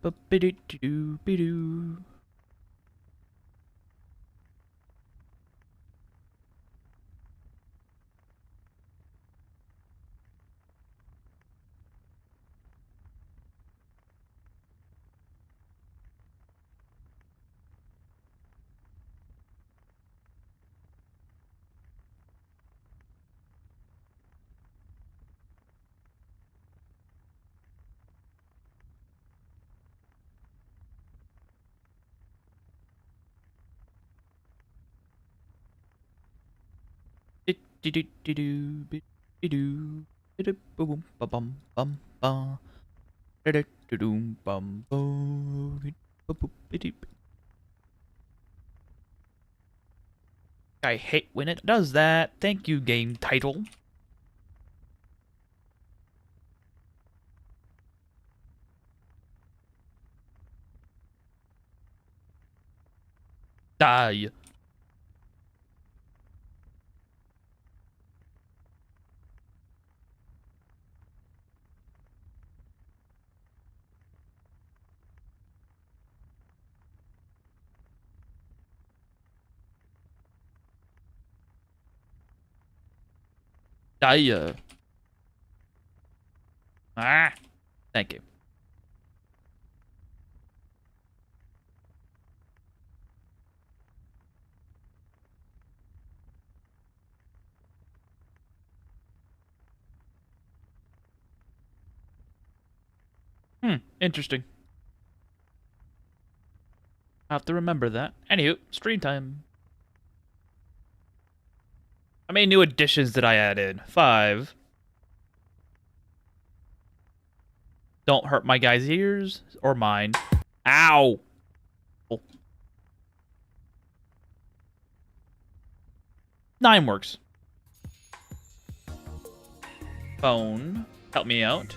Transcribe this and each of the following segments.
Ba-ba-doo-doo-doo-doo. Do-do-do-do, be-do, be-do-boom, ba-bum, bum, ba. Da-da-do-doom, bum, bo, be-do-boop, be-do. I hate when it does that. Thank you, game title. Die. Die. Ah. Thank you. Interesting. I'll have to remember that. Anywho, stream time. How many new additions did I add in? 5. Don't hurt my guy's ears or mine. Ow! Oh. 9 works. Phone. Help me out.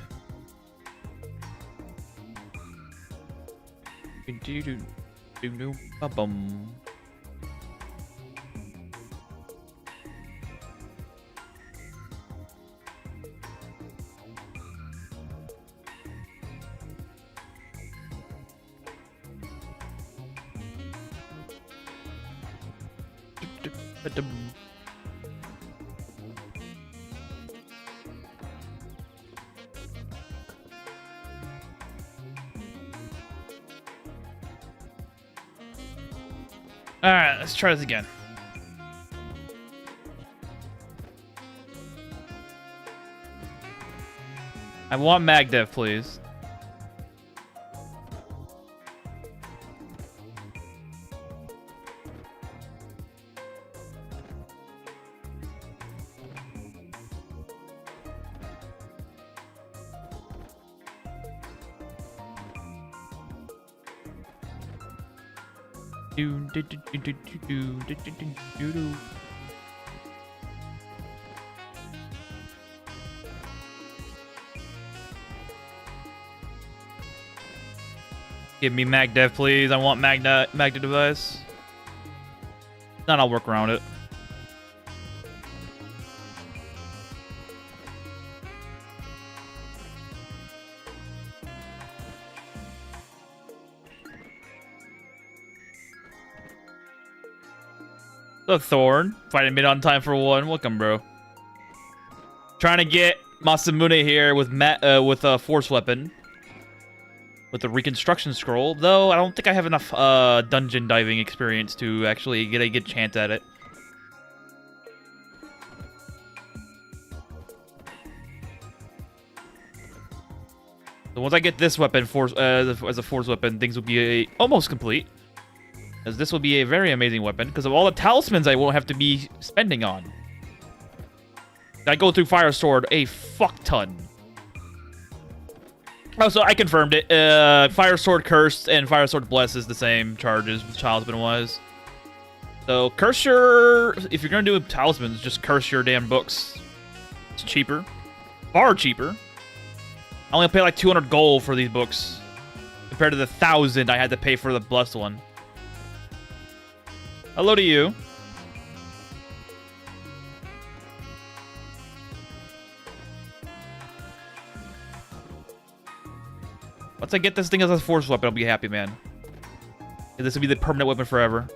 Bum. Alright, let's try this again. I want MagDev, please. Give me MagDev, please. I want Magda device. Then I'll work around it. The Thorn, fighting mid on time for 1. Welcome, bro. Trying to get Masamune here with a force weapon. With the reconstruction scroll, though I don't think I have enough dungeon diving experience to actually get a good chance at it. So once I get this weapon as a force weapon, things will be almost complete. As this will be a very amazing weapon because of all the talismans I won't have to be spending on. I go through Fire Sword a fuck ton. Oh, so I confirmed it. Fire Sword Cursed and Fire Sword Bless is the same charges, talisman-wise. So, curse your... If you're gonna do talismans, just curse your damn books. It's cheaper. Far cheaper. I only pay like 200 gold for these books. Compared to the 1,000 I had to pay for the Blessed one. Hello to you. Once I get this thing as a force weapon, I'll be happy, man. This will be the permanent weapon forever.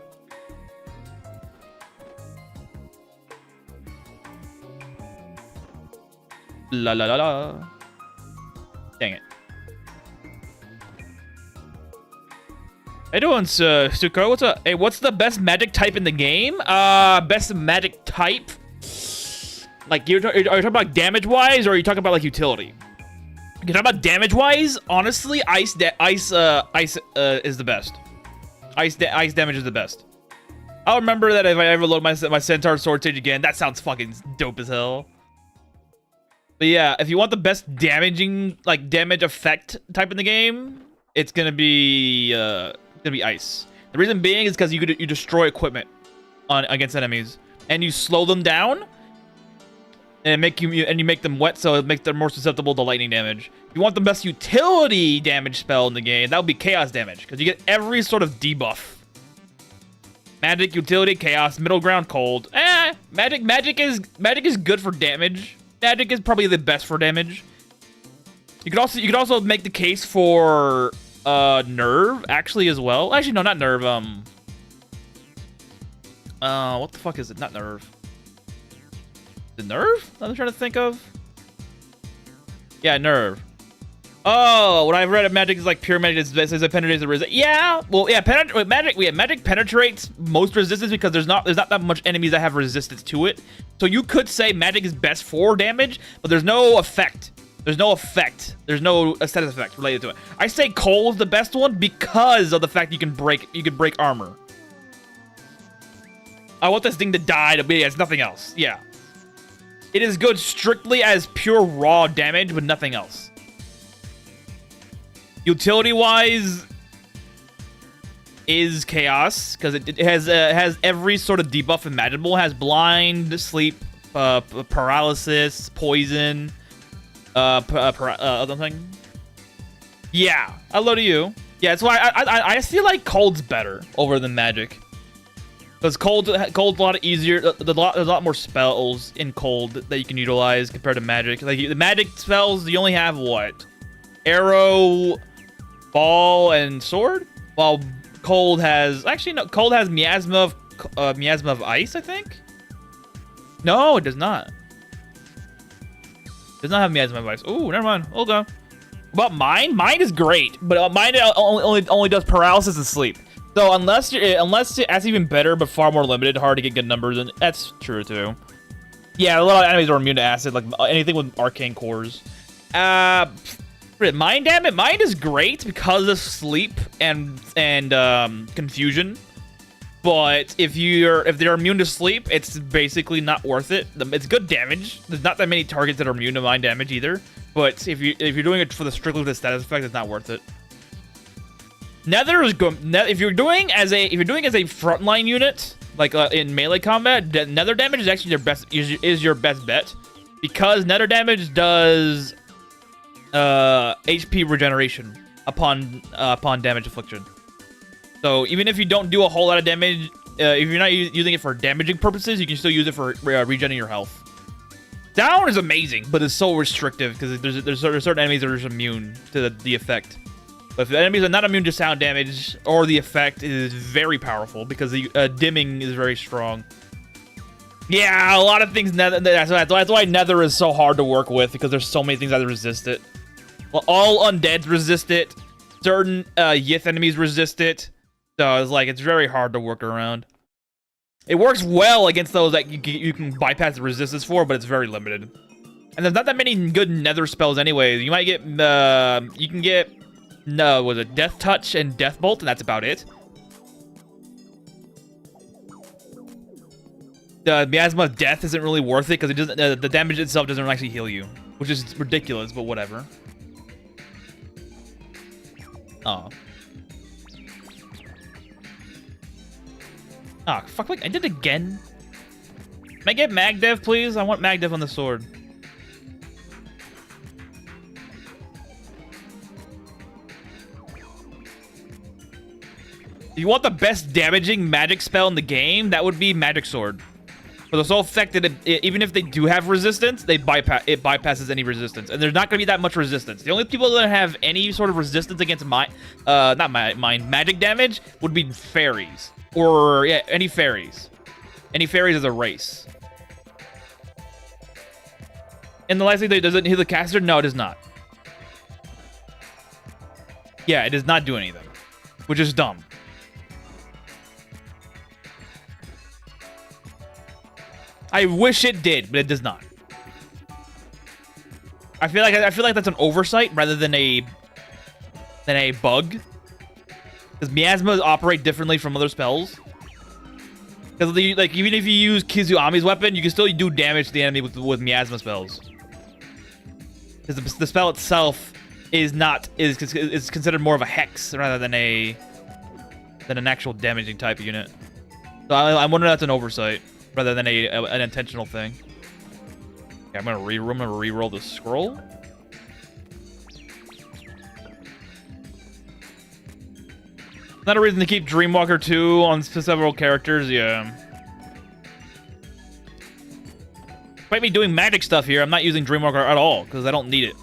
La la la la. Dang it. How you doing, Suko? What's up? Hey, what's the best magic type in the game? Best magic type? Like, are you talking about damage-wise, or are you talking about, like, utility? You're talking about damage-wise? Honestly, ice is the best. Ice damage is the best. I'll remember that if I ever load my Centaur Sword Stage again. That sounds fucking dope as hell. But yeah, if you want the best damage effect type in the game, it's gonna be ice. The reason being is because you destroy equipment against enemies, and you slow them down, and you make them wet, so it makes them more susceptible to lightning damage. If you want the best utility damage spell in the game, that would be chaos damage, because you get every sort of debuff. Magic, utility, chaos, middle ground, cold. Magic is good for damage. Magic is probably the best for damage. You could also make the case for nerve actually as well. Actually, no, not nerve. What the fuck is it? Not nerve. The nerve? I'm trying to think of. Yeah, nerve. Oh, what I've read of magic is like pure magic is it penetrates the resistance. Yeah, well, yeah, magic penetrates most resistance because there's not that much enemies that have resistance to it. So you could say magic is best for damage, but there's no effect. There's no effect. There's no aesthetic effect related to it. I say cold is the best one because of the fact you can break armor. I want this thing to die, but yeah, it's nothing else. Yeah. It is good strictly as pure raw damage, but nothing else. Utility-wise, is chaos because it has every sort of debuff imaginable. It has blind, sleep, paralysis, poison, other thing. Yeah, hello to you. Yeah, that's why I feel like cold's better over than magic. Because cold's a lot easier. There's a lot more spells in cold that you can utilize compared to magic. Like the magic spells, you only have what? Arrow, ball, and sword. While cold has cold has miasma of ice. I think. No, it does not. It does not have miasma of ice. Ooh, never mind. Hold on. But mine is great, but mine only does paralysis and sleep. So unless that's even better, but far more limited, hard to get good numbers, and that's true too. Yeah, a lot of enemies are immune to acid, like anything with arcane cores. Mind damage, mine is great because of sleep and confusion. But if they're immune to sleep, it's basically not worth it. It's good damage. There's not that many targets that are immune to mind damage either. But if you're doing it for the strictly the status effect, it's not worth it. Nether is good. If you're doing as a frontline unit, like in melee combat, nether damage is actually your best bet, because nether damage does HP regeneration upon damage infliction. So even if you don't do a whole lot of damage, if you're not using it for damaging purposes, you can still use it for regenerating your health. Down is amazing, but it's so restrictive because there's certain enemies that are just immune to the effect. But if the enemies are not immune to sound damage or the effect, it is very powerful because the dimming is very strong. Yeah, a lot of things. That's why Nether is so hard to work with, because there's so many things that resist it. Well, all undeads resist it. Certain Yith enemies resist it. So it's very hard to work around. It works well against those that you can bypass the resistance for, but it's very limited. And there's not that many good Nether spells anyway. You might get you can get Death Touch and Death Bolt, and that's about it. The Miasma of Death isn't really worth it because it doesn't. The damage itself doesn't actually heal you, which is ridiculous, but whatever. Oh. Ah, fuck! Like I did it again. Can I get Magdev, please? I want Magdev on the sword. If you want the best damaging magic spell in the game, that would be Magic Sword. But the sole effect that even if they do have resistance, it bypasses any resistance, and there's not going to be that much resistance. The only people that have any sort of resistance against magic damage would be fairies, or yeah, any fairies. Any fairies as a race. And the last thing, does it hit the caster? No, it does not. Yeah, it does not do anything, which is dumb. I wish it did, but it does not. I feel like that's an oversight rather than a bug. Because miasmas operate differently from other spells. Because like even if you use Kizuami's weapon, you can still do damage to the enemy with miasma spells. Because the spell itself is considered more of a hex rather than an actual damaging type unit. So I wonder if that's an oversight rather than an intentional thing. Okay, I'm gonna re-roll the scroll. Not a reason to keep Dreamwalker 2 on several characters, yeah. Despite me doing magic stuff here, I'm not using Dreamwalker at all, because I don't need it.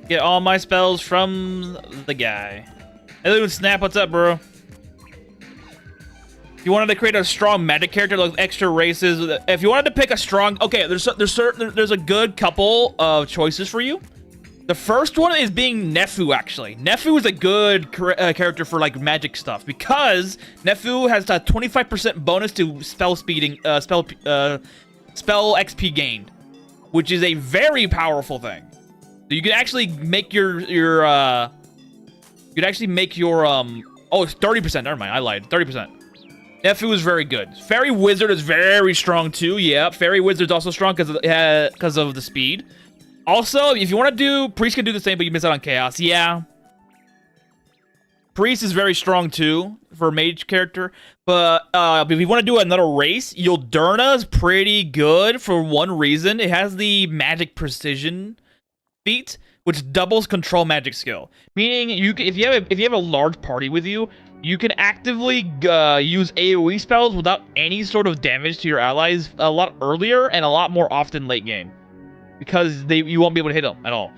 Get all my spells from the guy. Elin, Snap, what's up, bro? If you wanted to create a strong magic character with extra races, if you wanted to pick a strong... Okay, there's a good couple of choices for you. The first one is being Nefu, actually. Nefu is a good character for, like, magic stuff, because Nefu has a 25% bonus to spell speeding, spell XP gained, which is a very powerful thing. So you can actually make oh, it's 30%, never mind, I lied, 30%. Nefu is very good. Fairy Wizard is very strong, too, yeah. Fairy Wizard's also strong because of the speed. Also, if you want to do... Priest can do the same, but you miss out on Chaos. Yeah. Priest is very strong, too, for a mage character. But if you want to do another race, Yulderna is pretty good for one reason. It has the magic precision feat, which doubles control magic skill. Meaning, if you have a large party with you, you can actively use AoE spells without any sort of damage to your allies a lot earlier and a lot more often late game. Because you won't be able to hit them at all.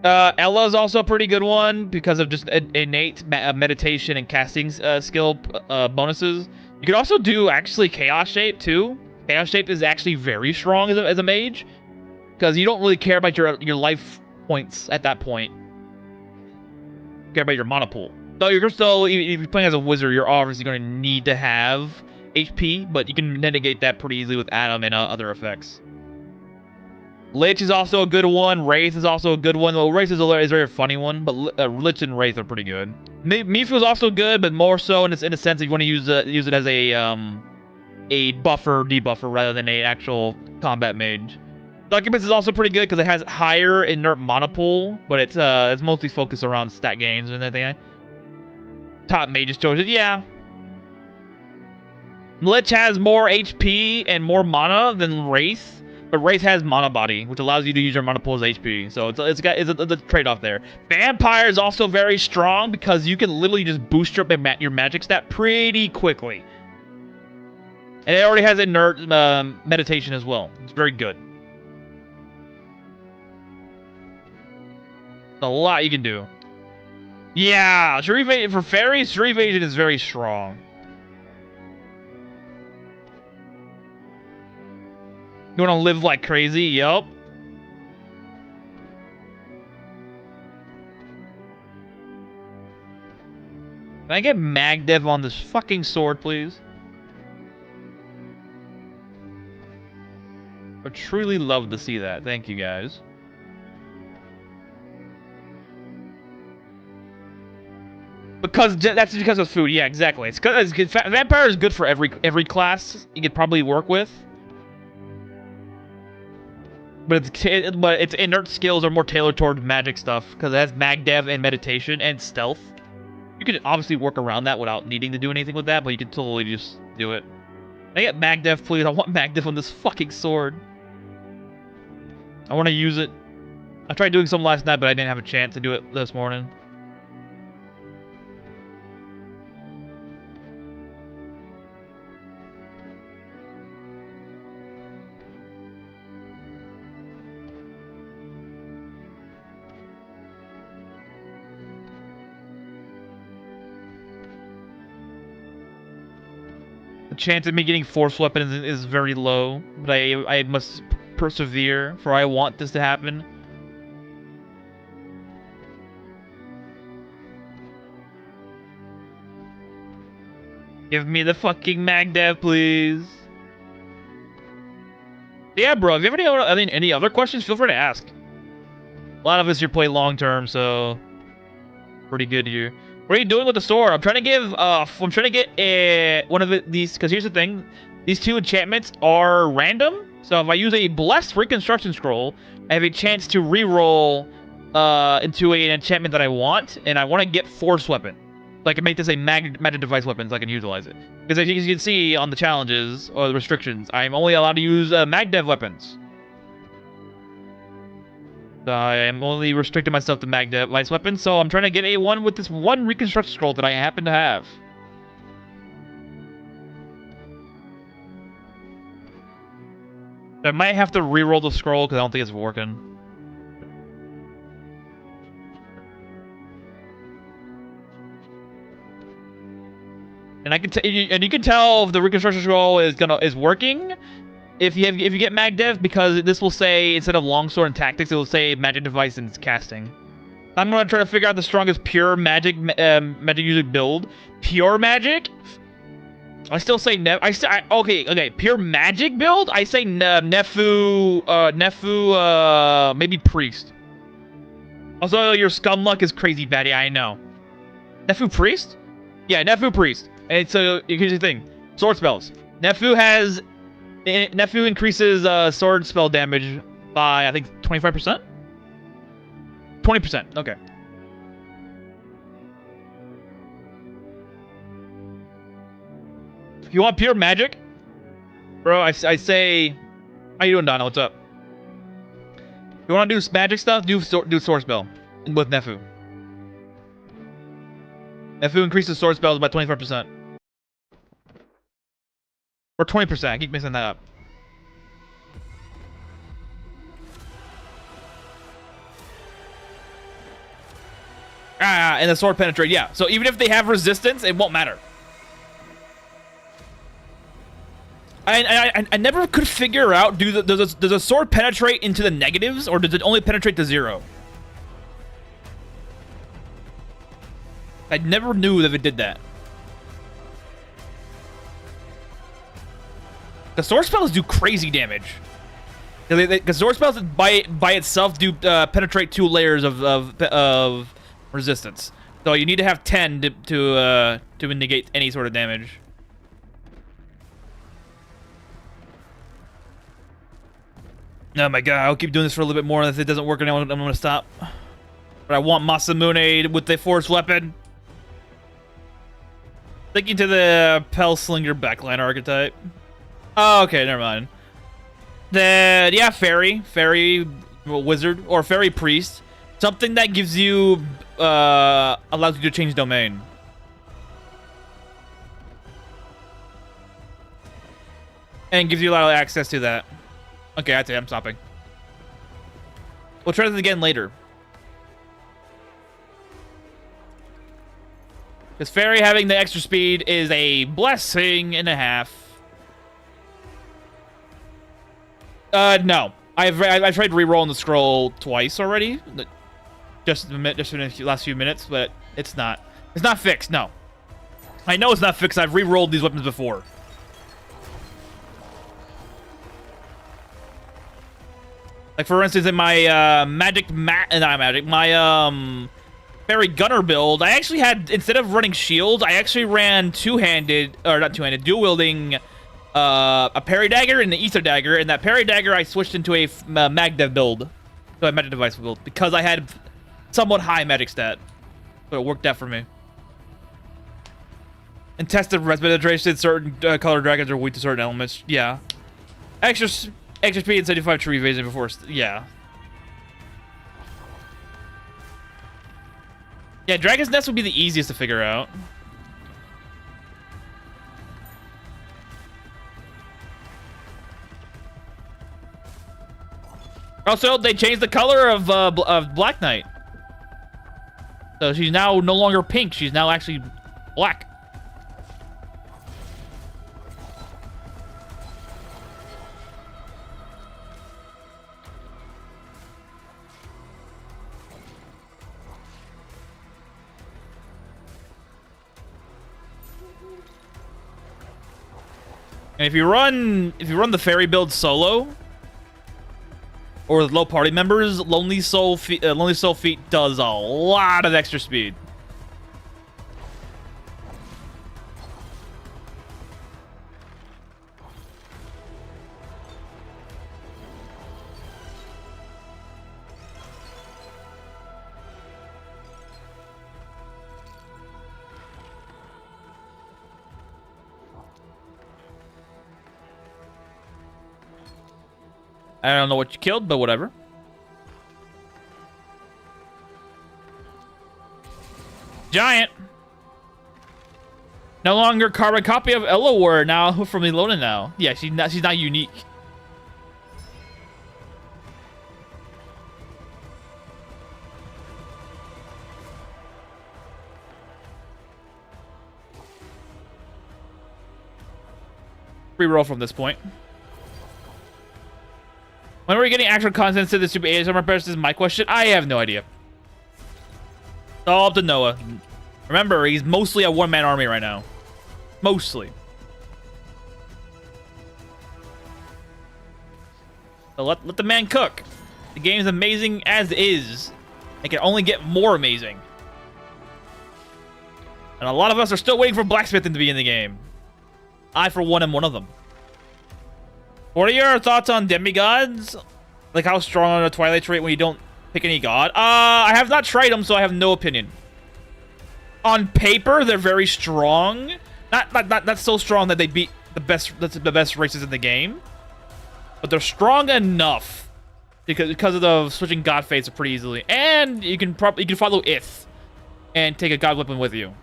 Ella is also a pretty good one because of just innate meditation and casting skill bonuses. You could also do actually Chaos Shape too. Chaos Shape is actually very strong as a mage because you don't really care about your life points at that point. You care about your mana pool. So if you're playing as a wizard, you're obviously going to need to have HP, but you can mitigate that pretty easily with Atom and other effects. Lich is also a good one. Wraith is also a good one. Well, Wraith is a very funny one, but Lich and Wraith are pretty good. Mifu is also good, but more so in a sense if you want to use it as a debuffer rather than an actual combat mage. Succubus is also pretty good because it has higher inert mana pool, but it's mostly focused around stat gains and everything. Top mages choices, yeah. Lich has more HP and more mana than Wraith. But Wraith has Mana Body, which allows you to use your Mana Pool as HP. So it's a trade-off there. Vampire is also very strong because you can literally just boost your magic stat pretty quickly. And it already has inert meditation as well. It's very good. A lot you can do. Yeah, for fairies, Shuri Evasion is very strong. You want to live like crazy? Yup. Can I get Magdev on this fucking sword, please? I would truly love to see that. Thank you, guys. That's because of food. Yeah, exactly. It's because Vampire is good for every class you could probably work with. But its inert skills are more tailored towards magic stuff because it has Magdev and meditation and stealth. You can obviously work around that without needing to do anything with that, but you can totally just do it. Can I get Magdev, please? I want Magdev on this fucking sword. I want to use it. I tried doing some last night, but I didn't have a chance to do it this morning. The chance of me getting force weapons is very low, but I must persevere, for I want this to happen. Give me the fucking magdev, please. Yeah, bro, if you have any other questions, feel free to ask. A lot of us here play long term, so pretty good here. What are you doing with the sword? I'm trying to give I'm trying to get one of these, because here's the thing. These two enchantments are random. So if I use a blessed reconstruction scroll, I have a chance to reroll into an enchantment that I want, and I want to get force weapon. So I can make this a magic device weapon so I can utilize it. Because as you can see on the challenges or the restrictions, I'm only allowed to use magdev weapons. So I am only restricting myself to magdev device weapons, so I'm trying to get a one with this one reconstruction scroll that I happen to have. I might have to reroll the scroll because I don't think it's working. And you can tell if the reconstruction scroll is working if you get magdev, because this will say, instead of longsword and tactics, it will say magic device and casting. I'm gonna try to figure out the strongest pure magic user build. Pure magic. I still say okay. Pure magic build. I say Nefu, maybe priest. Also, your scum luck is crazy, Batty. I know. Nefu priest? Yeah, Nefu priest. And so here's the thing: sword spells. Nefu increases sword spell damage by, I think, 25%. 20%. Okay. If you want pure magic, bro, I say, how you doing, Donna? What's up? If you want to do magic stuff, do sword spell with Nefu. Nefu increases sword spells by 25%. Or 20%. I keep mixing that up. And the sword penetrate, yeah. So even if they have resistance, it won't matter. I never could figure out, does a sword penetrate into the negatives, or does it only penetrate to 0? I never knew that it did that. The sword spells do crazy damage. Because sword spells by itself do penetrate 2 layers of resistance. So you need to have 10 to negate any sort of damage. Oh my god, I'll keep doing this for a little bit more, and if it doesn't work, I'm gonna stop. But I want Masamune with the force weapon. Thinking to the Pelslinger backline archetype. Oh, okay, never mind. Then, yeah, fairy wizard, or fairy priest. Something that gives you, allows you to change domain. And gives you a lot of access to that. Okay, that's it, I'm stopping. We'll try this again later. Because fairy having the extra speed is a blessing and a half. No. I've tried re-rolling the scroll twice already. Just in the last few minutes, but it's not fixed, no. I know it's not fixed, I've re-rolled these weapons before. Like, for instance, in my fairy gunner build, I actually had, instead of running shields, I actually ran dual-wielding a parry dagger and the ether dagger, and that parry dagger I switched into a magdev build, so a magic device build, because I had somewhat high magic stat, so it worked out for me. And tested res penetration, certain color dragons are weak to certain elements. Yeah, extra speed and 75 tree evasion before. Yeah. Yeah, Dragon's Nest would be the easiest to figure out. Also, they changed the color of Black Knight. So she's now no longer pink. She's now actually black. And if you run the fairy build solo or with low party members, Lonely Soul Feet does a lot of extra speed. I don't know what you killed, but whatever. Giant. No longer carbon copy of Elowar now from Elona now. Yeah, she's not unique. Reroll from this point. When are we getting actual content to the Super ASMR Press is my question. I have no idea. It's all up to Noah. Remember, he's mostly a one-man army right now. Mostly. So let the man cook. The game's amazing as is. It can only get more amazing. And a lot of us are still waiting for blacksmithing to be in the game. I, for one, am one of them. What are your thoughts on demigods? Like how strong on a Twilight trait when you don't pick any god? I have not tried them, so I have no opinion. On paper, they're very strong. Not so strong that they beat the best races in the game. But they're strong enough because of the switching god fates pretty easily. And you can follow Ith and take a god weapon with you.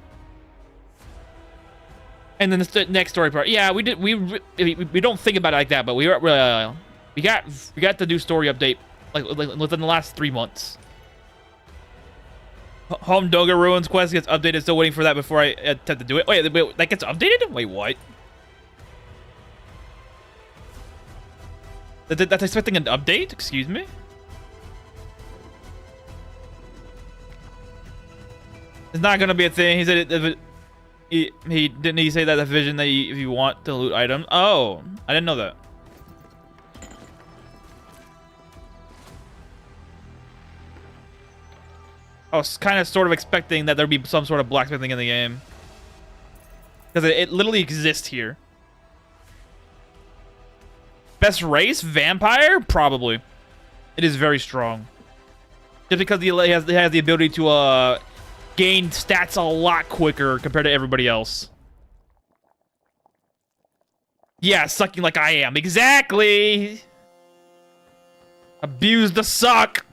And then the next story part, yeah, we don't think about it like that, but we got the new story update like within the last 3 months. Home Doga Ruins quest gets updated. Still waiting for that before I attempt to do it. Wait, that gets updated? Wait, what? That's expecting an update? Excuse me? It's not gonna be a thing. He said he didn't he say that the vision that if you want to loot items. Oh, I didn't know that. I was kind of sort of expecting that there'd be some sort of blacksmithing in the game. Because it literally exists here. Best race? Vampire? Probably. It is very strong. Just because it has the ability to gain stats a lot quicker compared to everybody else. Yeah, sucking like I am. Exactly! Abuse the suck!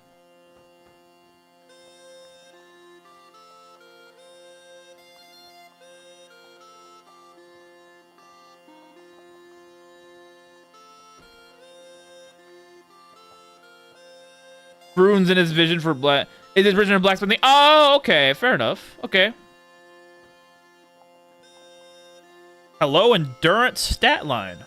Runes in his vision for black. Is his vision of blacksmithing? Oh, okay, fair enough. Okay. Hello, endurance stat line.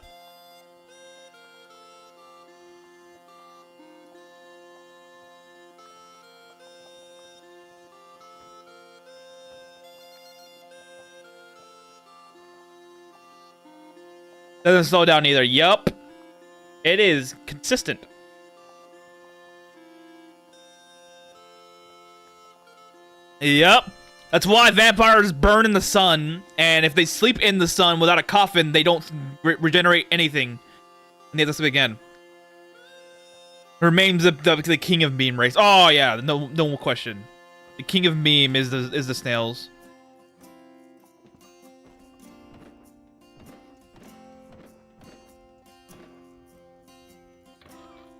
Doesn't slow down either. Yup. It is consistent. Yep. That's why vampires burn in the sun, and if they sleep in the sun without a coffin, they don't regenerate anything. And they have to sleep again. Remains the king of meme race. Oh yeah, no question. The king of meme is the snails.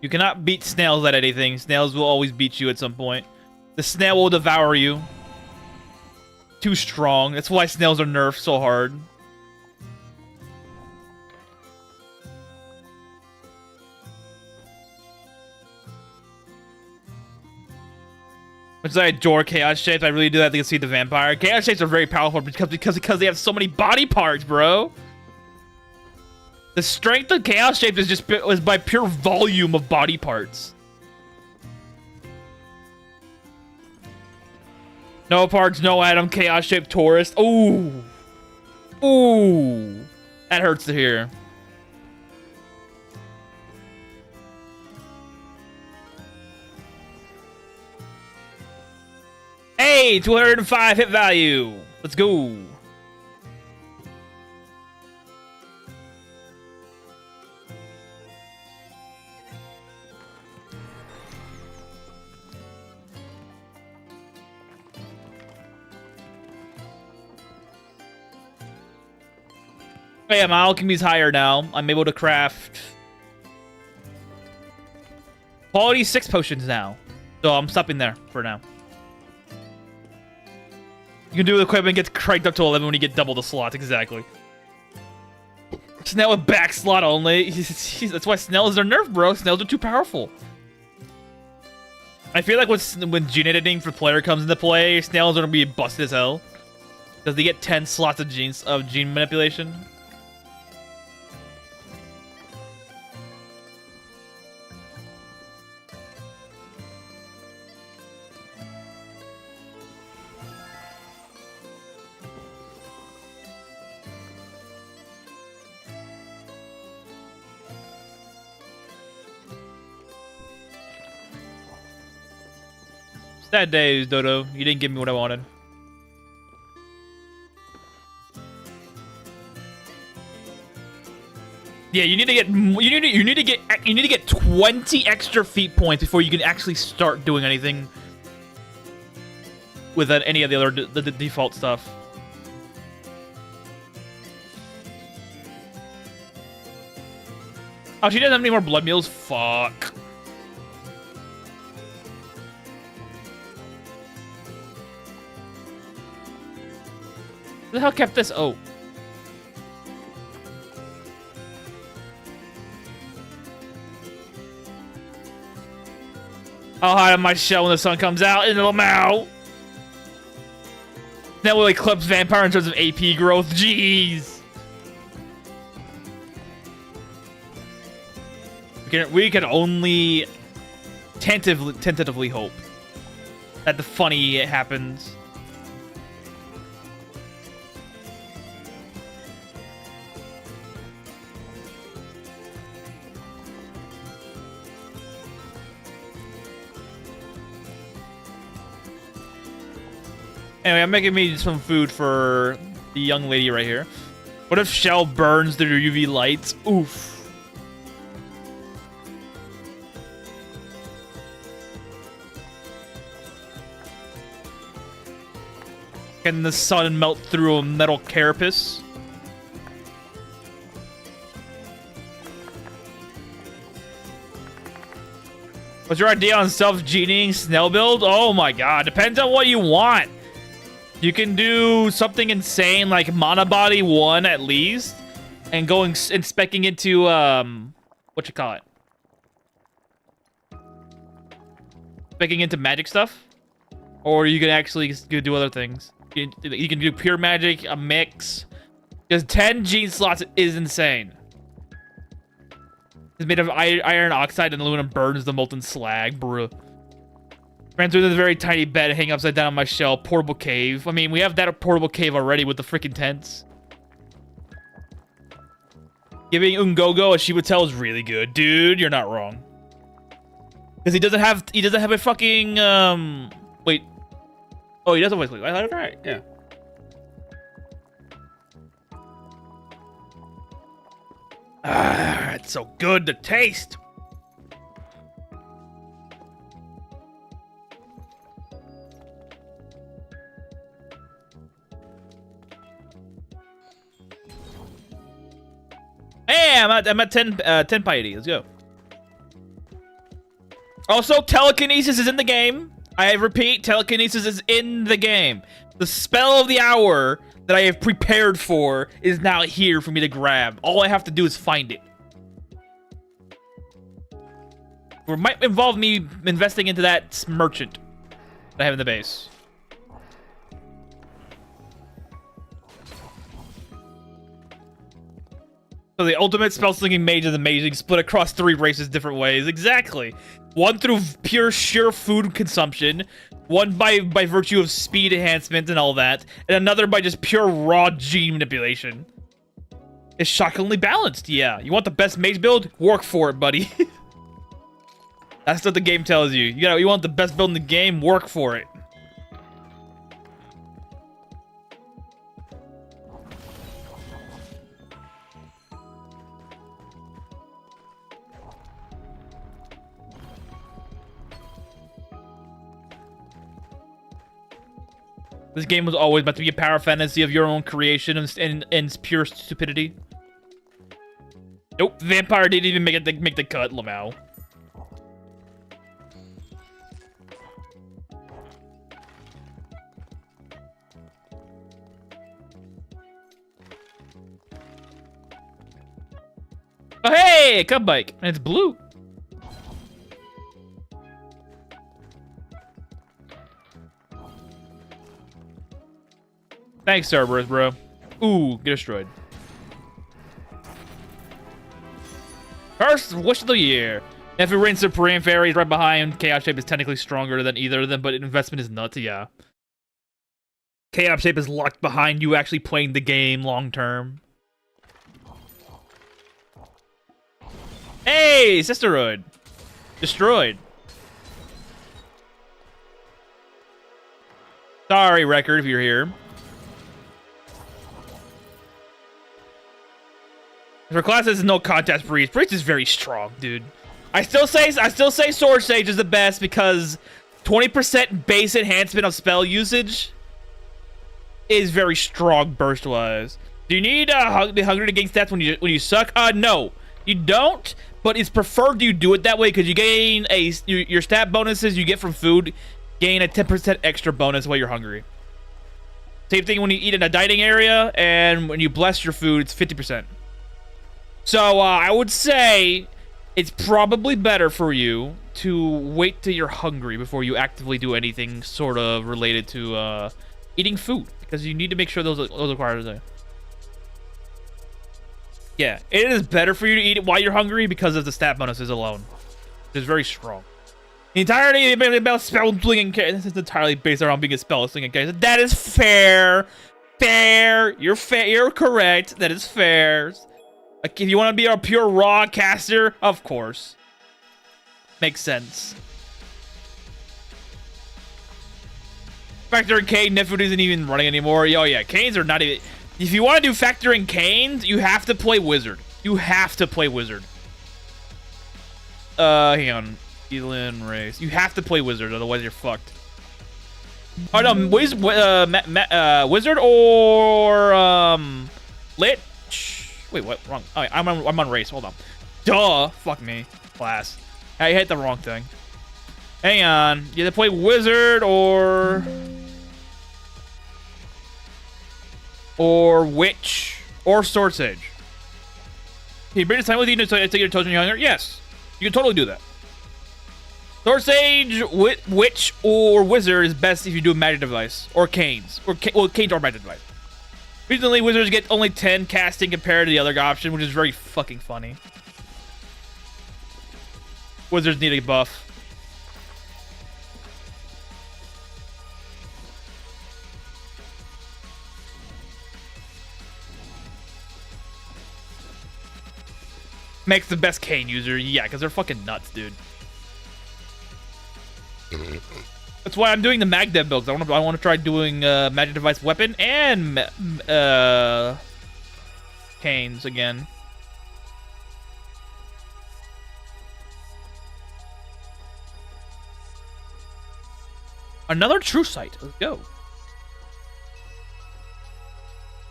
You cannot beat snails at anything. Snails will always beat you at some point. The snail will devour you. Too strong. That's why snails are nerfed so hard. Once I adore chaos shapes, I really do have to see the vampire. Chaos shapes are very powerful because they have so many body parts, bro. The strength of chaos shapes is by pure volume of body parts. No parts, no atom, chaos-shaped tourist. Ooh. Ooh. That hurts to hear. Yay! 205 hit value. Let's go. Oh yeah, my alchemy's higher now. I'm able to craft quality 6 potions now. So I'm stopping there for now. You can do the equipment gets cranked up to 11 when you get double the slots, exactly. Snell with back slot only. That's why Snells are nerfed, bro. Snells are too powerful. I feel like when gene editing for player comes into play, Snells are gonna be busted as hell. Because they get 10 slots of gene manipulation. Sad days, Dodo. You didn't give me what I wanted. Yeah, you need to get 20 extra feat points before you can actually start doing anything with any of the other the default stuff. Oh, she doesn't have any more blood meals? Fuck. Who the hell kept this? Oh. I'll hide on my shell when the sun comes out and it'll meow. That will eclipse vampire in terms of AP growth. Jeez. We can only tentatively hope that the funny happens. Anyway, I'm making me some food for the young lady right here. What if Shell burns through UV lights? Oof. Can the sun melt through a metal carapace? What's your idea on self-genieing Snell build? Oh my god, depends on what you want. You can do something insane like Mana Body 1 at least, and going and specking into what you call it? Specking into magic stuff, or you can actually do other things. You can do pure magic, a mix. Because 10 gene slots is insane. It's made of iron oxide and aluminum burns the molten slag, bruh. Ran through this very tiny bed, hang upside down on my shell. Portable cave. I mean, we have that portable cave already with the freaking tents. Giving Ungogo a Shibutel is really good, dude. You're not wrong. Because he doesn't have a fucking wait. Oh, he doesn't voice click. Alright, yeah. Ah, it's so good to taste. Hey, I'm at 10 piety. Let's go. Also, telekinesis is in the game. I repeat, telekinesis is in the game. The spell of the hour that I have prepared for is now here for me to grab. All I have to do is find it. Or it might involve me investing into that merchant that I have in the base. So the ultimate spell-slinging mage is amazing, split across 3 races different ways. Exactly. One through pure sheer food consumption, one by virtue of speed enhancement and all that, and another by just pure raw gene manipulation. It's shockingly balanced, yeah. You want the best mage build? Work for it, buddy. That's what the game tells you. You want the best build in the game? Work for it. This game was always about to be a power fantasy of your own creation and pure stupidity. Nope, vampire didn't even make the cut, Lamau. Oh hey, a cub bike, and it's blue. Thanks, Cerberus, bro. Ooh, get destroyed. First wish of the year. If it reigns supreme, fairies right behind. Chaos Shape is technically stronger than either of them, but investment is nuts, yeah. Chaos Shape is locked behind you actually playing the game long term. Hey, Sisterhood. Destroyed. Sorry, Record, if you're here. For classes, no contest Priest. Priest is very strong, dude. I still say Sword Sage is the best because 20% base enhancement of spell usage is very strong burst-wise. Do you need the Hungry to gain stats when you suck? No, you don't. But it's preferred you do it that way because you gain your stat bonuses you get from food gain a 10% extra bonus while you're hungry. Same thing when you eat in a dining area, and when you bless your food, it's 50%. So I would say it's probably better for you to wait till you're hungry before you actively do anything sort of related to eating food, because you need to make sure those require there. Yeah, it is better for you to eat it while you're hungry because of the stat bonuses alone. It's very strong. The entirety about spell slinging. This is entirely based around being a spell slinging case. That is fair. Fair. You're fair. You're correct. That is fair. Like, if you want to be a pure raw caster, of course. Makes sense. Factor in Kane, Nifud isn't even running anymore. Oh yeah, Canes are not even. If you want to do factor in Canes, you have to play Wizard. You have to play Wizard. Hang on. Elin race. You have to play Wizard, otherwise you're fucked. Oh no, Wizard or Lit. Wait, what? Wrong. Oh, I'm on race. Hold on. Duh. Fuck me. Class. I hit the wrong thing. Hang on. You have to play Wizard or Witch or Sword Sage. Can you bring this time with you to take your toes when you're younger? Yes. You can totally do that. Sword Sage, Witch, or Wizard is best if you do a magic device. Or Canes. Well, Canes or magic device. Recently, Wizards get only 10 casting compared to the other option, which is very fucking funny. Wizards need a buff. Makes the best Kane user. Yeah, because they're fucking nuts, dude. That's why I'm doing the mag dev builds. I want to try doing magic device weapon and Canes again. Another true sight. Let's go.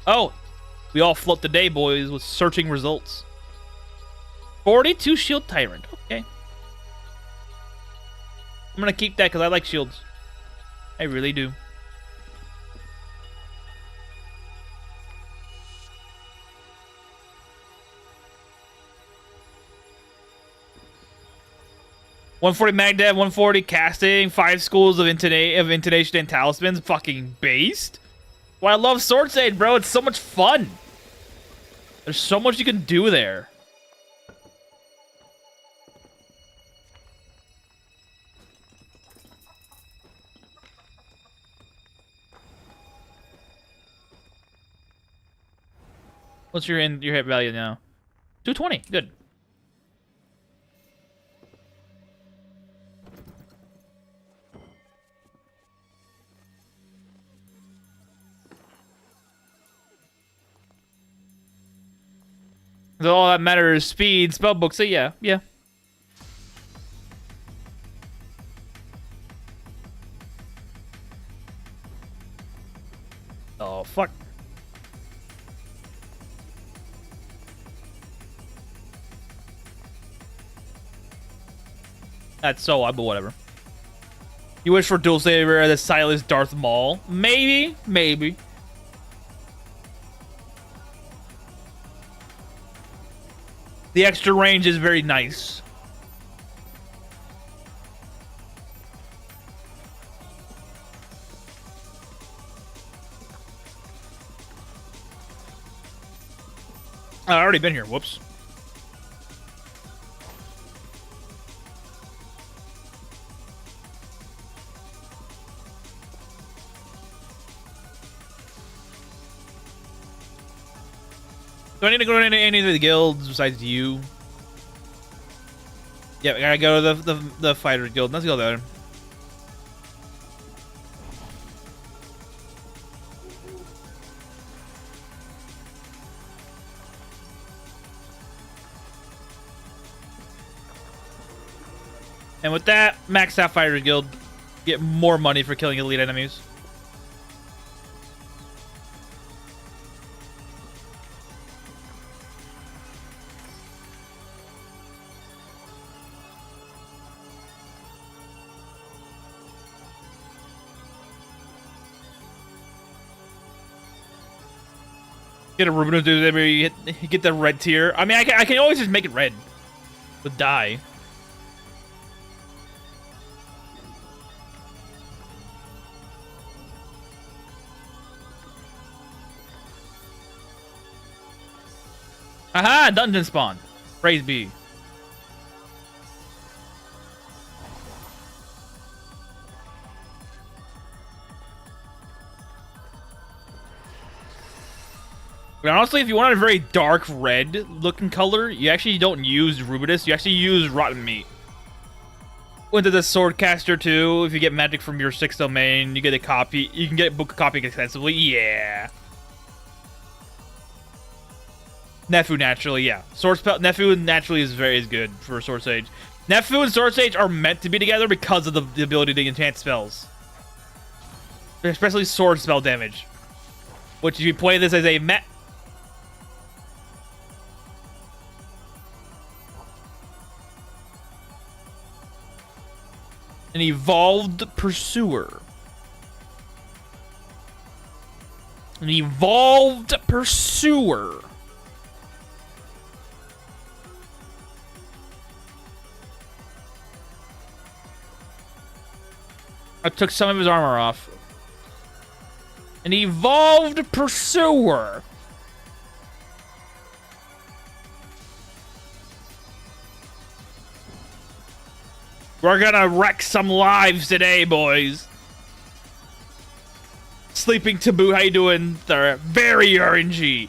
Oh, we all float today, boys, with searching results. 42 shield tyrant. Okay. I'm gonna keep that because I like shields. I really do. $140 mag dev, 140 casting, 5 schools of intonation and talismans. Fucking based. Well, I love Sword Sage, bro. It's so much fun. There's so much you can do there. What's your hit value now? 220. Good. So all that matters is speed, spellbook. So yeah. the fuck? That's so odd, but whatever. You wish for dual saber the Silas Darth Maul? Maybe, maybe. The extra range is very nice. I've already been here. Whoops. Do I need to go to any of the guilds besides you? Yeah, I gotta go to the fighter guild. Let's go there. And with that, max out fighter guild. Get more money for killing elite enemies. Get a Rubino do where you get the red tier. I mean, I can always just make it red with dye. Aha! Dungeon spawn. Praise be. But honestly, if you want a very dark red looking color, you actually don't use Rubitus, you actually use Rotten Meat. Went to the Swordcaster too. If you get magic from your 6th domain, you get a copy. You can get book copy extensively. Yeah. Nefu naturally, yeah. Sword spell Nefu naturally is good for Sword Sage. Nefu and Sword Sage are meant to be together because of the ability to enchant spells. Especially sword spell damage. Which if you play this as a an evolved pursuer. An evolved pursuer. I took some of his armor off. An evolved pursuer. We're gonna wreck some lives today, boys. Sleeping Taboo, how you doing? They're very RNG.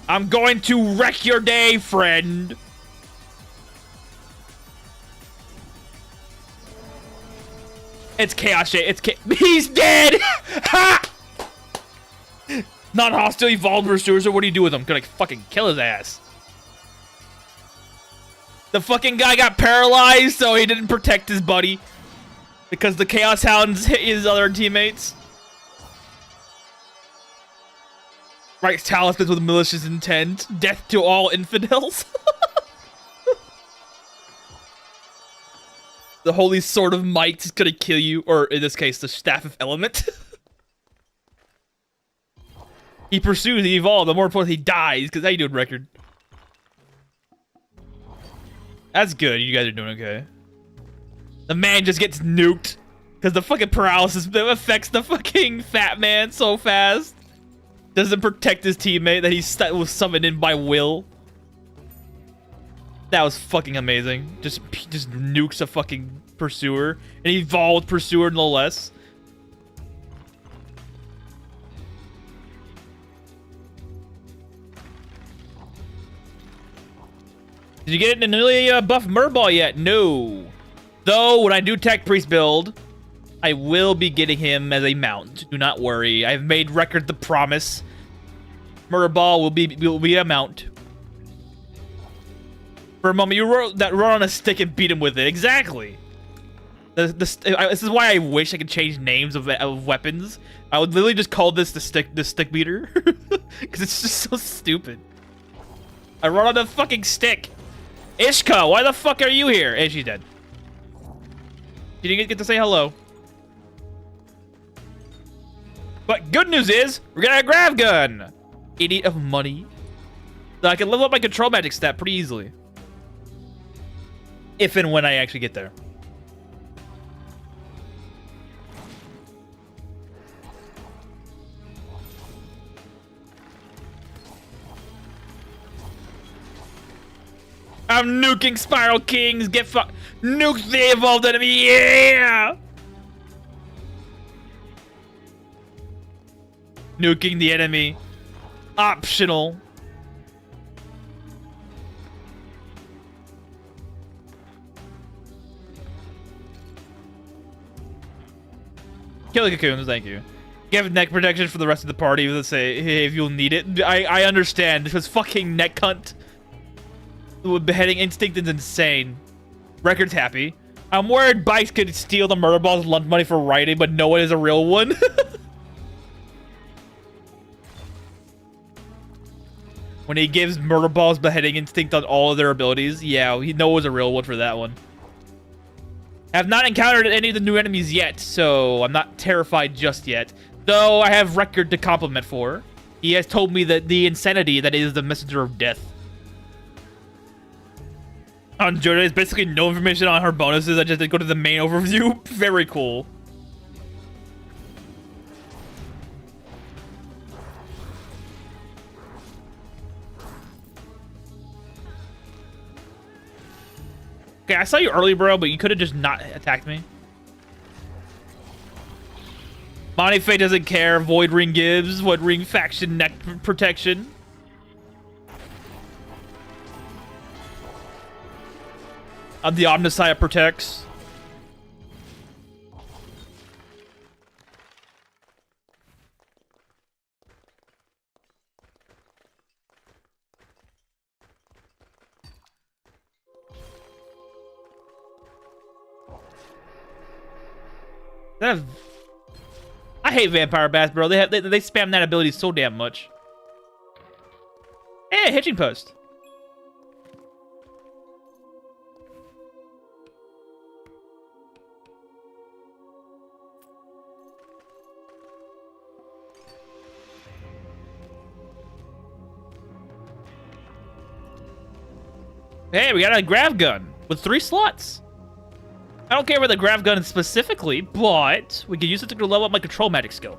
I'm going to wreck your day, friend. It's Chaos Shade. He's dead! Ha! Non-hostile evolved pursuer, so what do you do with him? Gonna fucking kill his ass. The fucking guy got paralyzed, so he didn't protect his buddy. Because the Chaos Hounds hit his other teammates. Writes talismans with malicious intent. Death to all infidels. The Holy Sword of Might is gonna kill you, or in this case, the Staff of Element. He pursues, he evolves, but more importantly, he dies, because how you doing, Record? That's good, you guys are doing okay. The man just gets nuked, because the fucking paralysis affects the fucking fat man so fast. Doesn't protect his teammate that was summoned in by will. That was fucking amazing. Just nukes a fucking pursuer. An evolved pursuer, no less. Did you get an newly buff Murball yet? No. Though, when I do Tech Priest build, I will be getting him as a mount. Do not worry. I've made Record the promise. Murball will be a mount. For a moment, you run on a stick and beat him with it. Exactly. This is why I wish I could change names of weapons. I would literally just call this the stick beater, because it's just so stupid. I run on a fucking stick. Ishka, why the fuck are you here? And she's dead. You didn't get to say hello. But good news is, we're getting a grav gun. Idiot of money. So I can level up my control magic stat pretty easily. If and when I actually get there. I'm nuking Spiral Kings. Get fucked. Nuke the evolved enemy. Yeah. Nuking the enemy. Optional. Kill the cocoons, thank you. Give neck protection for the rest of the party. Let's say, hey, if you'll need it. I understand, because fucking neck cunt with beheading instinct is insane. Record's happy. I'm worried bikes could steal the murder ball's lunch money for writing, but no one is a real one. When he gives murder balls beheading instinct on all of their abilities, yeah, he knows a real one for that one. I have not encountered any of the new enemies yet, so I'm not terrified just yet. Though I have Record to compliment for. He has told me that the insanity that is the messenger of death. On Joda, there's basically no information on her bonuses. I just did go to the main overview. Very cool. Okay, I saw you early, bro, but you could have just not attacked me. Monty Fate doesn't care. Void Ring gives. Void Ring faction neck protection. The Omnissiah protects. I hate Vampire Bats, bro. They spam that ability so damn much. Hey, hitching post. Hey, we got a grav gun with 3 slots. I don't care about the grav gun specifically, but we can use it to level up my control magic skill.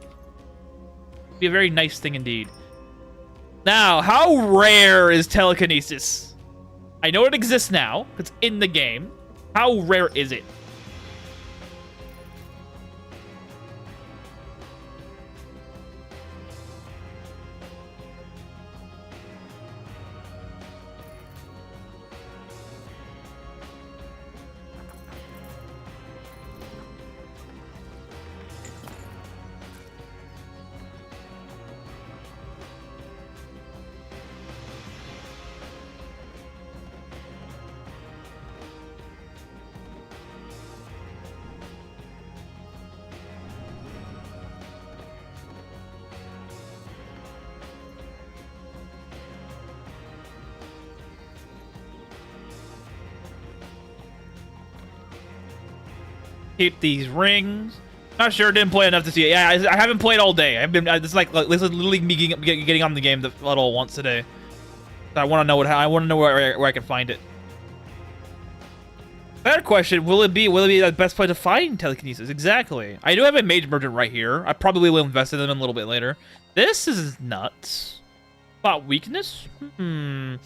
Be a very nice thing indeed. Now, how rare is telekinesis? I know it exists now. It's in the game. How rare is it? Keep these rings. Not sure. Didn't play enough to see it. Yeah, I haven't played all day. I've been. This is literally me getting on the game the little once today. I want to know what. I want to know where I can find it. Better question: Will it be the best place to find telekinesis? Exactly. I do have a mage merchant right here. I probably will invest in them a little bit later. This is nuts. Spot weakness. We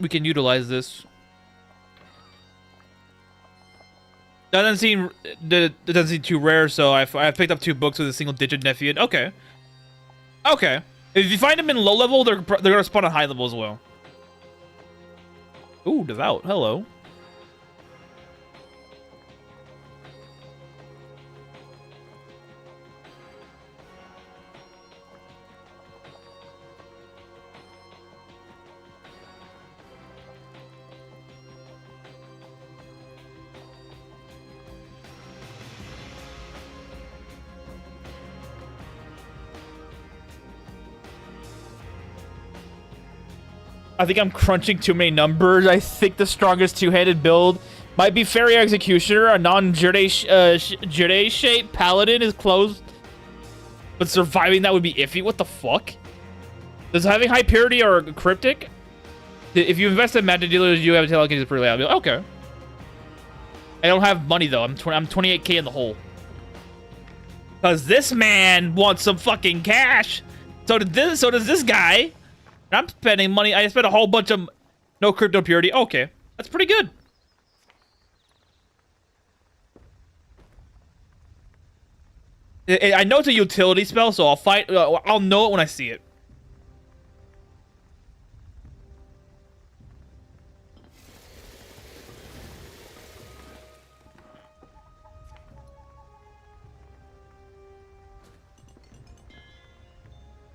can utilize this. Doesn't seem too rare, so I've picked up 2 books with a single digit Nephian. Okay. Okay. If you find them in low level, they're gonna spawn at high level as well. Ooh, devout. Hello. I think I'm crunching too many numbers. I think the strongest two-handed build might be Fairy Executioner. A non-Jerde shape Paladin is close, but surviving that would be iffy. What the fuck? Does having high purity or cryptic? If you invest in magic dealers, you have telekinesis pretty loud. Okay. I don't have money though. I'm 28k in the hole. Cause this man wants some fucking cash. So does this guy. I'm spending money. I spent a whole bunch of no crypto purity. Okay, that's pretty good. I know it's a utility spell, so I'll know it when I see it.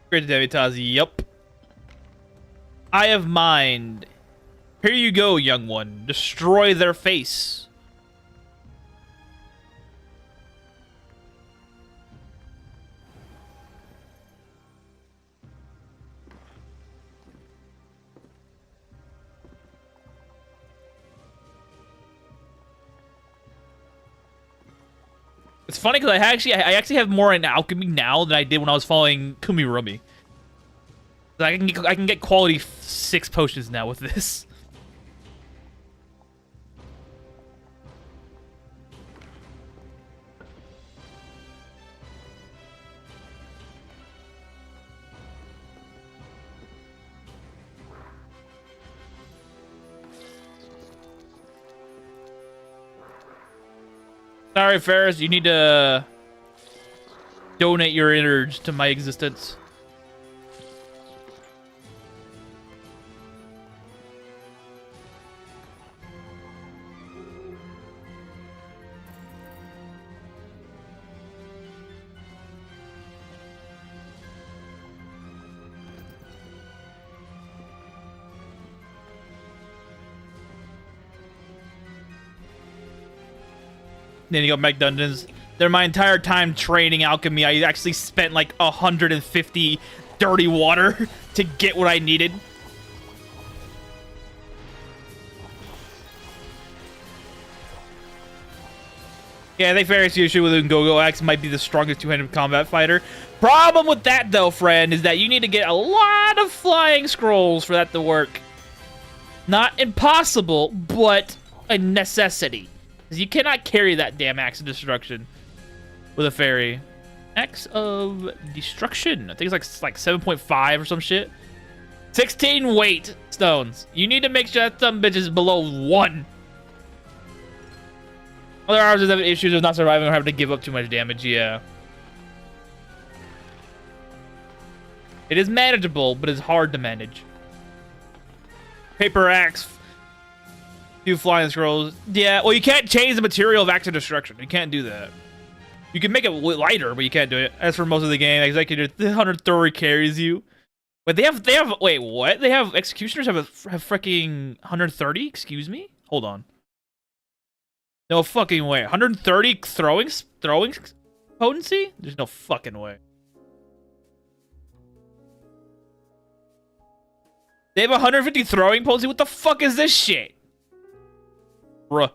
Great Devitazi, yup. Eye of Mind. Here you go, young one. Destroy their face. It's funny because I actually have more in alchemy now than I did when I was following Kumirumi. I can get quality 6 potions now with this. Sorry, Ferris, you need to donate your innards to my existence. Then you go make dungeons. They're my entire time training alchemy. I actually spent like 150 dirty water to get what I needed. Yeah, I think Ferris Yushu with Go X might be the strongest two-handed combat fighter. Problem with that, though, friend, is that you need to get a lot of flying scrolls for that to work. Not impossible, but a necessity. Because you cannot carry that damn Axe of Destruction with a fairy. Axe of Destruction. I think it's like 7.5 or some shit. 16 weight stones. You need to make sure that some bitch is below 1. Other arms have issues of not surviving or having to give up too much damage, yeah. It is manageable, but it's hard to manage. Paper axe. Few flying scrolls. Yeah, well, you can't change the material of Axe of Destruction. You can't do that. You can make it lighter, but you can't do it. As for most of the game, Executor 130 carries you. Wait, wait, what? They have Executioners have freaking 130? Excuse me? Hold on. No fucking way. 130 throwing potency? There's no fucking way. They have 150 throwing potency? What the fuck is this shit? Bruh.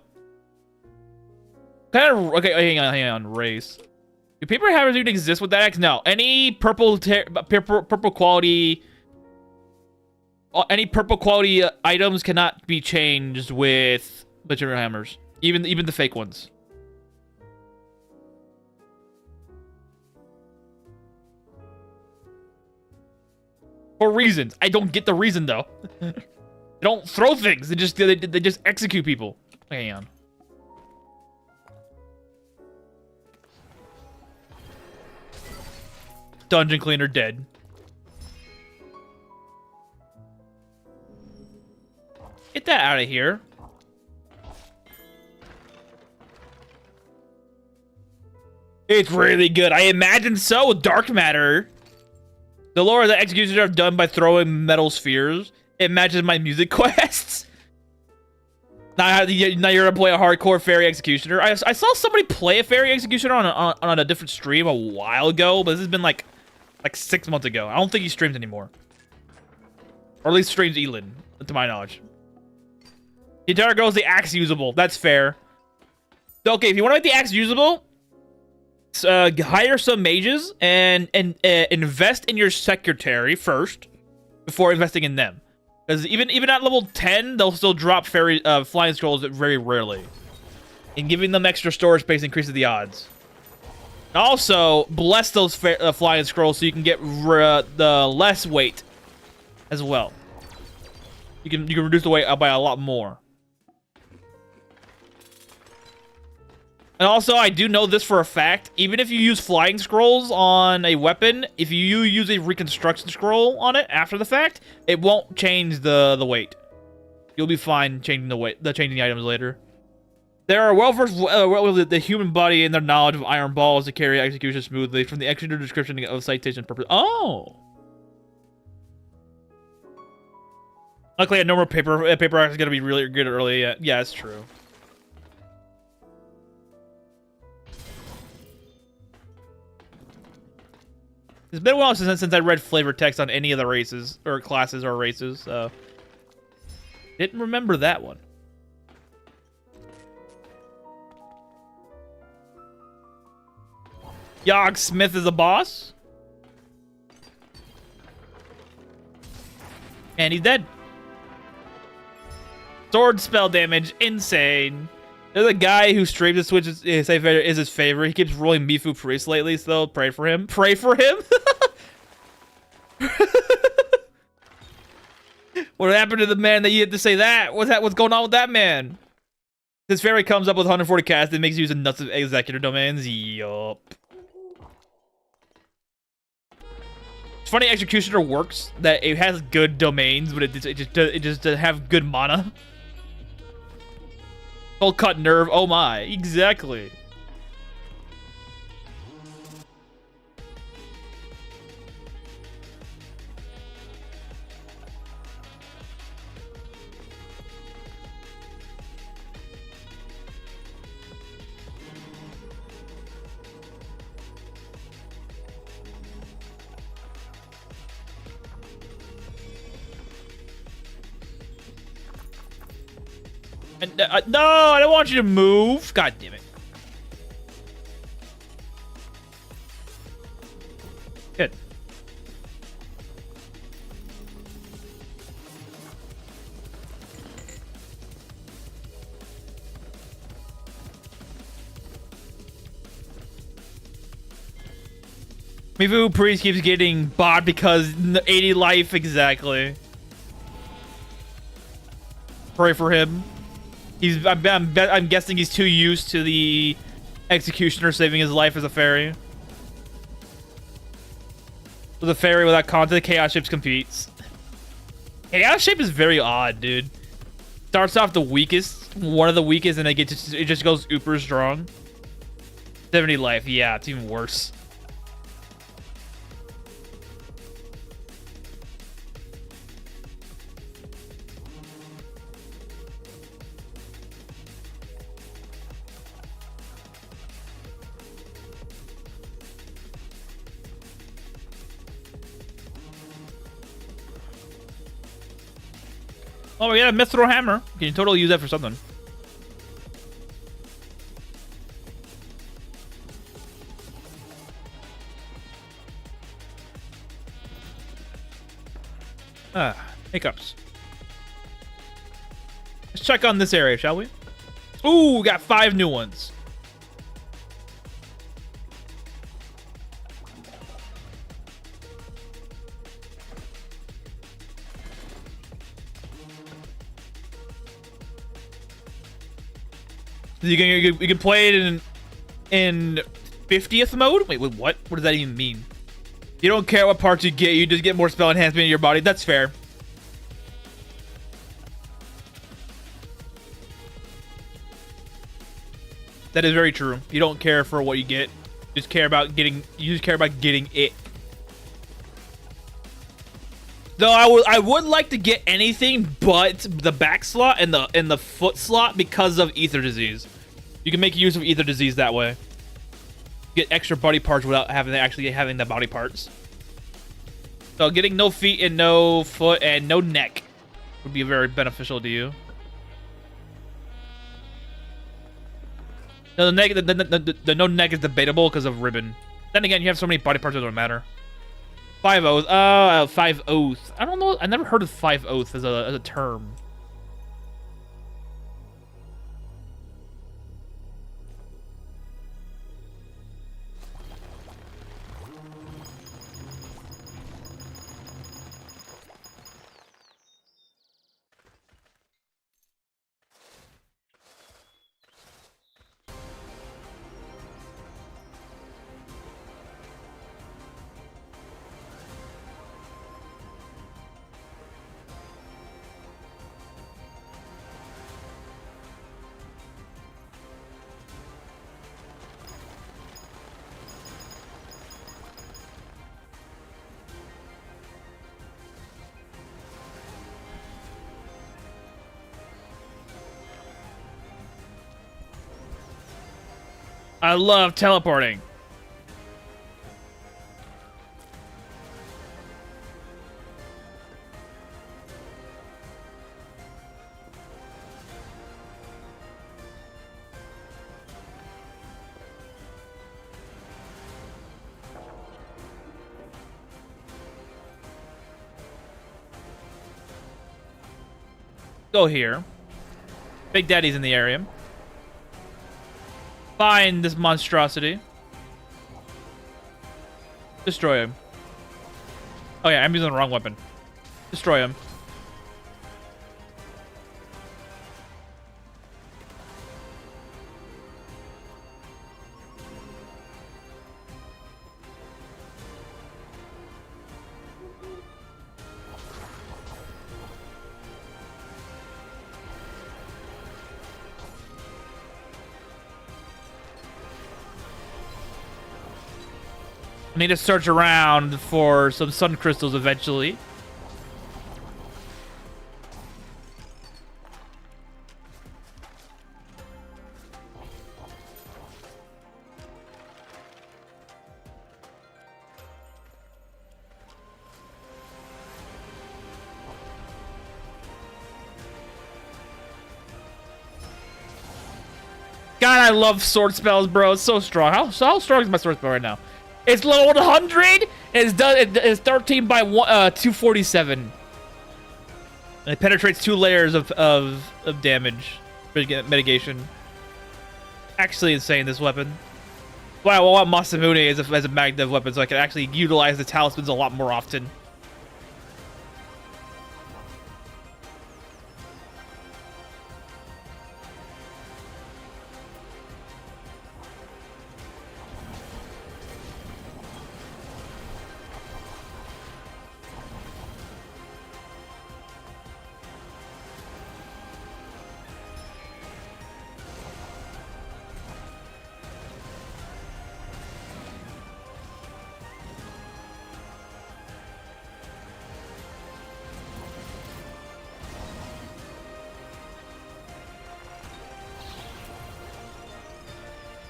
Okay, hang on. Race. Do paper hammers even exist with that X? No. Any purple quality... Any purple quality items cannot be changed with material hammers. Even the fake ones. For reasons. I don't get the reason though. They don't throw things. They just execute people. Hang on. Dungeon cleaner dead. Get that out of here. It's really good. I imagine so with dark matter. The lore that executions are done by throwing metal spheres. It matches my music quests. Now you're gonna play a hardcore fairy executioner. I saw somebody play a fairy executioner on a different stream a while ago, but this has been like 6 months ago. I don't think he streams anymore. Or at least strange Elin, to my knowledge. The entire girl is the axe usable. That's fair. So, okay, if you want to make the axe usable, hire some mages and invest in your secretary first before investing in them. Because even at level 10, they'll still drop flying scrolls very rarely. And giving them extra storage space increases the odds. And also, bless those flying scrolls so you can get the less weight as well. You can reduce the weight by a lot more. And also, I do know this for a fact. Even if you use flying scrolls on a weapon, if you use a reconstruction scroll on it after the fact, it won't change the weight. You'll be fine changing changing the items later. There are well-versed the human body and their knowledge of iron balls to carry execution smoothly from the extra description of citation purpose. Oh. Luckily, a normal paper axe is gonna be really good early. Yeah, that's true. It's been a while since I read flavor text on any of the races, or classes or races, so... Didn't remember that one. Yogg Smith is a boss. And he's dead. Sword spell damage, insane. There's a guy who streams the Switch is his favorite. He keeps rolling Mifu Priest lately, so pray for him. Pray for him? What happened to the man that you had to say that? What's going on with that man? This fairy comes up with 140 cast and makes use of nuts of executor domains. Yup. It's funny, Executioner works, that it has good domains, but it just doesn't have good mana. Cold cut nerve, oh my, exactly. No, I don't want you to move. God damn it. Good. Mifu Priest keeps getting bought because 80 life, exactly. Pray for him. I'm guessing he's too used to the Executioner saving his life as a fairy. With a fairy without content, Chaos Shapes competes. Chaos Shape is very odd, dude. Starts off the weakest, one of the weakest, and it just goes uber strong. 70 life, yeah, it's even worse. Oh, we got a Mithril Hammer. You can totally use that for something. Hiccups. Let's check on this area, shall we? Ooh, we got 5 new ones. You can play it in 50th mode? Wait, what? What does that even mean? You don't care what parts you get, you just get more spell enhancement in your body. That's fair. That is very true. You don't care for what you get. You just care about getting it. Though I would like to get anything but the back slot and the foot slot because of ether disease. You can make use of ether disease that way. Get extra body parts without actually having the body parts. So getting no feet and no foot and no neck would be very beneficial to you. No, the no neck is debatable because of ribbon. Then again, you have so many body parts that don't matter. 5 oath. 5 oath. I don't know. I never heard of 5 oath as a term. I love teleporting. Go here. Big Daddy's in the area. Find this monstrosity. Destroy him. Oh yeah, I'm using the wrong weapon. Destroy him. I need to search around for some sun crystals eventually. God, I love sword spells, bro. It's so strong. How strong is my sword spell right now? It's level 100. It's 13 by 247. And it penetrates 2 layers of damage mitigation. Actually insane, this weapon. Wow, I want Masamune as a magnev weapon so I can actually utilize the talismans a lot more often.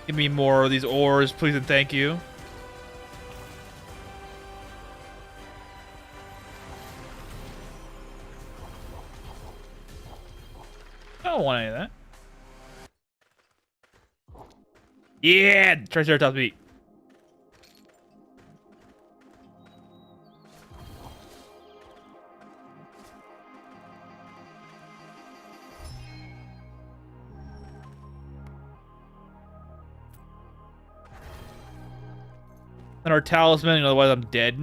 Give me more of these ores, please and thank you. I don't want any of that. Yeah! Triceratops meat. And our talisman, otherwise I'm dead.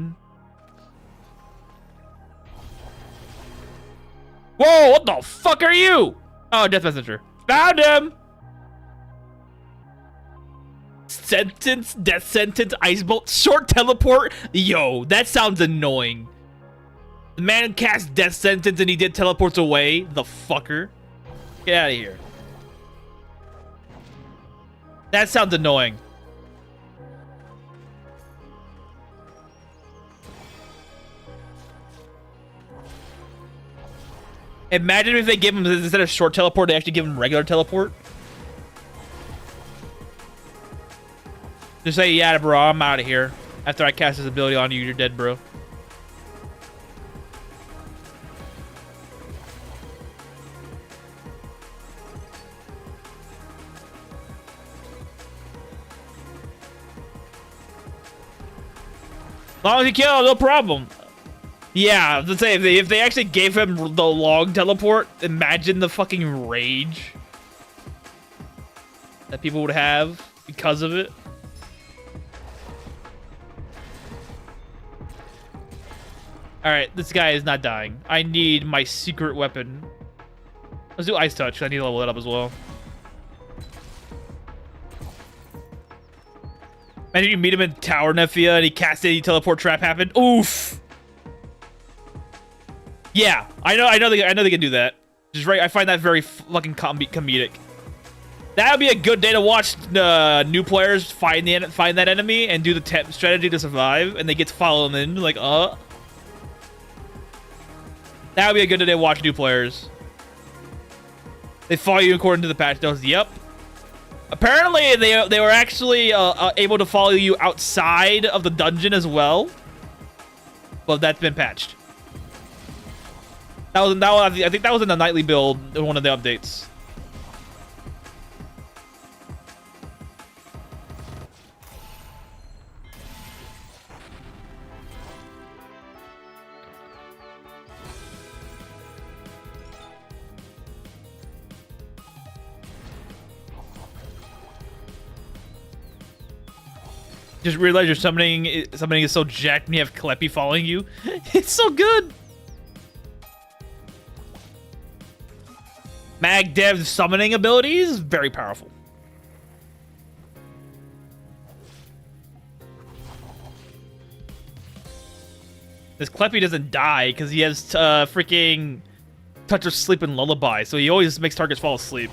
Whoa, what the fuck are you? Oh, Death Messenger. Found him! Sentence, death sentence, ice bolt, short teleport. Yo, that sounds annoying. The man cast death sentence and he did teleports away. The fucker. Get out of here. That sounds annoying. Imagine if they give him, instead of short teleport, they actually give him regular teleport. Just say, yeah, bro, I'm out of here. After I cast this ability on you, you're dead, bro. long as he kills, no problem. Yeah, let's say if they actually gave him the long teleport, imagine the fucking rage that people would have because of it. Alright, this guy is not dying. I need my secret weapon. Let's do Ice Touch. I need to level it up as well. Imagine you meet him in Tower Nefia and he casts a teleport trap happen. Oof! Yeah, I know they can do that. Just right, I find that very fucking comedic. That would be a good day to watch new players find that enemy and do the temp strategy to survive, and they get to follow them in like, That would be a good day to watch new players. They follow you according to the patch notes. Yep. Apparently, they were actually able to follow you outside of the dungeon as well. Well, that's been patched. I think that was in the nightly build in one of the updates. Just realize your summoning is so jacked when you have Kleppy following you. It's so good. Mag Dev's summoning abilities, very powerful. This Kleppy doesn't die because he has freaking Touch of Sleep and Lullaby, so he always makes targets fall asleep.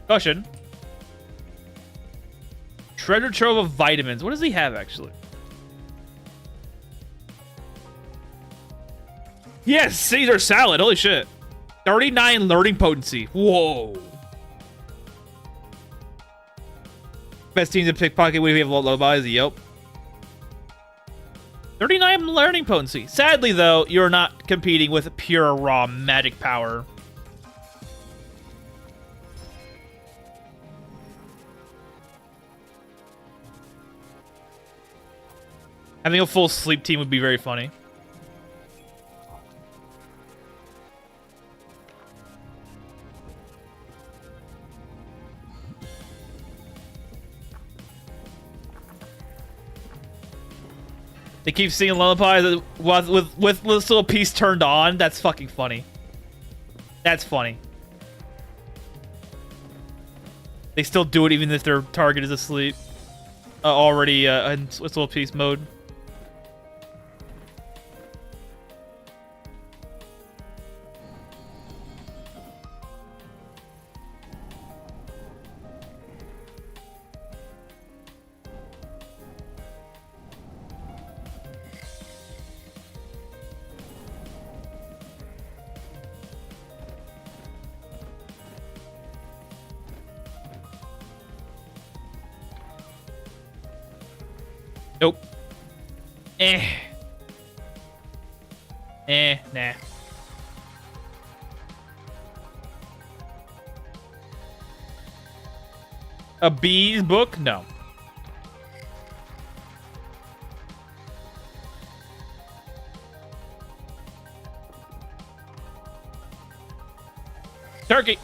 Caution. Treasure trove of vitamins. What does he have, actually? Yes, Caesar salad. Holy shit. 39 learning potency. Whoa. Best team to pickpocket when we have lullabies. Yep. 39 learning potency. Sadly, though, you're not competing with pure raw magic power. Having a full sleep team would be very funny. They keep singing lullabies with this little piece turned on. That's fucking funny. That's funny. They still do it even if their target is asleep. Already in little piece mode. Nope. Nah. A bee's book? No. Turkey.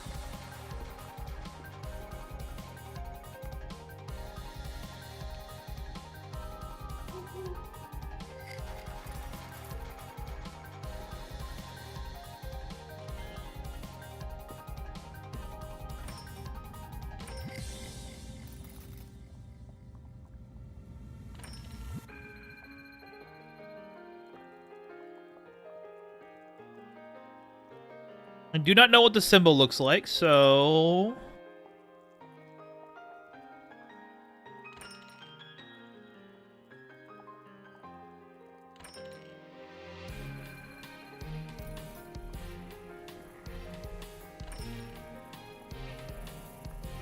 I do not know what the symbol looks like, so...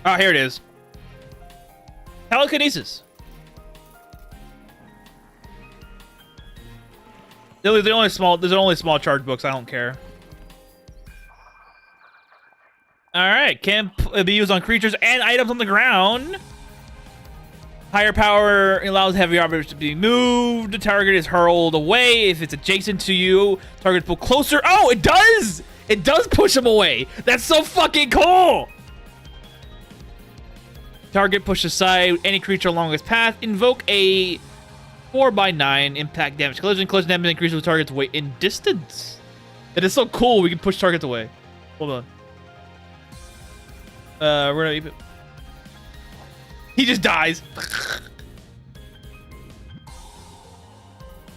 Ah, here it is. Telekinesis. There's only small charge books. I don't care. Alright, can be used on creatures and items on the ground. Higher power allows heavy objects to be moved. The target is hurled away. If it's adjacent to you, target pull closer. Oh, it does! It does push him away. That's so fucking cool! Target push aside any creature along its path. Invoke a 4x9 impact damage. Collision damage increases with target's weight in distance. It is so cool. We can push targets away. Hold on. We're gonna... He just dies.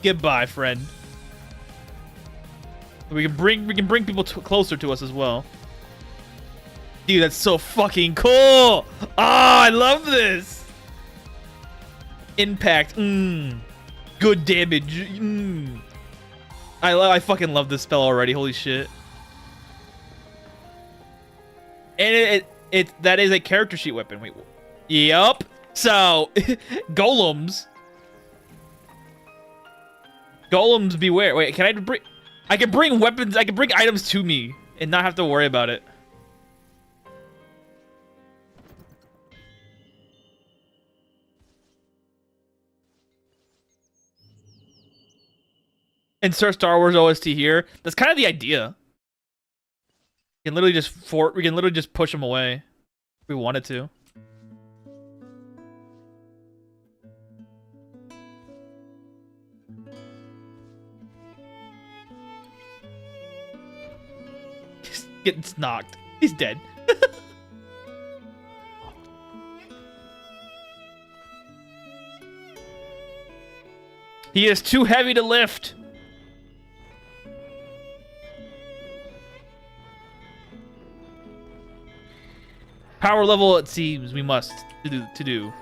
Goodbye, friend. We can bring people closer to us as well. Dude, that's so fucking cool. Oh, I love this. Impact. Good damage. I fucking love this spell already. Holy shit. And that is a character sheet weapon. Wait. Yup. So, golems. Golems beware. Wait, can I bring... I can bring weapons, I can bring items to me and not have to worry about it. Insert Star Wars OST here. That's kind of the idea. We can literally just push them away if we wanted to. Getting knocked. He's dead. He is too heavy to lift. Power level, it seems we must to do.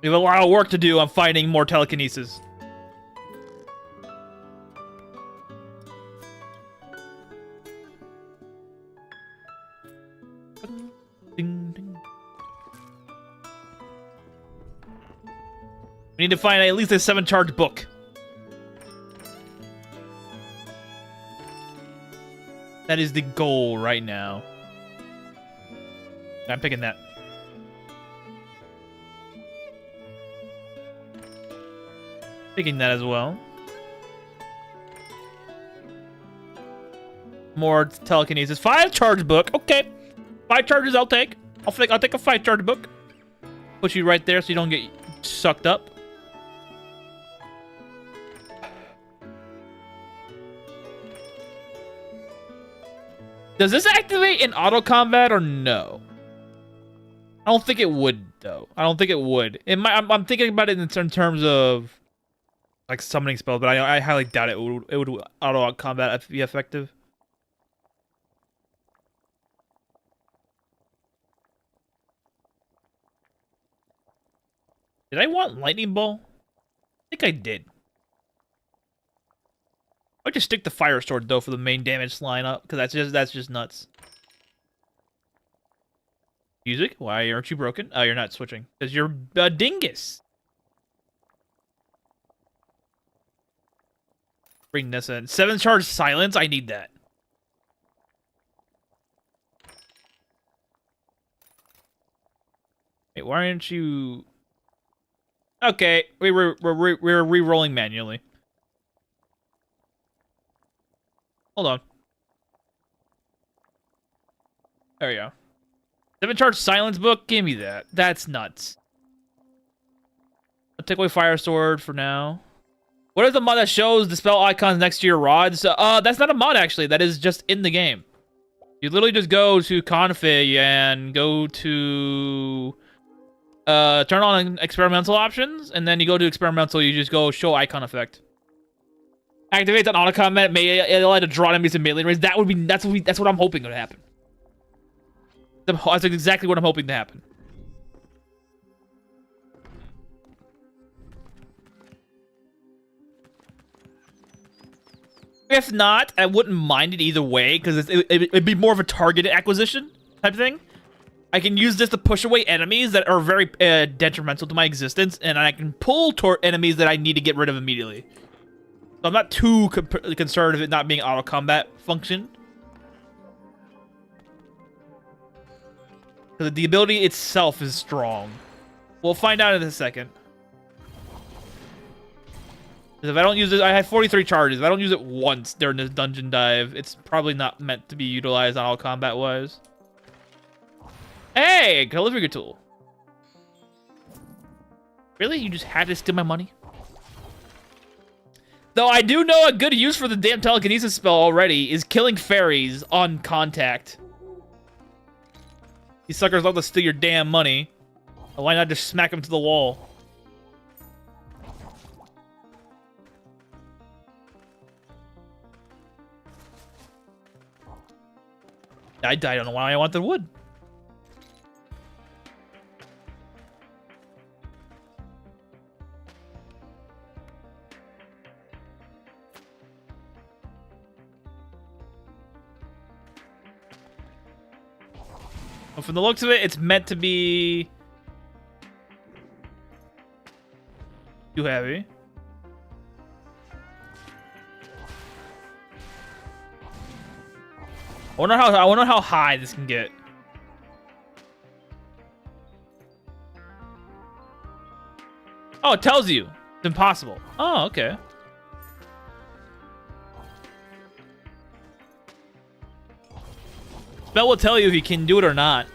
We have a lot of work to do on fighting more telekinesis. Ding, ding. We need to find at least a 7-charge book. That is the goal right now. I'm picking that. Picking that as well. More telekinesis. 5-charge book. Okay. 5 charges I'll take. I'll take a 5-charge book. Push you right there so you don't get sucked up. Does this activate in auto combat or no? I don't think it would though. I don't think it would. It might. I'm thinking about it in terms of like summoning spells, but I highly doubt it would auto combat be effective. Did I want lightning ball? I think I did. I'll just stick the fire sword though for the main damage line up because that's just nuts. Music? Why aren't you broken? Oh, you're not switching because you're a dingus. Bring this in. 7-charge silence. I need that. Wait, why aren't you? Okay, we're re-rolling manually. Hold on. There we go. 7-charge silence book. Give me that. That's nuts. I'll take away fire sword for now. What is the mod that shows the spell icons next to your rods? That's not a mod actually. That is just in the game. You literally just go to config and go to turn on experimental options, and then you go to experimental. You just go show icon effect. Activates on auto combat. May allow to draw enemies in melee range. That's what I'm hoping would happen. That's exactly what I'm hoping to happen. If not, I wouldn't mind it either way, because it'd be more of a targeted acquisition type thing. I can use this to push away enemies that are very detrimental to my existence, and I can pull toward enemies that I need to get rid of immediately. So I'm not too concerned of it not being auto combat function. The ability itself is strong. We'll find out in a second. If I don't use it, I have 43 charges. If I don't use it once during this dungeon dive, it's probably not meant to be utilized on all combat-wise. Hey, calligraphy tool. Really? You just had to steal my money? Though I do know a good use for the damn telekinesis spell already is killing fairies on contact. These suckers love to steal your damn money. Why not just smack them to the wall? I don't know why I want the wood. Well, from the looks of it, it's meant to be too heavy. I wonder how high this can get. Oh, it tells you. It's impossible. Oh, okay. Spell will tell you if you can do it or not.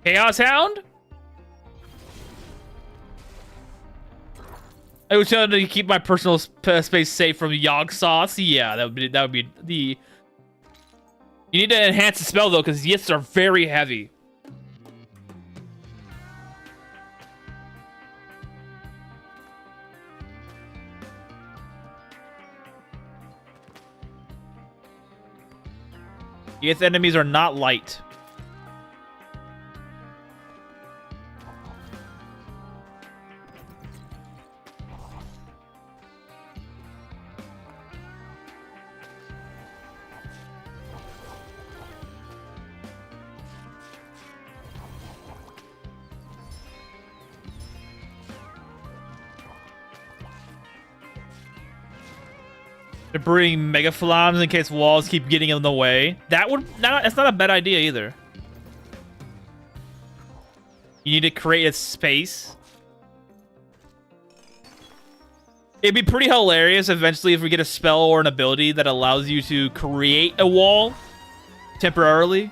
Chaos Hound? I was trying to keep my personal space safe from Yogg sauce. Yeah, that would be the. You need to enhance the spell though, because yists are very heavy. Yith enemies are not light. They're bringing mega flams in case walls keep getting in the way. That's not a bad idea either. You need to create a space. It'd be pretty hilarious eventually if we get a spell or an ability that allows you to create a wall temporarily.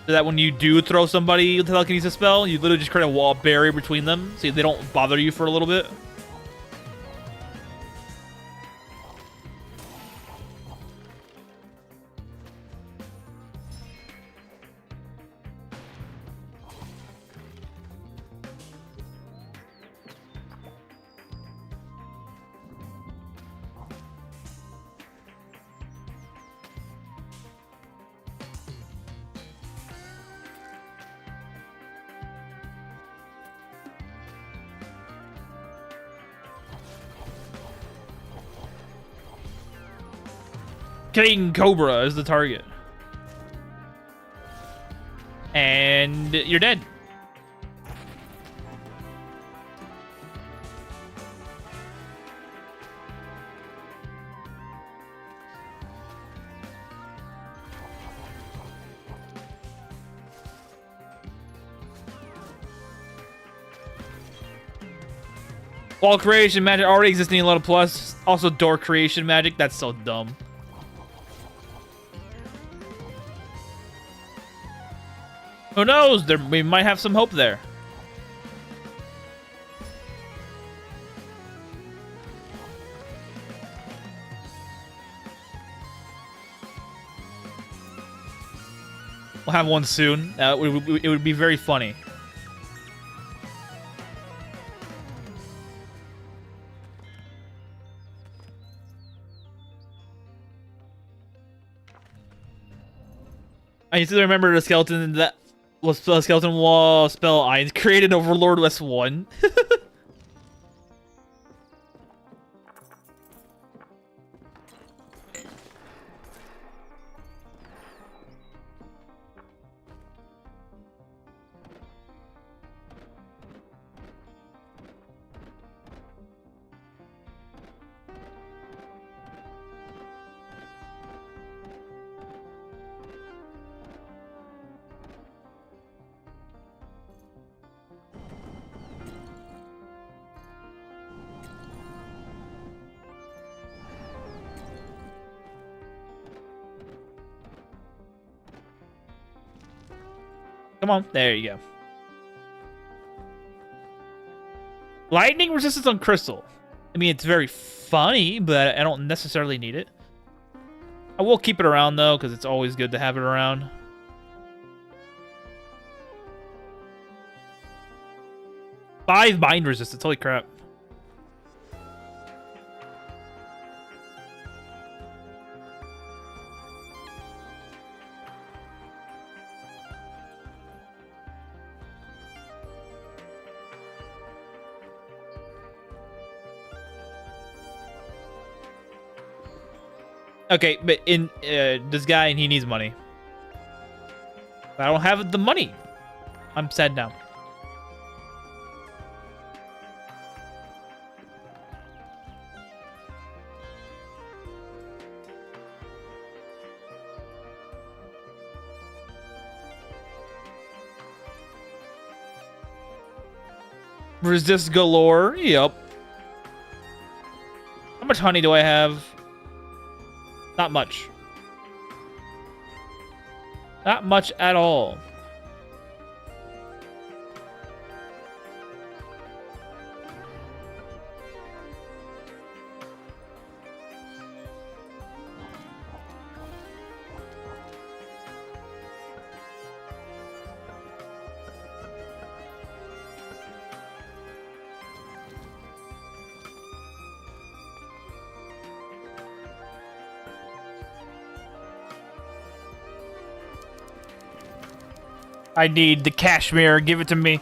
So that when you do throw somebody with a telekinesis spell, you literally just create a wall barrier between them so they don't bother you for a little bit. King Cobra is the target. And you're dead. Wall creation magic already existing in elonaplus. Also door creation magic. That's so dumb. Who knows? We might have some hope there. We'll have one soon. It would be very funny. I still remember the skeleton that was the skeleton wall spell I created Overlord West 1. Come on. There you go. Lightning resistance on crystal. I mean, it's very funny, but I don't necessarily need it. I will keep it around, though, because it's always good to have it around. Five bind resistance. Holy crap. Okay, but in this guy, he needs money. I don't have the money. I'm sad now. Resist galore. Yep. How much honey do I have? Not much. Not much at all. I need the cashmere. Give it to me.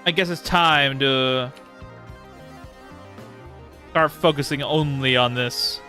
I guess it's time to start focusing only on this.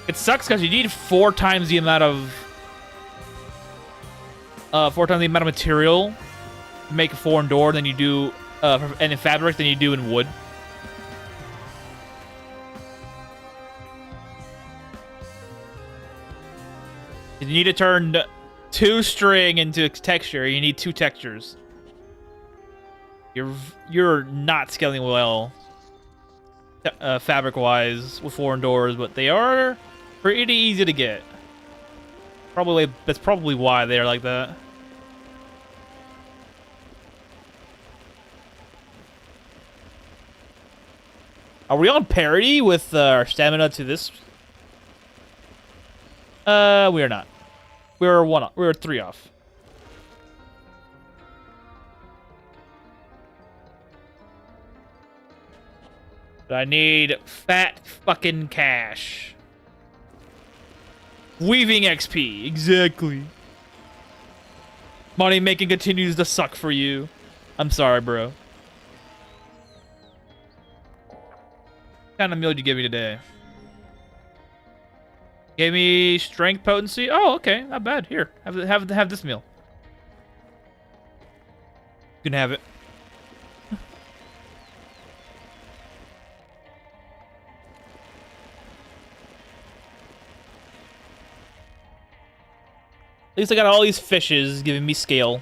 It sucks because you need 4 times the amount of material to make a foreign door than you do and in fabric than you do in wood. You need to turn 2 string into texture. You need 2 textures. You're not scaling well fabric-wise with foreign doors, but they are pretty easy to get. That's probably why they're like that. Are we on parity with our stamina to this? We are not. We're 1 off. We're 3 off. But I need fat fucking cash. Weaving XP, exactly. Money making continues to suck for you. I'm sorry, bro. What kind of meal did you give me today? Gave me strength potency. Oh, okay, not bad. Here, have this meal. You can have it. At least I got all these fishes giving me scale.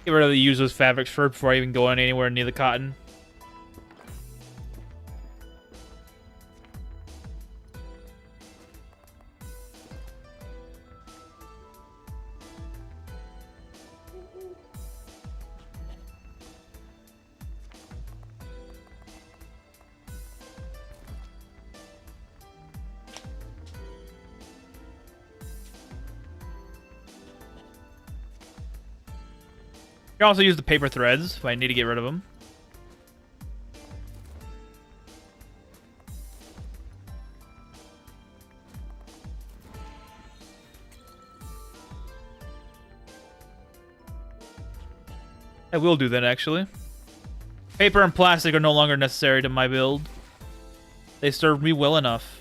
Get rid of the useless fabrics first before I even go anywhere near the cotton. You can also use the paper threads if I need to get rid of them. I will do that, actually. Paper and plastic are no longer necessary to my build. They served me well enough.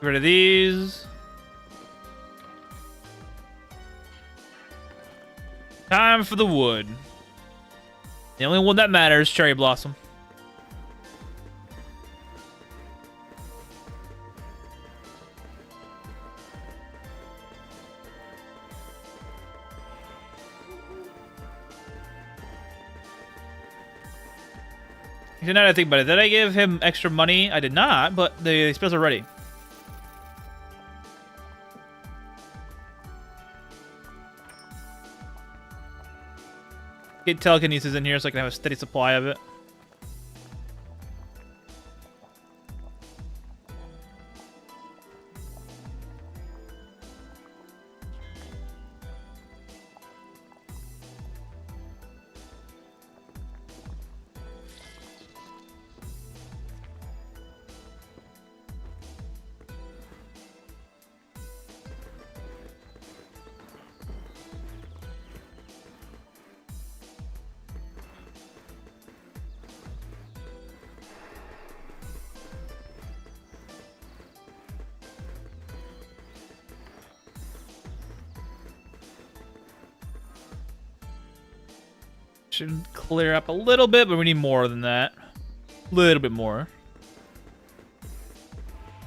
Get rid of these. Time for the wood. The only one that matters, cherry blossom. Now that I think about it, did I give him extra money? I did not, but the spells are ready. Get telekinesis in here so I can have a steady supply of it. Should clear up a little bit, but we need more than that. A little bit more.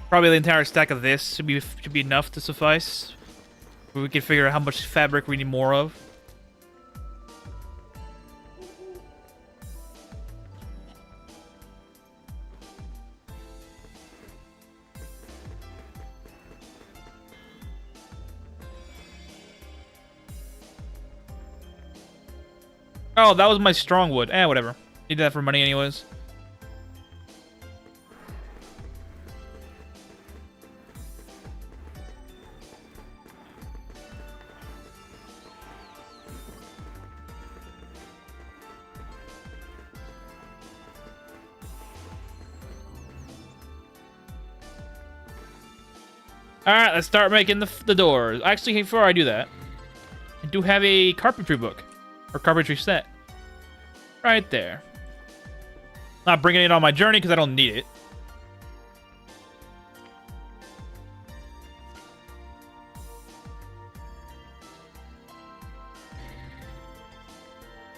Probably the entire stack of this should be enough to suffice. We can figure out how much fabric we need more of. Oh, that was my strong wood. Eh, whatever. Need that for money anyways. Alright, let's start making the doors. Actually, before I do that, I do have a carpentry book. Or carpentry set. Right there. Not bringing it on my journey because I don't need it.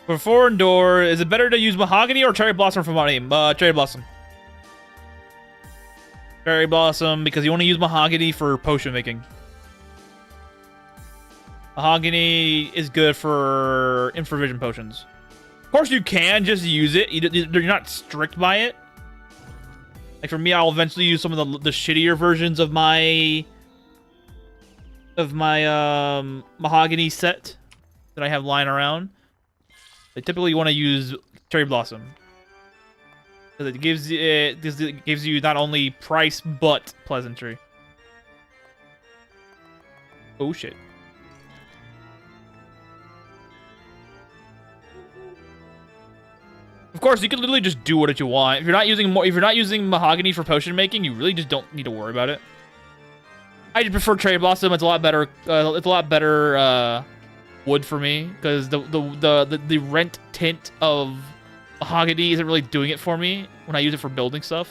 For foreign door, is it better to use mahogany or cherry blossom for money? Cherry blossom. Cherry blossom, because you want to use mahogany for potion making. Mahogany is good for infravision potions. Of course, you can just use it. You're not strict by it. Like for me, I'll eventually use some of the shittier versions of my mahogany set that I have lying around. I typically want to use cherry blossom because it gives you not only price but pleasantry. Oh shit. Of course, you can literally just do what you want. If you're not using mahogany for potion making, you really just don't need to worry about it. I prefer cherry blossom. It's a lot better. It's a lot better wood for me because the rent tint of mahogany isn't really doing it for me when I use it for building stuff.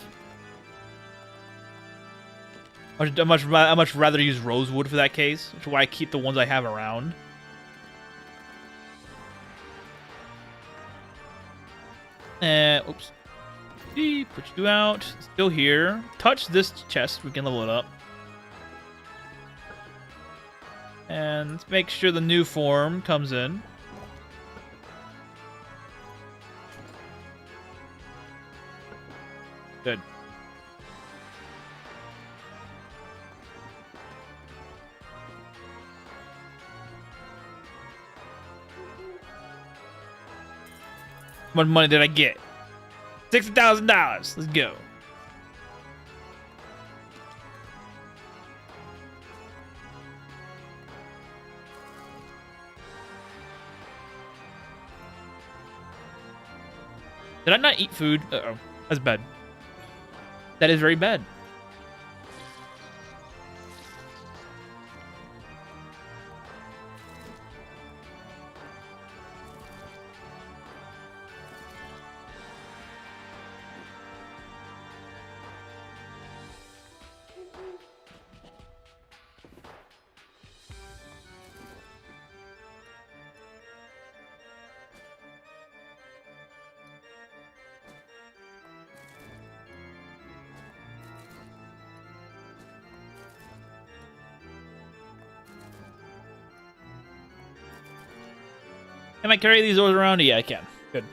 I'd much rather use rosewood for that case, which is why I keep the ones I have around. Oops. Put you out. Still here. Touch this chest. We can level it up. And let's make sure the new form comes in. Good. How much money did I get? $60,000. Let's go. Did I not eat food? Uh-oh. That's bad. That is very bad. Can I carry these oars around? Yeah, I can. Good.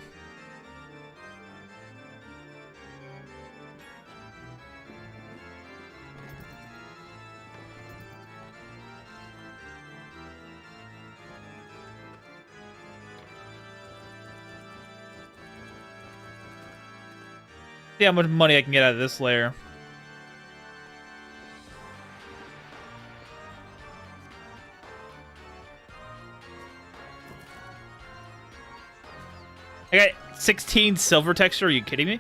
See how much money I can get out of this layer. I got 16 silver texture. Are you kidding me?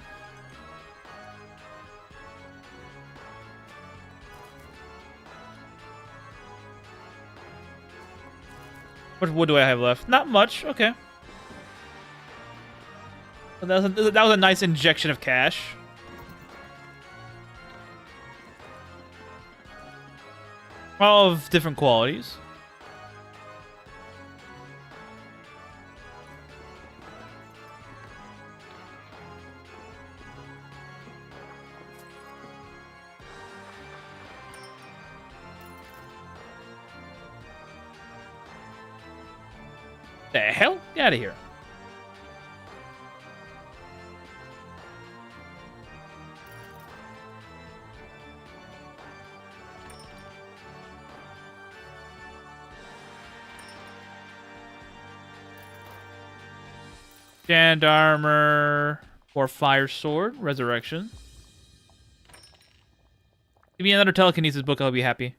What wood do I have left? Not much. Okay. That was a nice injection of cash. All of different qualities. The hell? Get out of here. Stand armor or fire sword, resurrection. Give me another telekinesis book, I'll be happy.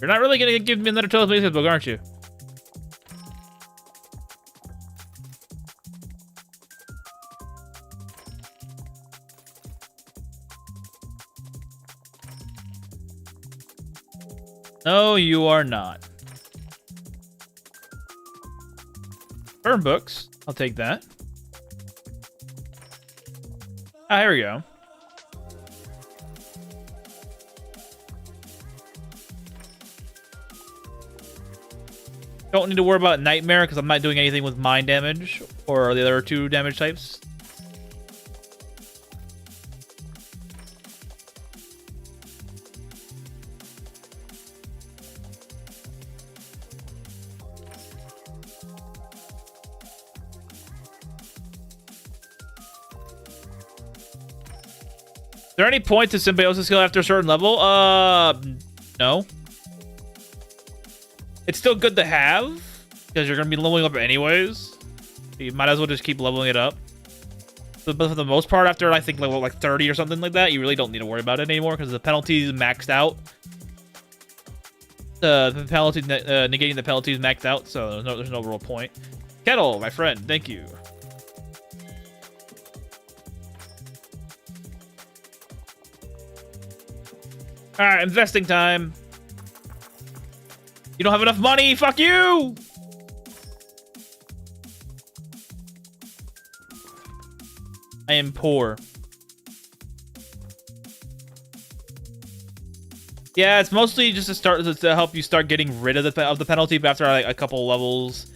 You're not really gonna give me another telekinesis book, aren't you? No, you are not. Burn books. I'll take that. Ah, here we go. Don't need to worry about Nightmare because I'm not doing anything with mind damage or the other two damage types. Is there any point to symbiosis skill after a certain level? No. It's still good to have, because you're going to be leveling up anyways. You might as well just keep leveling it up. But for the most part, after I think level like 30 or something like that, you really don't need to worry about it anymore because the penalty is maxed out. The penalty negating the penalty is maxed out, so there's no real point. Kettle, my friend, thank you. All right, investing time. You don't have enough money. Fuck you. I am poor. Yeah, it's mostly just to help you start getting rid of the penalty. But after like a couple levels,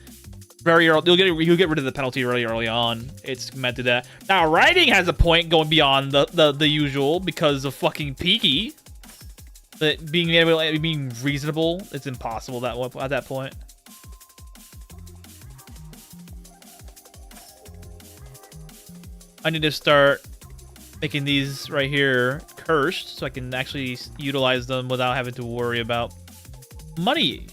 very early, you'll get rid of the penalty really early on. It's meant to that. Now, writing has a point going beyond the usual because of fucking Peaky. But being reasonable, it's impossible at that point. I need to start making these right here cursed so I can actually utilize them without having to worry about money.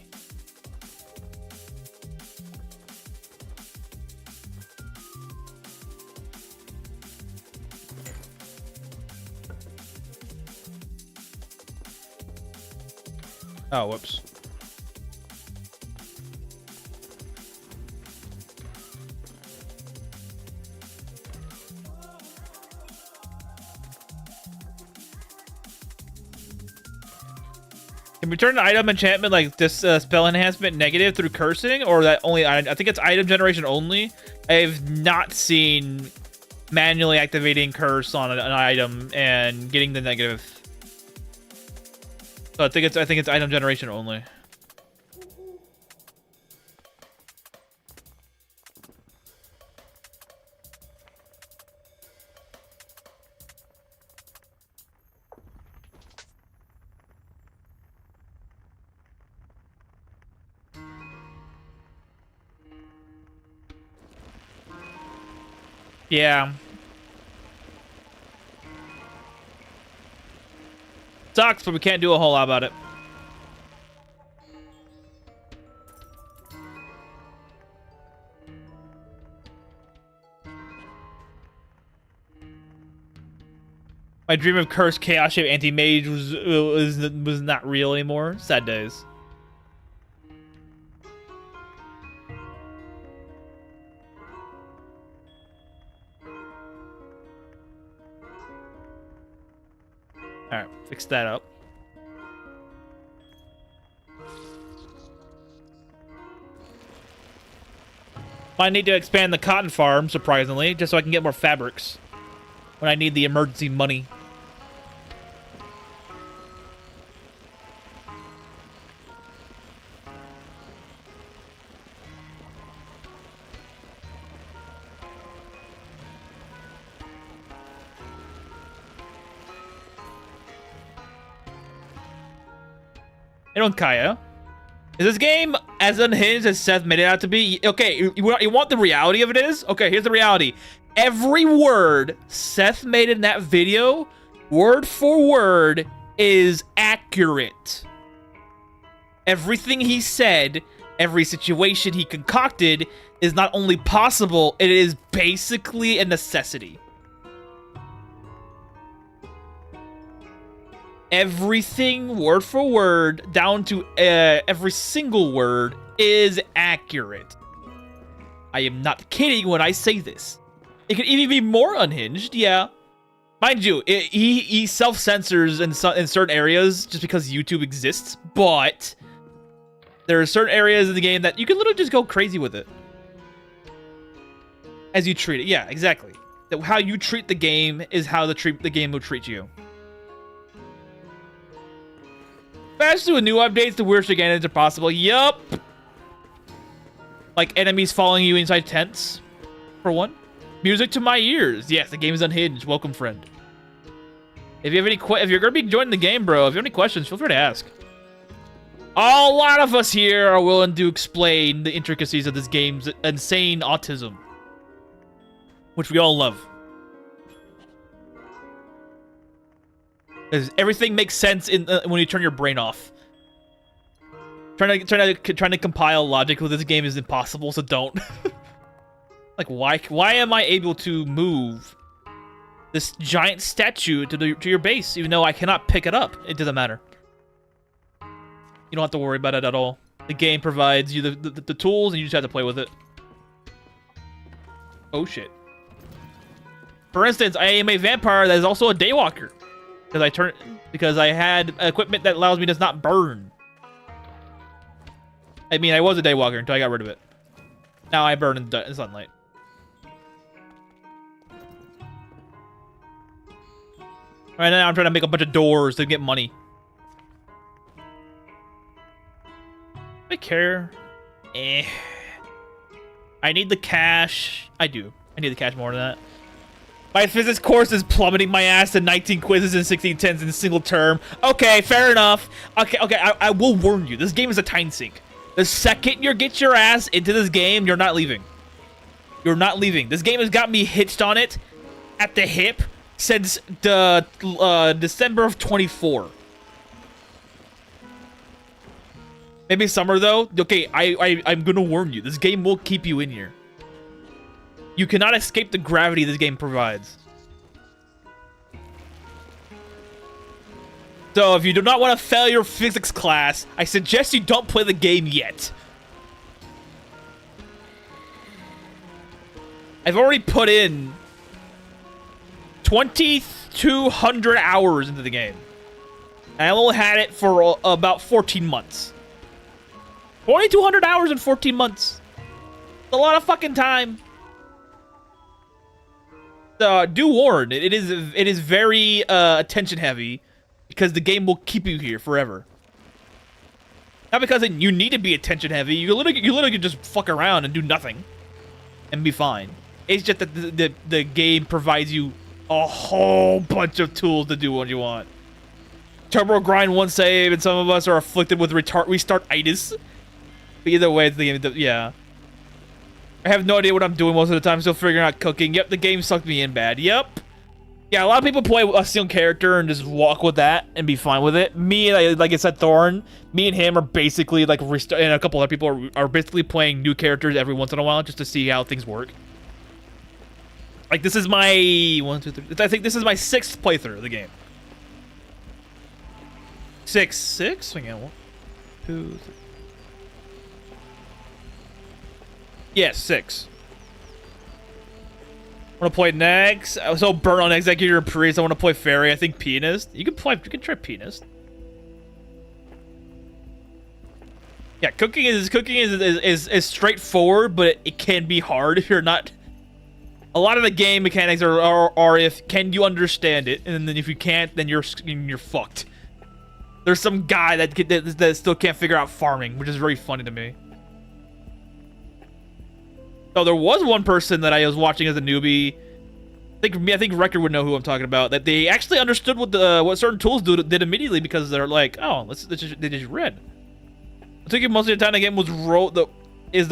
Oh, whoops. Can we turn an item enchantment like this spell enhancement negative through cursing, or that only? I think it's item generation only. I've not seen manually activating curse on an item and getting the negative. So I think it's item generation only. Yeah. Sucks, but we can't do a whole lot about it. My dream of cursed chaos shape anti-mage was not real anymore. Sad days. Alright, fix that up. I need to expand the cotton farm, surprisingly, just so I can get more fabrics when I need the emergency money. And Kaya, is this game as unhinged as Seth made it out to be? Okay, you want the reality of it is? Okay, here's the reality. Every word Seth made in that video, word for word, is accurate. Everything he said, every situation he concocted is not only possible, it is basically a necessity. Everything, word for word, down to every single word, is accurate. I am not kidding when I say this. It could even be more unhinged, yeah. Mind you, he self-censors in certain areas just because YouTube exists, but there are certain areas of the game that you can literally just go crazy with it. As you treat it. Yeah, exactly. How you treat the game is how the game will treat you. Patch to a new updates, the weird shenanigans are possible. Yup. Like enemies following you inside tents, for one. Music to my ears. Yes, the game is unhinged. Welcome, friend. If you have any if you're gonna be joining the game, bro, if you have any questions, feel free to ask. A lot of us here are willing to explain the intricacies of this game's insane autism, which we all love. Everything makes sense when you turn your brain off. Trying to compile logic with this game is impossible, so don't. Like, why am I able to move this giant statue to your base, even though I cannot pick it up? It doesn't matter. You don't have to worry about it at all. The game provides you the tools, and you just have to play with it. Oh shit. For instance, I am a vampire that is also a daywalker. Because I had equipment that allows me to not burn. I mean, I was a daywalker until I got rid of it. Now I burn in sunlight. Right now I'm trying to make a bunch of doors to get money. I care. I need the cash. I do. I need the cash more than that. My physics course is plummeting my ass to 19 quizzes and 16 tens in a single term. Okay, fair enough. Okay, I will warn you. This game is a time sink. The second you get your ass into this game, you're not leaving. You're not leaving. This game has got me hitched on it at the hip since the December of 24. Maybe summer though. Okay, I'm gonna warn you. This game will keep you in here. You cannot escape the gravity this game provides. So if you do not want to fail your physics class, I suggest you don't play the game yet. I've already put in 2,200 hours into the game. And I only had it for about 14 months. 2,200 hours in 14 months. It's a lot of fucking time. Do warn, it is very attention heavy because the game will keep you here forever. Not because you need to be attention heavy. You literally can just fuck around and do nothing and be fine. It's just that the game provides you a whole bunch of tools to do what you want. Turbo grind one save, and some of us are afflicted with restart-itis. But either way, it's the game. Yeah. I have no idea what I'm doing most of the time, still figuring out cooking. Yep, the game sucked me in bad. Yep. Yeah, a lot of people play a single character and just walk with that and be fine with it. Me, like I said, Thorin, me and him are basically like, and a couple other people are basically playing new characters every once in a while just to see how things work. Like, this is my, I think this is my 6th playthrough of the game. 6? Hang on, 1, 2, 3. Yes, 6. I want to play next. I was so burnt on Executor and Priest. I want to play Fairy. I think Pianist. You can try Pianist. Yeah, cooking is straightforward, but it can be hard if you're not. A lot of the game mechanics are if can you understand it, and then if you can't, then you're fucked. There's some guy that still can't figure out farming, which is very funny to me. So there was one person that I was watching as a newbie. I think Record would know who I'm talking about. That they actually understood what certain tools did immediately because they're like, oh, they just read. I think most of the time the game was the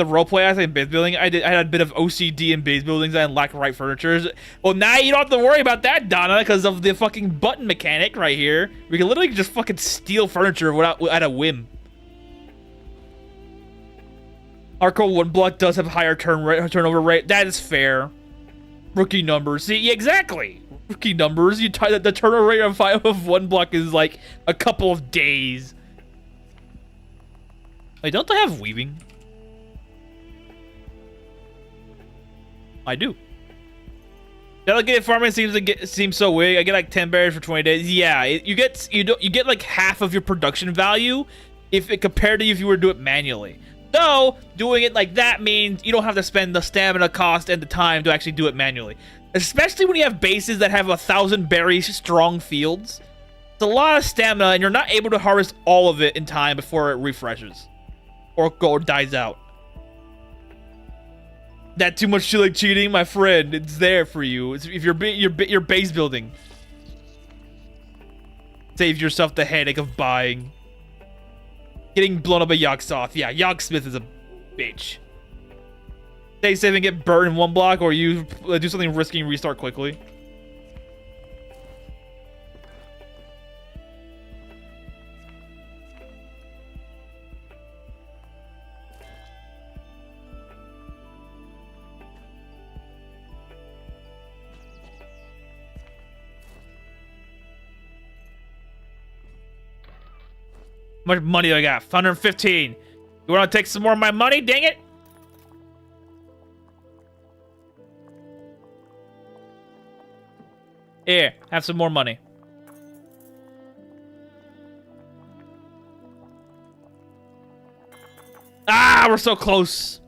roleplay aspect in base building. I had a bit of OCD in base buildings and lack of right furniture. Well, now you don't have to worry about that, Donna, because of the fucking button mechanic right here. We can literally just fucking steal furniture at a whim. Arco 1 block does have a higher turnover rate. That is fair. Rookie numbers. See, yeah, exactly. Rookie numbers. You tie that the turnover rate of 1 block is like a couple of days. Wait, don't they have weaving? I do. Delegated farming seems so weird. I get like 10 berries for 20 days. Yeah, you get like half of your production value compared to if you were to do it manually. So, doing it like that means you don't have to spend the stamina cost and the time to actually do it manually. Especially when you have bases that have 1,000 berries strong fields. It's a lot of stamina, and you're not able to harvest all of it in time before it refreshes. Or dies out. That too much like cheating, my friend. It's there for you. If you're base building. Save yourself the headache of buying. Getting blown up by Yogg-Sothoth. Yeah, Yogg-Smith is a bitch. Stay safe and get burned in 1 block, or you do something risky and restart quickly. How much money do I got? 115. You want to take some more of my money? Dang it! Here, have some more money. Ah, we're so close.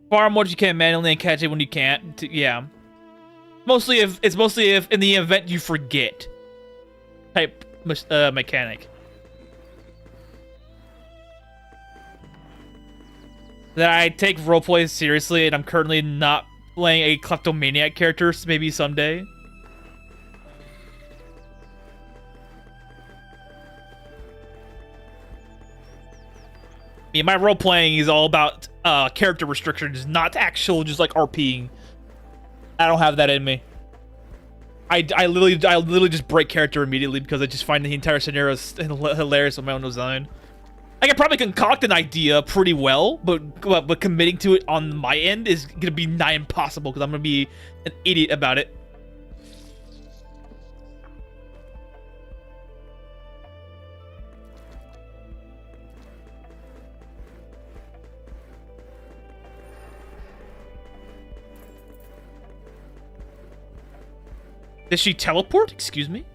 Farm what you can manually and catch it when you can't. Yeah. Mostly if in the event you forget. Type mechanic. That I take roleplay seriously, and I'm currently not playing a kleptomaniac character, so maybe someday. I mean, my role-playing is all about character restrictions, not actual just like RPing. I don't have that in me. I literally just break character immediately because I just find the entire scenario hilarious on my own design. I could probably concoct an idea pretty well, but committing to it on my end is gonna be nigh impossible because I'm gonna be an idiot about it. Does she teleport? Excuse me?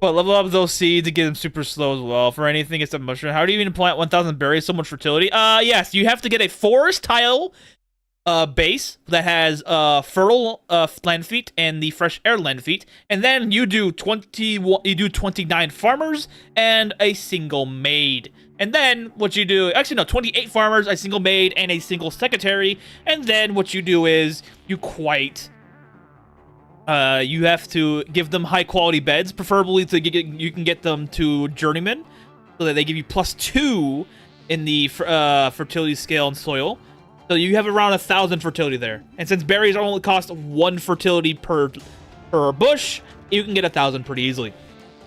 But level up those seeds to get them super slow as well. For anything, it's a mushroom. How do you even plant 1,000 berries? So much fertility. Yes, you have to get a forest tile base that has fertile land feet and the fresh air land feet, and then you do 29 farmers and a single maid. And then what you do, actually no, 28 farmers, a single maid, and a single secretary. And then what you do is you have to give them high quality beds, preferably you can get them to journeyman, so that they give you +2 in the fertility scale and soil. So you have around 1,000 fertility there. And since berries only cost 1 fertility per bush, you can get 1,000 pretty easily.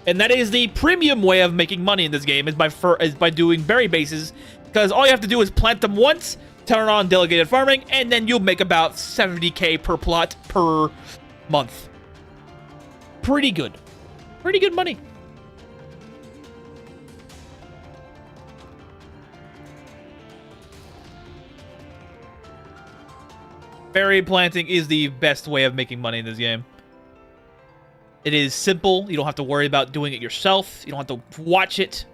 And that is the premium way of making money in this game, is by doing berry bases, because all you have to do is plant them once, turn on delegated farming, and then you'll make about 70k per plot per month. Pretty good. Pretty good money. Berry planting is the best way of making money in this game. It is simple. You don't have to worry about doing it yourself. You don't have to watch it.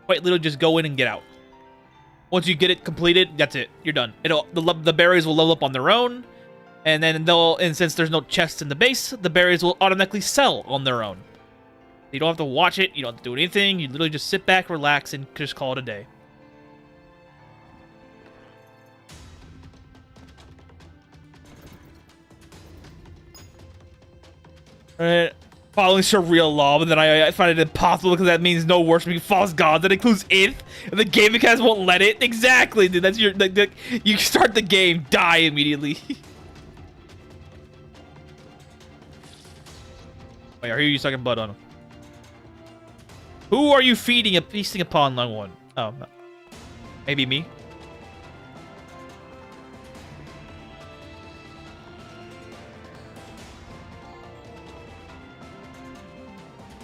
Quite literally just go in and get out. Once you get it completed, that's it. You're done. The berries will level up on their own. And then since there's no chests in the base, the berries will automatically sell on their own. You don't have to watch it. You don't have to do anything. You literally just sit back, relax, and just call it a day. Alright. Following Sharia law, but then I find it impossible because that means no worshiping false gods. That includes Ith, and the game mechanics won't let it. Exactly, dude. That's you start the game, die immediately. Wait, are you sucking blood on him? Who are you feasting upon, long one? Oh, no. Maybe me?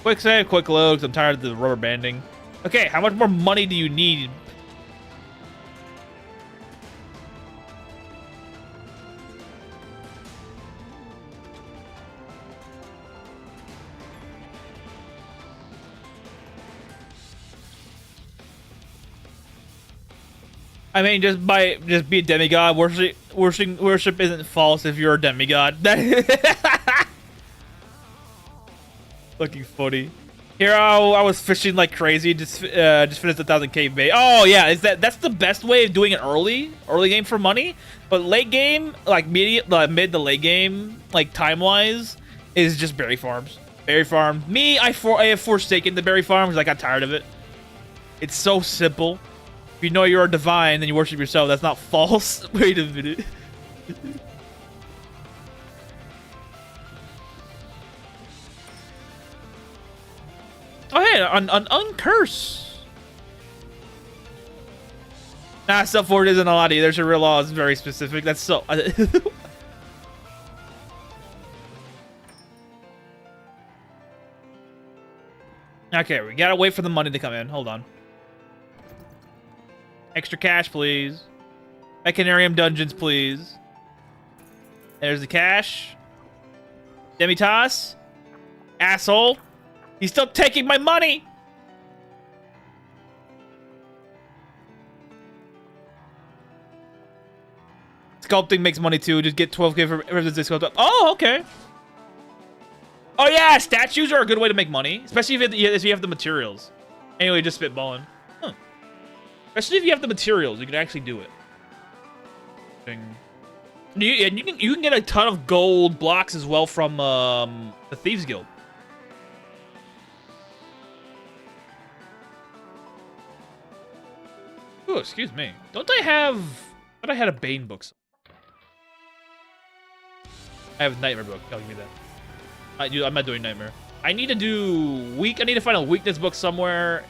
Quick save, quick load, because I'm tired of the rubber banding. Okay, how much more money do you need? I mean, just be a demigod. Worship isn't false if you're a demigod. Looking funny. Here I was fishing like crazy. Just finished 1,000k bait. Oh yeah, that's the best way of doing it early game for money. But late game, like mid to late game, like time wise, is just berry farms. Berry farm. Me, I have forsaken the berry farm because I got tired of it. It's so simple. If you know you're a divine, then you worship yourself. That's not false. Wait a minute. Oh hey, an uncurse. Nah, sub 4 isn't a lot either. Sharia law is very specific. That's so... Okay, we gotta wait for the money to come in. Hold on. Extra cash, please. Mechanarium dungeons, please. There's the cash. Demitas. Asshole. He's still taking my money. Sculpting makes money too. Just get 12k for everything sculpted. Oh, okay. Oh yeah, statues are a good way to make money, especially if you have the materials. Anyway, just spitballing. Huh. Especially if you have the materials, you can actually do it. You can get a ton of gold blocks as well from the Thieves Guild. Oh, excuse me. Don't I had a Bane book? I have a Nightmare book. I'll give you that. I'm not doing Nightmare. I need to do I need to find a weakness book somewhere.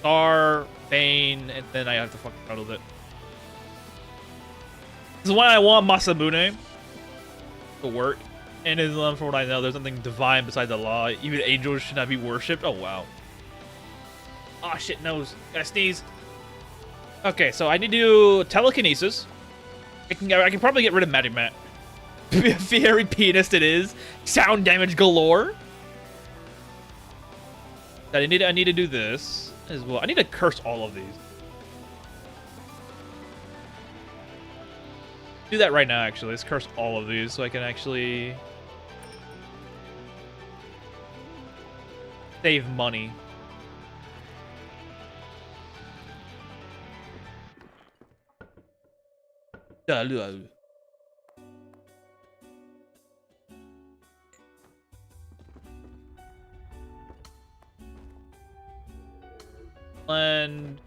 Star, Bane, and then I have to fucking run with it. This is why I want Masamune to work. And from what I know, there's nothing divine beside the law. Even angels should not be worshipped. Oh, wow. Oh, shit, nose. Gotta sneeze. Okay, so I need to do telekinesis. I can probably get rid of Magic Mat. Very penis it is. Sound damage galore. I need to do this as well. I need to curse all of these. Do that right now, actually. Let's curse all of these so I can actually save money. And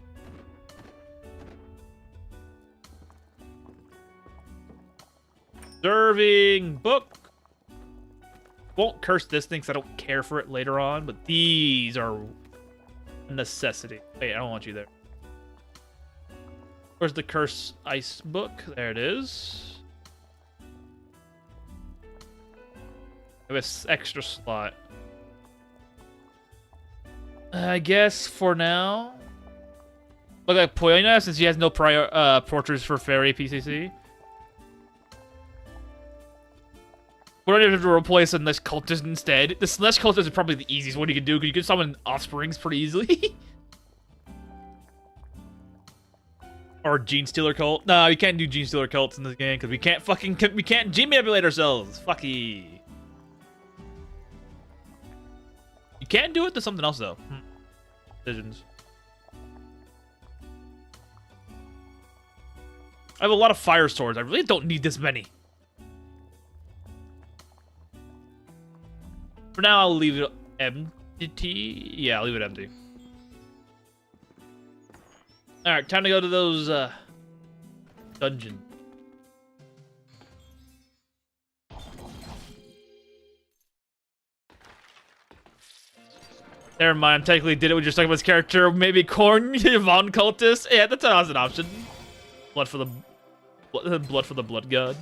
observing book. Won't curse this thing because I don't care for it later on, but these are a necessity. Wait, I don't want you there. Where's the curse ice book? There it is. I have an extra slot. I guess for now. Look like Poyona since he has no prior portraits for fairy PCC. We're gonna have to replace a Slash cultist instead. The Slash cultist is probably the easiest one you can do because you can summon offsprings pretty easily. Or Gene Stealer cult. No, you can't do Gene Stealer cults in this game because we can't gene manipulate ourselves. Fucky. You can do it to something else though. Decisions. I have a lot of fire swords. I really don't need this many. For now, I'll leave it empty. Yeah, I'll leave it empty. Alright, time to go to those dungeons. Never mind, technically did it with your Succubus character. Maybe Corn Von Cultist. Yeah, that's an option. Blood for the Blood God.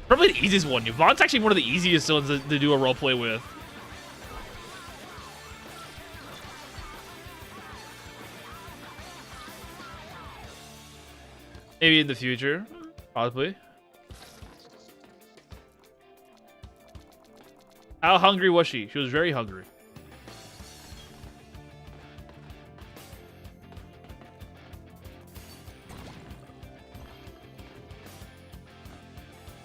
Probably the easiest one. Von's actually one of the easiest ones to do a roleplay with. Maybe in the future. Possibly. How hungry was she? She was very hungry.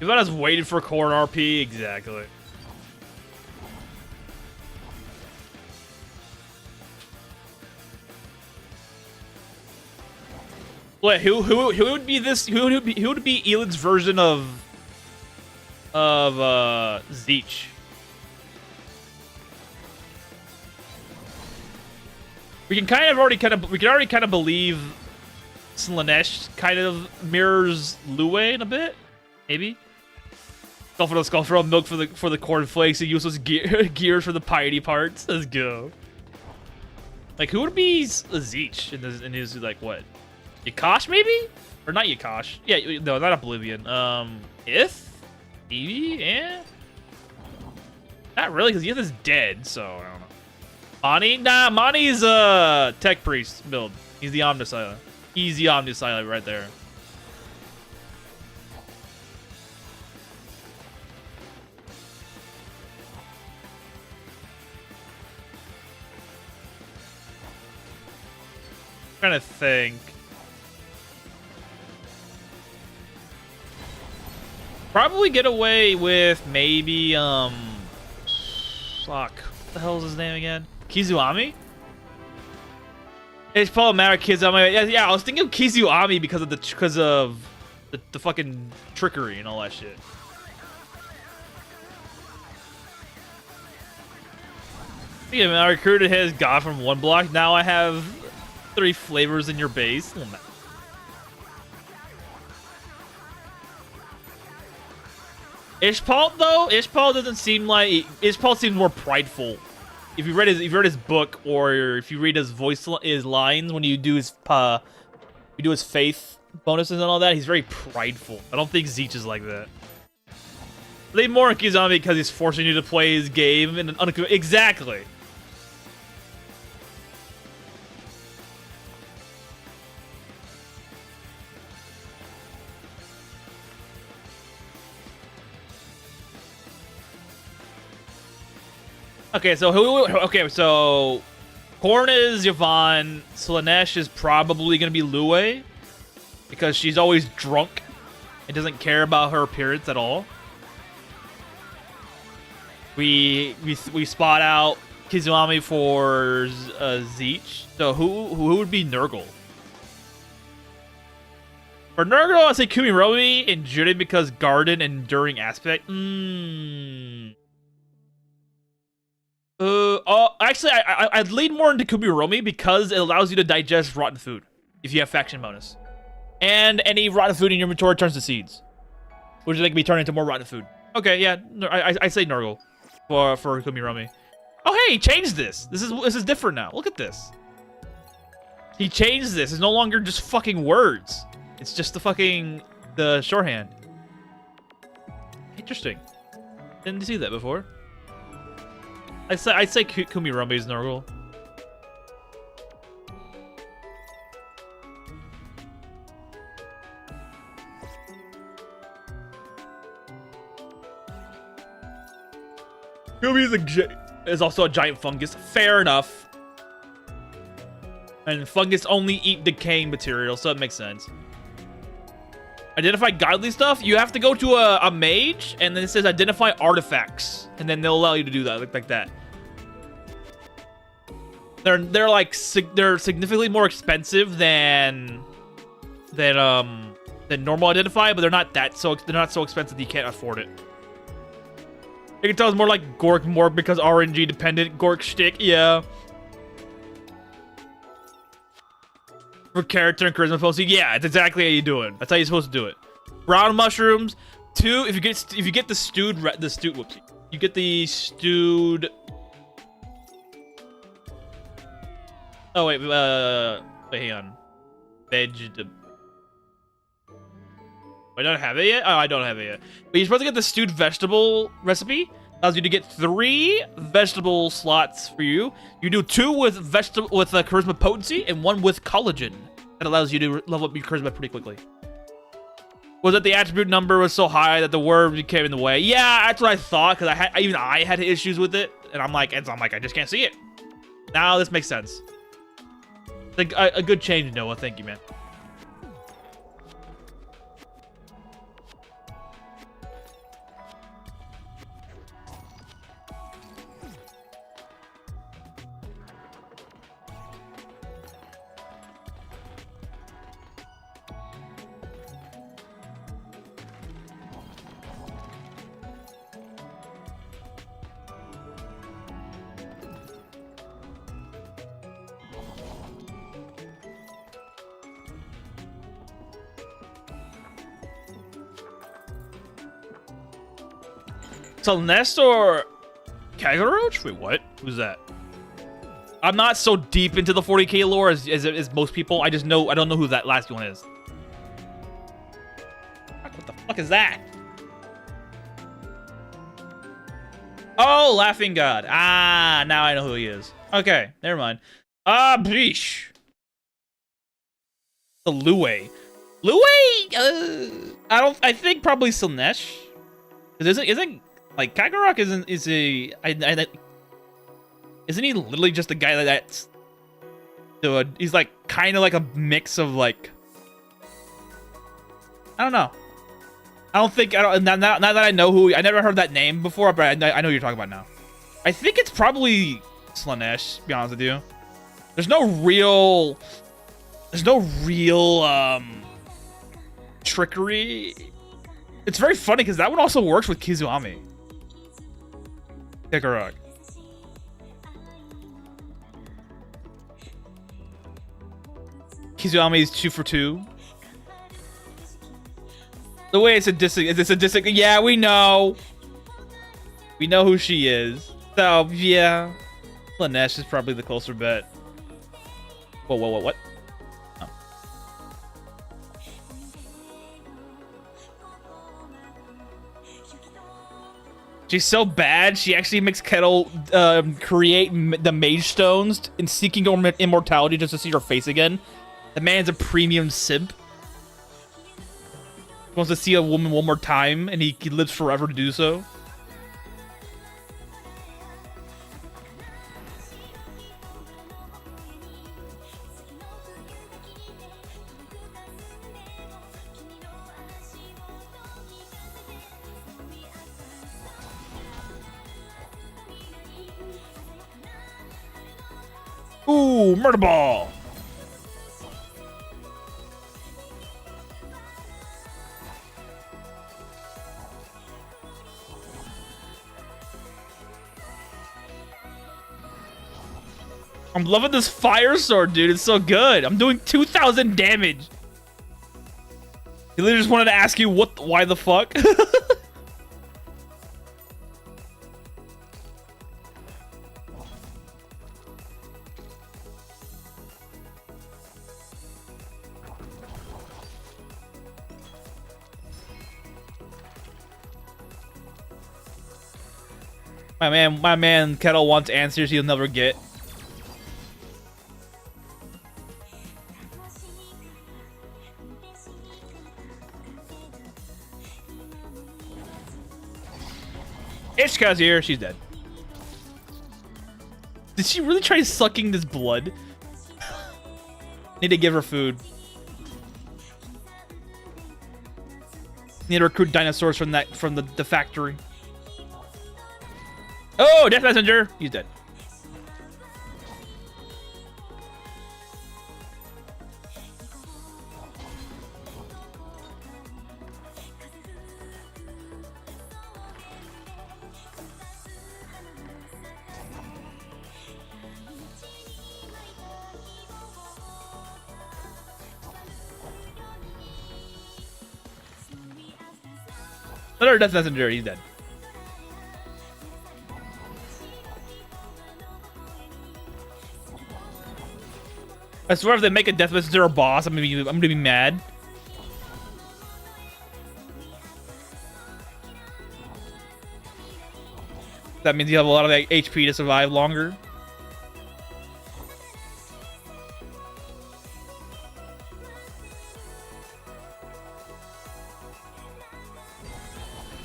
Ivana's waiting for Corn RP. Exactly. Wait, who would be this? Who would be Elin's version of Zeech? We can already kind of believe Slanesh kind of mirrors Lue in a bit, maybe. Skull for milk for the cornflakes and useless gears for the piety parts. Let's go. Like, who would be Zeech in his like what? Yakash, maybe? Or not Yakash. Yeah, no, not Oblivion. Ith? Evie? Eh? Not really, because Ith is dead, so I don't know. Mani? Nah, Mani's a tech priest build. He's the Omniscient. He's the Omniscient right there. Trying to think. Probably get away with maybe fuck. What the hell is his name again? Kizuami? It's problematic Kizuami. Yeah, I was thinking of Kizuami because of the fucking trickery and all that shit. Yeah, man, I recruited his god from one block. Now I have 3 flavors in your base. Ishpal though, Ishpal doesn't seem like Ishpal seems more prideful. If you read his book, or if you read his his lines when you do his faith bonuses and all that, he's very prideful. I don't think Zeech is like that. Leave more on Kizami because he's forcing you to play his game in an exactly. Okay, so Korn is Yvonne. Slanesh is probably gonna be Lue because she's always drunk and doesn't care about her appearance at all. We spot out Kizuami for Zeech. So who would be Nurgle? For Nurgle, I say Kumiromi and Juden because Garden and Enduring Aspect. Actually, I'd lean more into Kumiromi because it allows you to digest rotten food if you have faction bonus. And any rotten food in your inventory turns to seeds, which they can be turned into more rotten food. Okay, yeah, I say Nurgle for Kumiromi. Oh, hey, he changed this. This is different now. Look at this. He changed this. It's no longer just fucking words. It's just the shorthand. Interesting. Didn't see that before. I'd say Kumiromi's Nurgle. Kumi is also a giant fungus. Fair enough. And fungus only eat decaying material, so it makes sense. Identify godly stuff. You have to go to a mage, and then it says identify artifacts, and then they'll allow you to do that, like that. They're significantly more expensive than normal identify, but they're not so expensive that you can't afford it. You can tell it's more like Gork more because RNG dependent Gork shtick, yeah. For character and charisma posting, yeah, it's exactly how you do it. That's how you're supposed to do it. Brown mushrooms, 2. If you get the stewed, whoopsie, you get the stewed. Oh wait, hang on. I don't have it yet. Oh, I don't have it yet. But you're supposed to get the stewed vegetable recipe. Allows you to get 3 vegetable slots for you. You do 2 with charisma potency and 1 with collagen. That allows you to level up your charisma pretty quickly. Was that the attribute number was so high that the word became in the way? Yeah, that's what I thought because I had issues with it, and I'm like I just can't see it. Now this makes sense. It's like a good change, Noah. Thank you, man. So Nestor Kagaroach? Wait, what? Who's that? I'm not so deep into the 40k lore as most people. I don't know who that last one is. What the fuck is that? Oh, Laughing God. Ah, now I know who he is. Okay, never mind. Breesh. The Lue. I think probably Slaanesh. Isn't like Kakarot isn't he literally just a guy that's he's like kind of like a mix of like, I don't know. Now that I know who, I never heard that name before, but I know who you're talking about now. I think it's probably Slaanesh, to be honest with you. There's no real trickery. It's very funny because that one also works with Kizuami. Kakarot. Kizuami is 2 for 2. The way it's sadistic. Yeah, we know. We know who she is. So, yeah. Slaanesh is probably the closer bet. Whoa, what? Oh. She's so bad, she actually makes Kettle create the Mage Stones in seeking immortality just to see her face again. The man's a premium simp. He wants to see a woman one more time, and he lives forever to do so. Ooh, murder ball! I'm loving this fire sword, dude. It's so good. I'm doing 2,000 damage. He literally just wanted to ask you why the fuck? My man Kettle wants answers he'll never get. Ishka's here. She's dead. Did she really try sucking this blood? Need to give her food. Need to recruit dinosaurs from the factory. Oh, Death Messenger! He's dead. Another Death Messenger, he's dead. I swear if they make a Death Messenger a boss, I'm gonna be mad. That means you have a lot of like, HP to survive longer.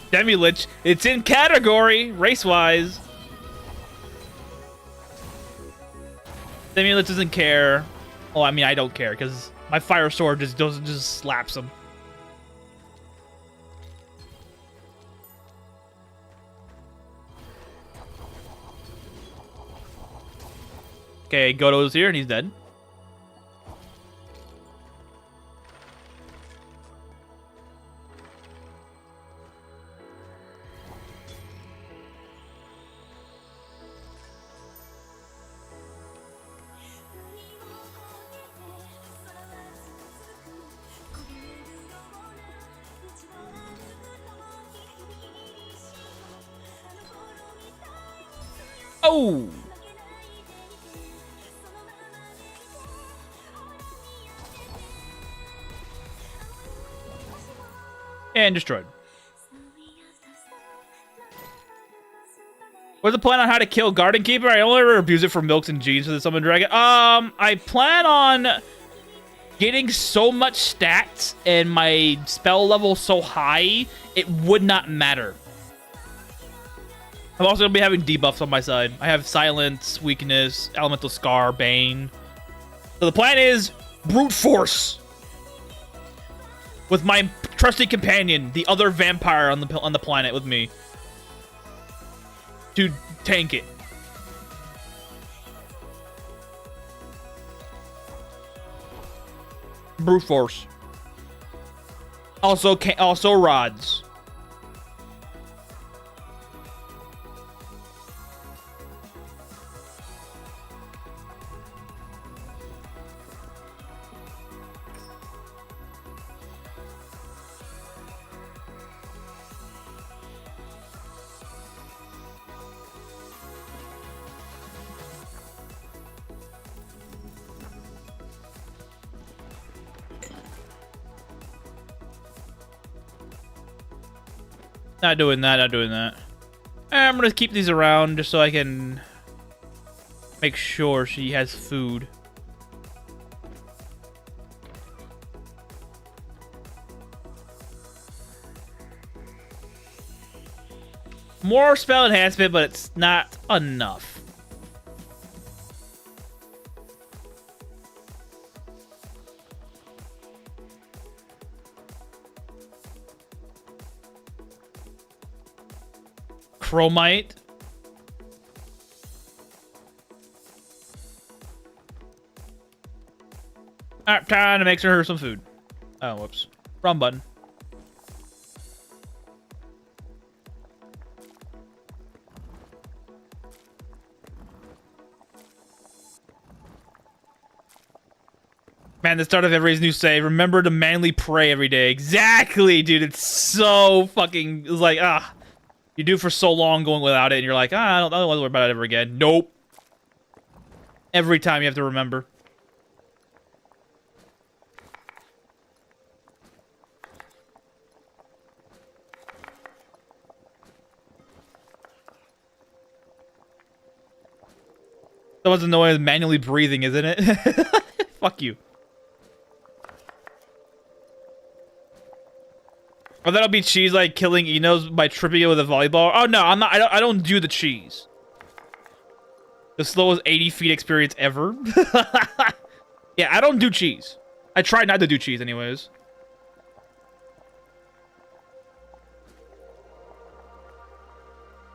Demi-Lich, it's in category, race-wise. Demi-Lich doesn't care. Oh, I mean, I don't care, because my fire sword just slaps him. Okay, Goto's here, and he's dead. Oh! And destroyed. What's the plan on how to kill Garden Keeper? I only ever abuse it for milks and genes for the Summon Dragon. I plan on getting so much stats and my spell level so high, it would not matter. I'm also going to be having debuffs on my side. I have Silence, Weakness, Elemental Scar, Bane. So the plan is brute force with my trusty companion, the other vampire on the planet with me, to tank it. Brute force. Also rods. Not doing that, not doing that. I'm gonna keep these around just so I can make sure she has food. More spell enhancement, but it's not enough. Chromite. Alright, trying to make her some food. Oh, whoops. Wrong button. Man, the start of every new save. Remember to manly pray every day. Exactly, dude. It's so fucking... It's like, you do for so long going without it, and you're like, I don't want to worry about it ever again. Nope. Every time you have to remember. That wasn't the way of manually breathing, isn't it? Fuck you. Or that'll be cheese like killing Enos by tripping it with a volleyball. Oh no, I'm not. I don't do the cheese. The slowest 80 feet experience ever. Yeah, I don't do cheese. I try not to do cheese, anyways.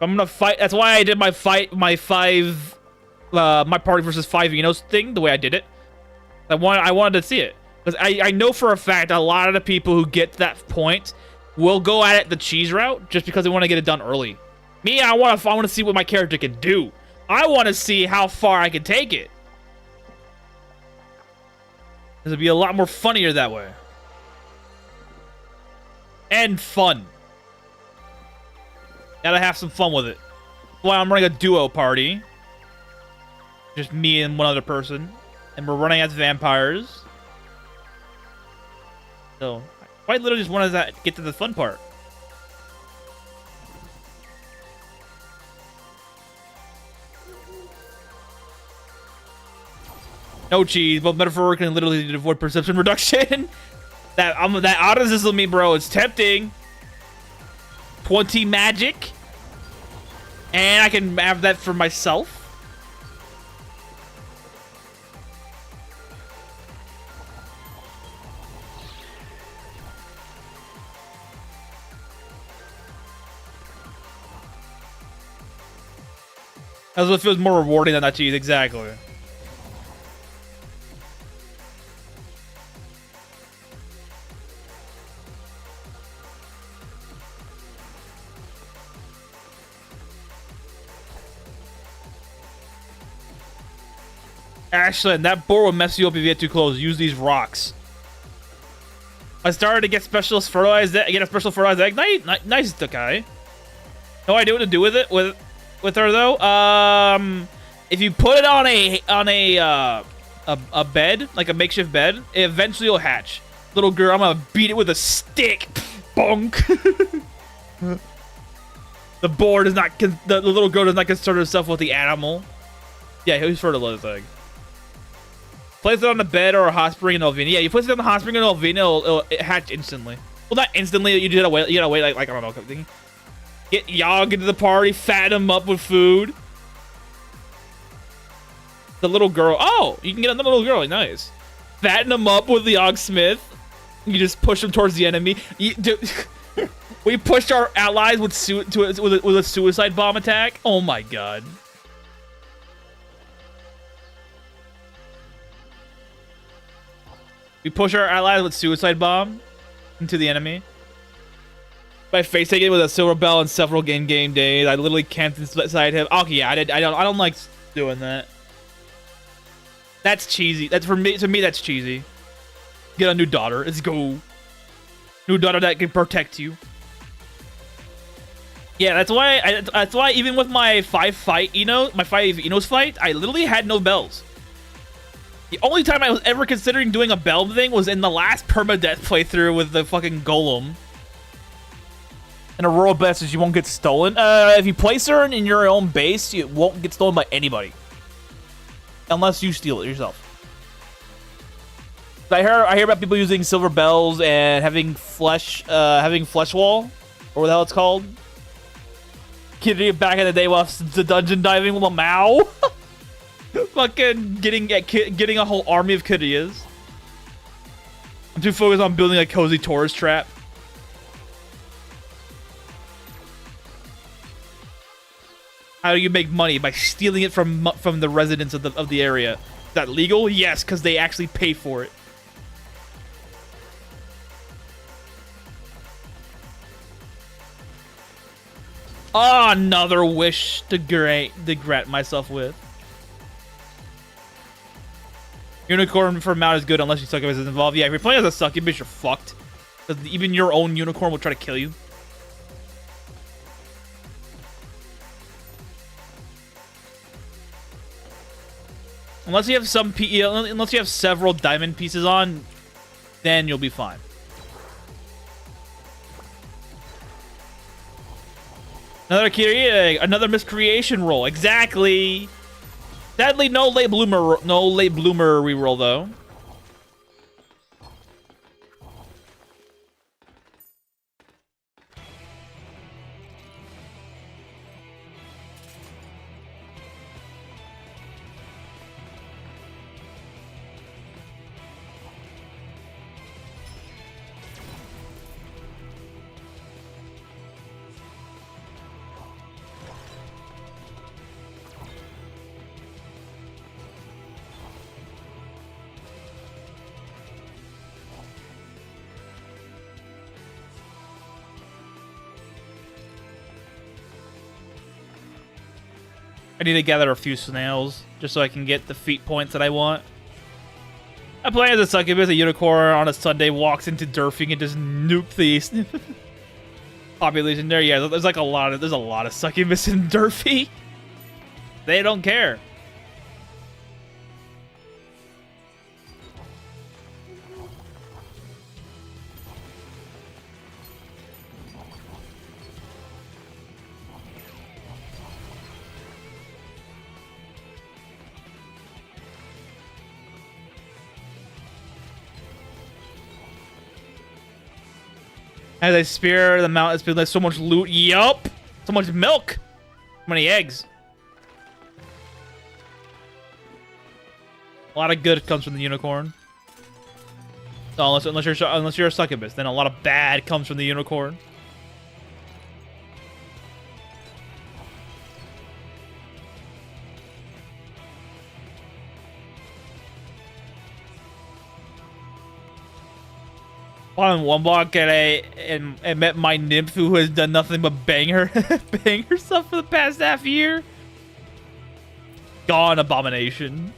I'm gonna fight. That's why I did my party versus 5 Enos thing the way I did it. I wanted to see it because I know for a fact a lot of the people who get to that point will go at it the cheese route just because they want to get it done early. Me, I want to see what my character can do. I want to see how far I can take it. It'll be a lot more funnier that way. And fun. Gotta have some fun with it. That's why I'm running a duo party. Just me and one other person. And we're running as vampires. So... I literally just wanted to get to the fun part. No cheese, but metaphorically and literally to avoid perception reduction. that auto-sizzle me, bro. It's tempting. 20 magic. And I can have that for myself. That's what feels more rewarding than that cheese, exactly. Ashlyn, that boar will mess you up if you get too close. Use these rocks. I started to get specialist fertilized. Get a special fertilized egg. Nice, Takai. No idea what to do with it. With her though, if you put it on a bed, like a makeshift bed, it eventually will hatch. Little girl, I'm gonna beat it with a stick. bonk. The boar does not. The little girl does not concern herself with the animal. Yeah, who's for the little thing? Place it on the bed or a hot spring in Elvina. Yeah, you place it on the hot spring in Elvina, it'll hatch instantly. Well, not instantly. You gotta wait. You gotta wait like I don't know. Get Yogg into the party. Fatten him up with food. The little girl. Oh, you can get another little girl. Nice. Fatten him up with the Yogg Smith. You just push him towards the enemy. We pushed our allies with a suicide bomb attack. Oh my god. We push our allies with suicide bomb into the enemy. By face taking it with a silver bell and several game days. I literally camped inside him. Okay, yeah, I don't like doing that. That's cheesy. That's for me. To me, that's cheesy. Get a new daughter. Let's go. New daughter that can protect you. Yeah, that's why. That's why even with my 5 Enos fight, I literally had no bells. The only time I was ever considering doing a bell thing was in the last permadeath playthrough with the fucking golem. And a rural best is you won't get stolen. If you place her in your own base, it won't get stolen by anybody. Unless you steal it yourself. I hear about people using silver bells and having flesh wall, or what the hell it's called. Kid back in the day while the dungeon diving with a Mao. Fucking getting a whole army of Kyrias. I'm too focused on building a cozy tourist trap. How do you make money? By stealing it from the residents of the area. Is that legal? Yes, because they actually pay for it. Oh, another wish to grant myself with. Unicorn for mount is good unless you succubus is involved. Yeah, if you're playing as a succubus, you're fucked. Because even your own unicorn will try to kill you. Unless you have several diamond pieces on, then you'll be fine. Another Kyrie, another miscreation roll. Exactly. Sadly, no late bloomer reroll though. I need to gather a few snails just so I can get the feat points that I want. I play as a succubus. A unicorn on a Sunday walks into Durfing and just nuke the population there. Yeah, there's like a lot of succubus in Durfee. They don't care. As I spear the mountain, it's been like so much loot. Yup! So much milk! So many eggs. A lot of good comes from the unicorn. So unless you're a succubus, then a lot of bad comes from the unicorn. On one block and met my nymph who has done nothing but bang herself for the past half year. Gone, abomination.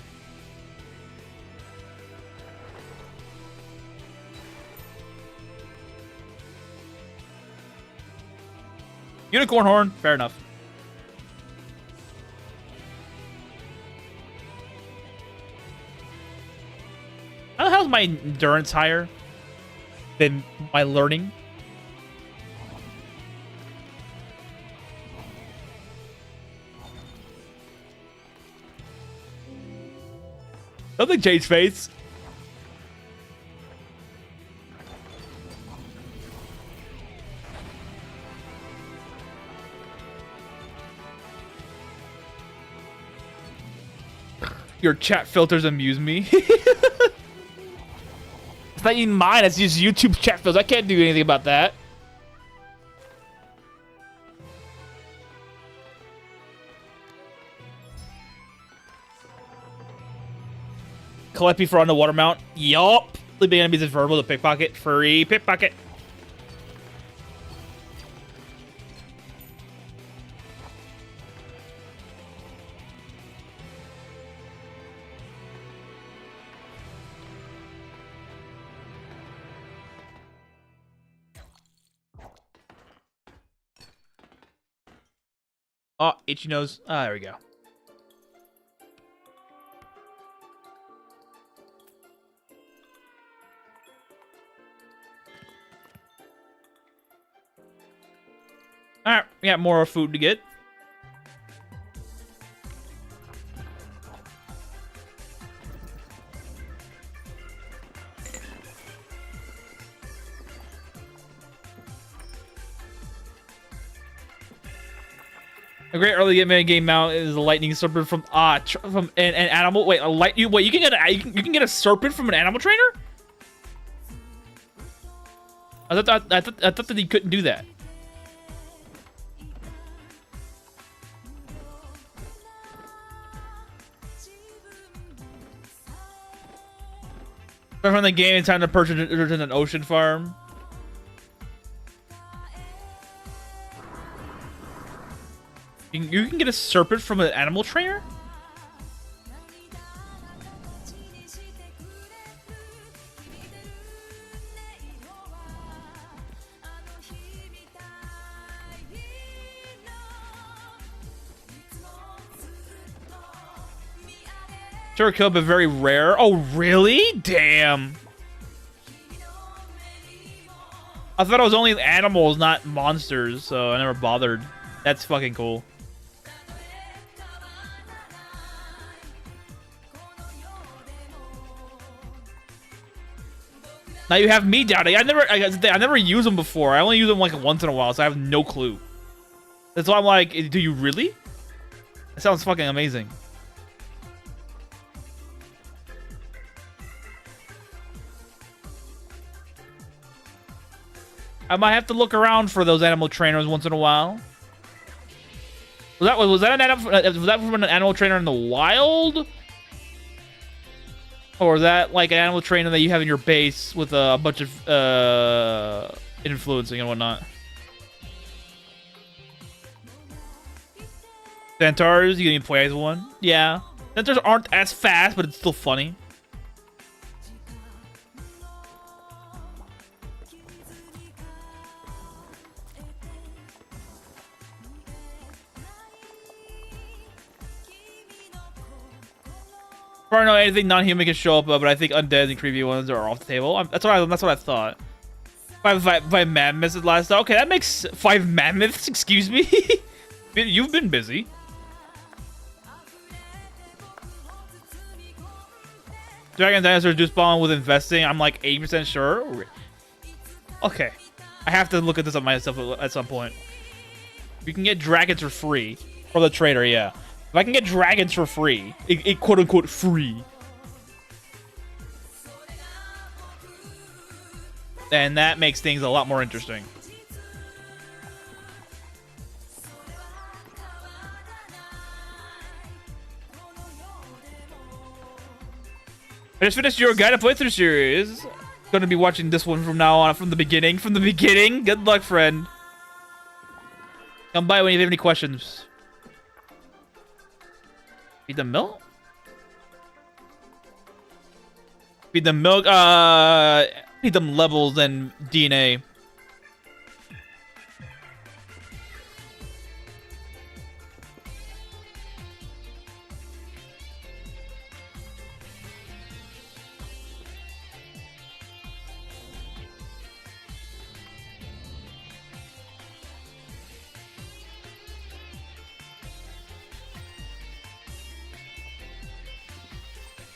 Unicorn horn, fair enough. How the hell's my endurance higher than my learning? Nothing changed face. Your chat filters amuse me. It's not even mine, it's just YouTube chat filters. I can't do anything about that. Collect me for underwater mount. Yup. Leaving enemies is verbal to pickpocket. Free pickpocket. Oh, itchy nose. Ah, there we go. Alright, we got more food to get. A great early game mount is a lightning serpent from from an animal. Wait, you can get a serpent from an animal trainer? I thought that he couldn't do that. From the game, it's time to purchase an ocean farm. You can get a serpent from an animal trainer? Sure could, but very rare. Oh, really? Damn. I thought it was only animals, not monsters, so I never bothered. That's fucking cool. Now you have me doubting. I never used them before. I only use them like once in a while, so I have no clue. That's why I'm like, do you really? That sounds fucking amazing. I might have to look around for those animal trainers once in a while. Was that from an animal trainer in the wild? Or is that like an animal trainer that you have in your base with a bunch of influencing and whatnot? Centaurs, you can play as one. Yeah. Centaurs aren't as fast, but it's still funny. I don't know anything non-human can show up, but I think undead and creepy ones are off the table. That's what I thought. Five mammoths last time. Okay, that makes 5 mammoths. Excuse me. You've been busy. Dragon dinosaurs do spawn with investing. I'm like 80% sure. Okay, I have to look at this up myself at some point. You can get dragons for free from the trader. Yeah. If I can get dragons for free, it quote-unquote free, then that makes things a lot more interesting. I just finished your guided playthrough series. Gonna be watching this one from now on, from the beginning. Good luck, friend. Come by when you have any questions. Feed them milk? Feed them milk, feed them levels and DNA.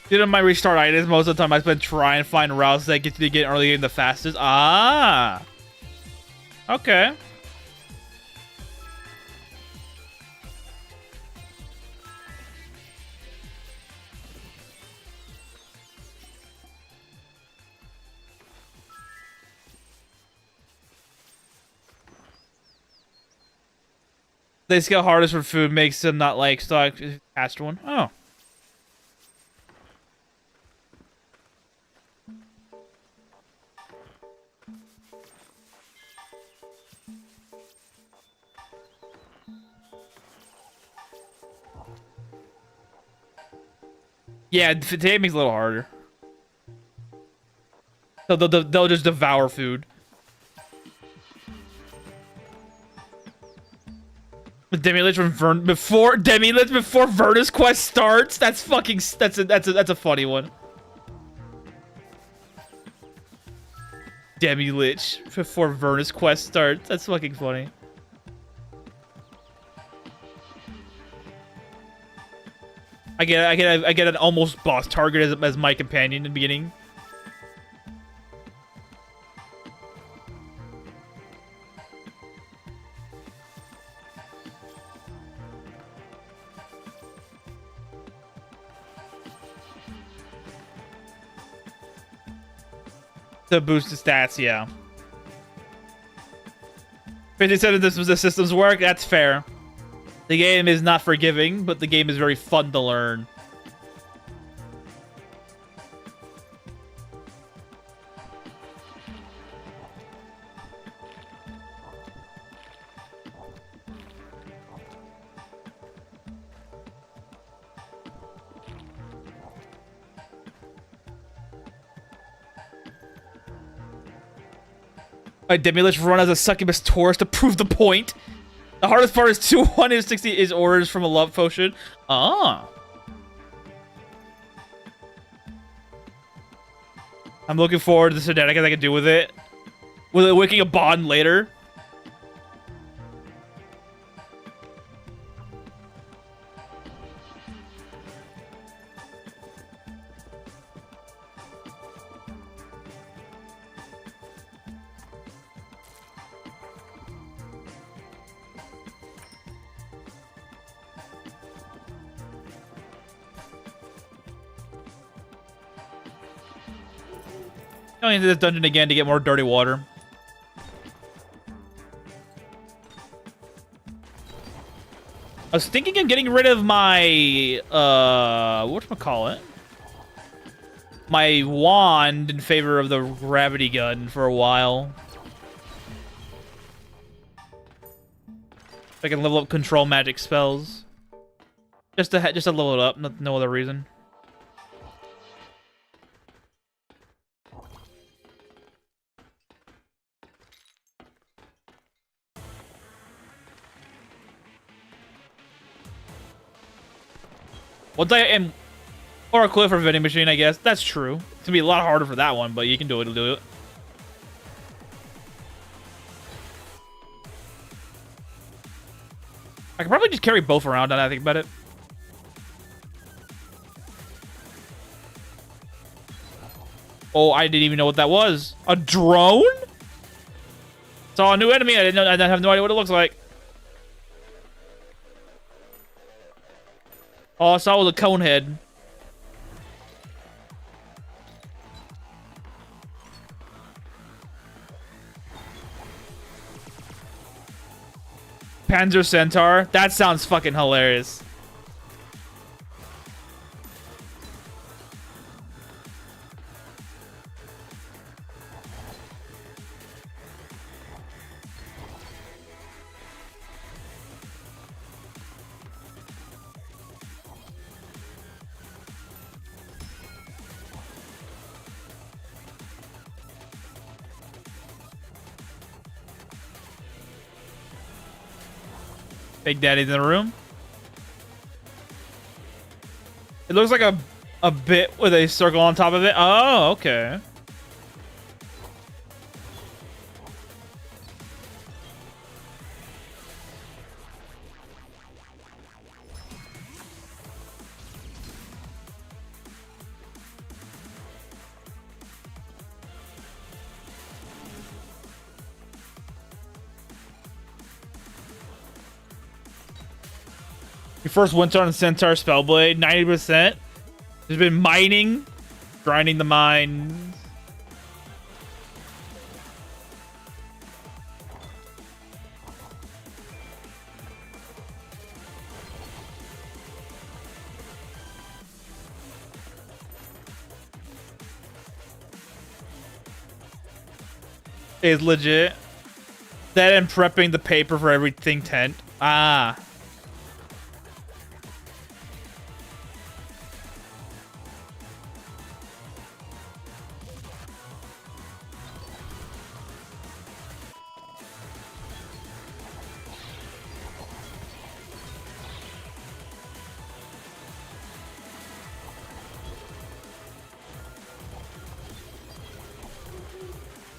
Due to my restart items, most of the time I spend trying to find routes that get to get early game the fastest. Ah. Okay. They scale hardest for food makes them not like stock past one. Oh. Yeah, today makes it a little harder. So they'll just devour food. Demi-Lich before Vernus quest starts. That's fucking that's a funny one. Demi-Lich before Vernus quest starts. That's fucking funny. I get an almost boss target as my companion in the beginning. To boost the stats, yeah. 50 said this was the system's work. That's fair. The game is not forgiving, but the game is very fun to learn. Demi-Lich run as a succubus Taurus to prove the point. The hardest part is 260 is orders from a love potion. Ah. I'm looking forward to the shenanigans I can do with it. With it wicking a bond later. Going into this dungeon again to get more dirty water. I was thinking of getting rid of my whatchamacallit? My wand in favor of the gravity gun for a while. I can level up control magic spells. Just to level it up, no other reason. Once I am, or a cliff or vending machine, I guess. That's true. It's gonna be a lot harder for that one, but you can do it. Do it. I could probably just carry both around now that I think about it. Oh, I didn't even know what that was. A drone? Saw a new enemy. I have no idea what it looks like. All I saw was a cone head. Panzer Centaur? That sounds fucking hilarious. Big Daddy's in the room. It looks like a bit with a circle on top of it. Oh, okay. Your first winter on Centaur Spellblade, 90%. There's been mining, grinding the mines. Is legit. That and prepping the paper for everything tent. Ah.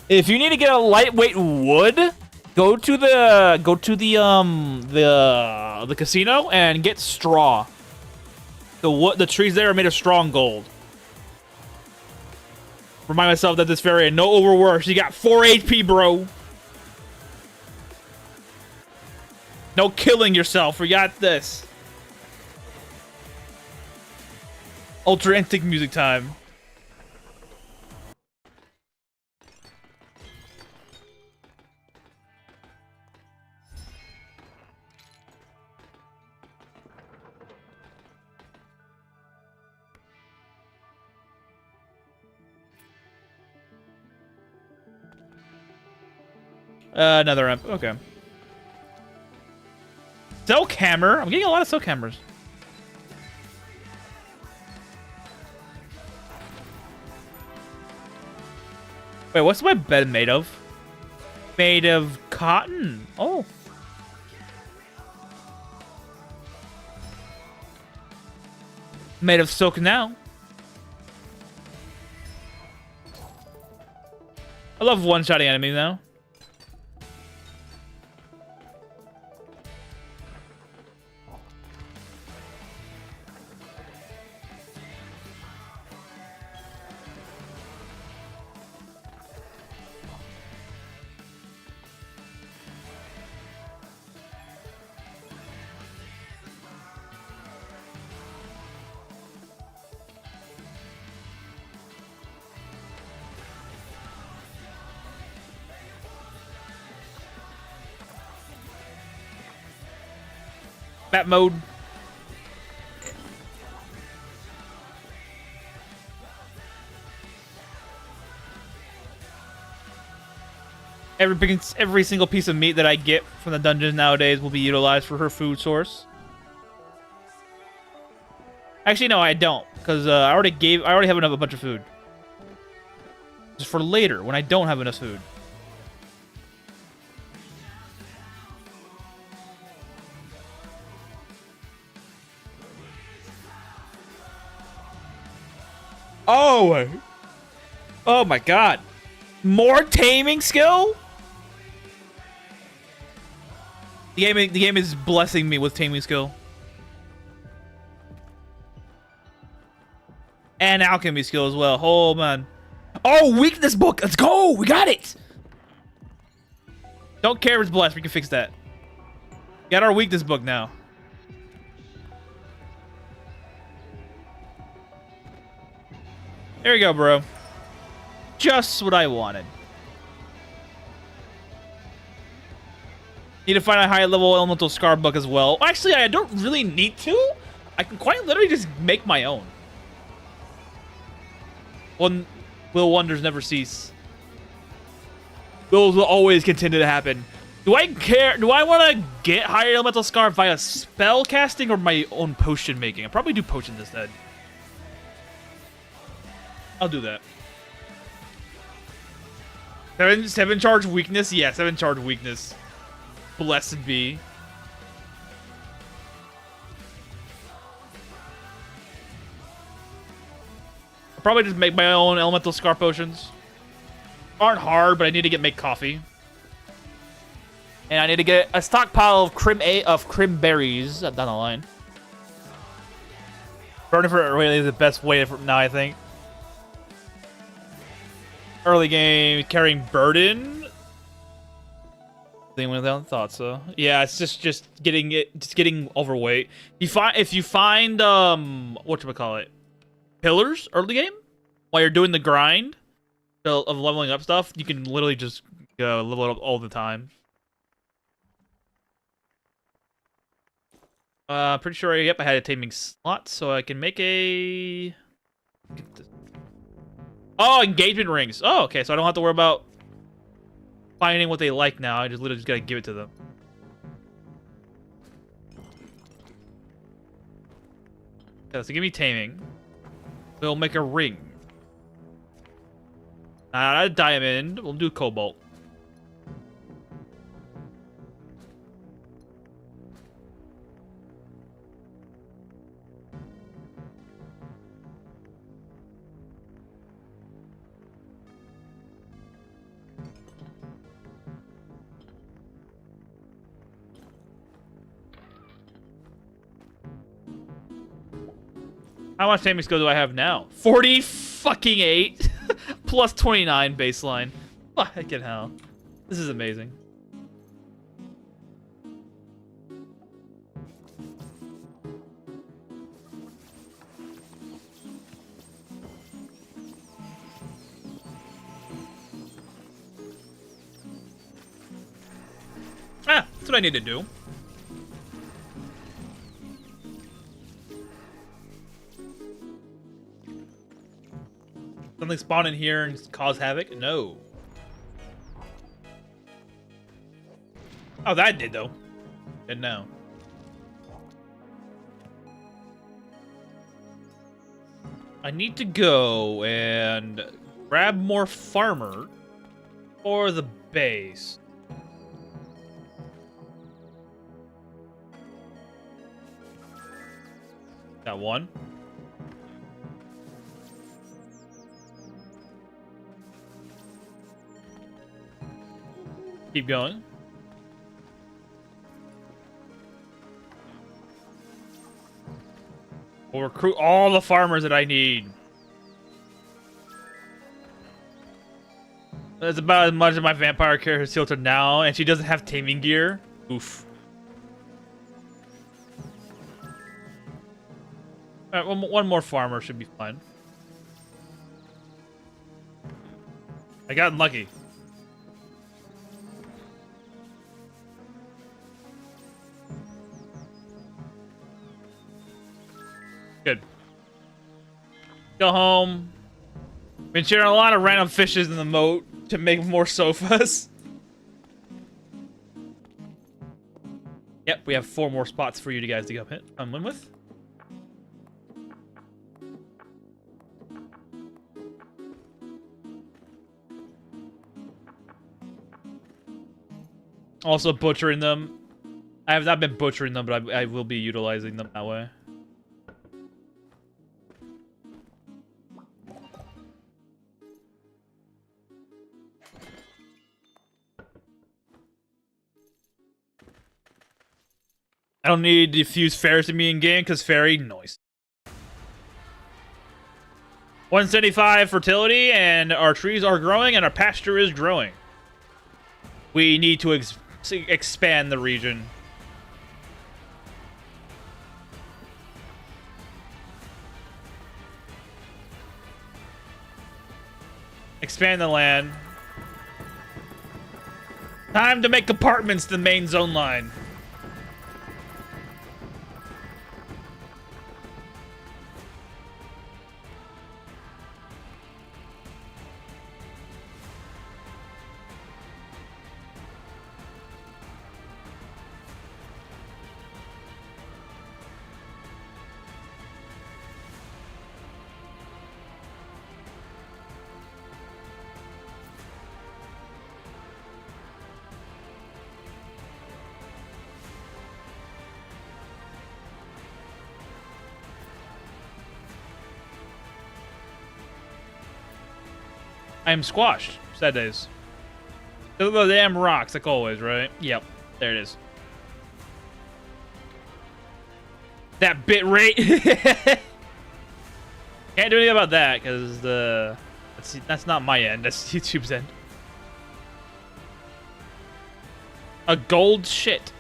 If you need to get a lightweight wood, go to the casino and get straw. The trees there are made of straw and gold. Remind myself that this variant, no overwork. You got 4 HP, bro. No killing yourself. We got this. Ultra instinct music time. Another imp. Okay. Silk hammer. I'm getting a lot of silk hammers. Wait, what's my bed made of? Made of cotton. Oh. Made of silk now. I love one-shotting enemies now. Map mode. Every single piece of meat that I get from the dungeons nowadays will be utilized for her food source. Actually, no, I don't, because I already have enough a bunch of food. Just for later when I don't have enough food. Oh! Oh my god. More taming skill? The game is blessing me with taming skill. And alchemy skill as well. Oh man. Oh, weakness book! Let's go! We got it! Don't care if it's blessed, we can fix that. Got our weakness book now. There you go, bro. Just what I wanted. Need to find a high-level elemental scar book as well. Actually, I don't really need to. I can quite literally just make my own. Will wonders never cease. Those will always continue to happen. Do I care? Do I want to get higher elemental scar via spell casting or my own potion making? I'll probably do potions instead. I'll do that. 7 charge weakness? Yeah, 7 charge weakness. Blessed be. I'll probably just make my own elemental scar potions. Aren't hard, but I need to make coffee. And I need to get a stockpile of crim berries down the line. Burning for early is the best way for now, I think. Early game, carrying burden. Thing without thought so. Yeah, it's just getting overweight. If you find whatchamacallit, pillars early game while you're doing the grind of leveling up stuff, you can literally just go level it up all the time. Pretty sure, yep, I had a taming slot, so I can make a... Oh, engagement rings. Oh, okay, so I don't have to worry about finding what they like now. I just literally just gotta give it to them. Okay, so give me taming. We'll make a ring. Not a diamond. We'll do cobalt. How much taming skill do I have now? 40 fucking 8 plus 29 baseline. Fucking hell. This is amazing. Ah, that's what I need to do. Something spawn in here and cause havoc? No. Oh, that did, though. Didn't know. I need to go and grab more farmer for the base. Got one. Keep going. We'll recruit all the farmers that I need. That's about as much as my vampire character is tilted now, and she doesn't have taming gear. Oof. Alright, one more farmer should be fine. I got lucky. Good. Go home. Been sharing a lot of random fishes in the moat to make more sofas. Yep, we have 4 more spots for you guys to come in with. Also butchering them. I have not been butchering them, but I will be utilizing them that way. I don't need to fuse fairies to me in game because fairy noise. 175 fertility, and our trees are growing, and our pasture is growing. We need to expand the region. Expand the land. Time to make apartments the main zone line. I am squashed. Sad days. Look at the damn rocks, like always, right? Yep. There it is. That bit rate. Can't do anything about that because that's not my end. That's YouTube's end. A gold shit.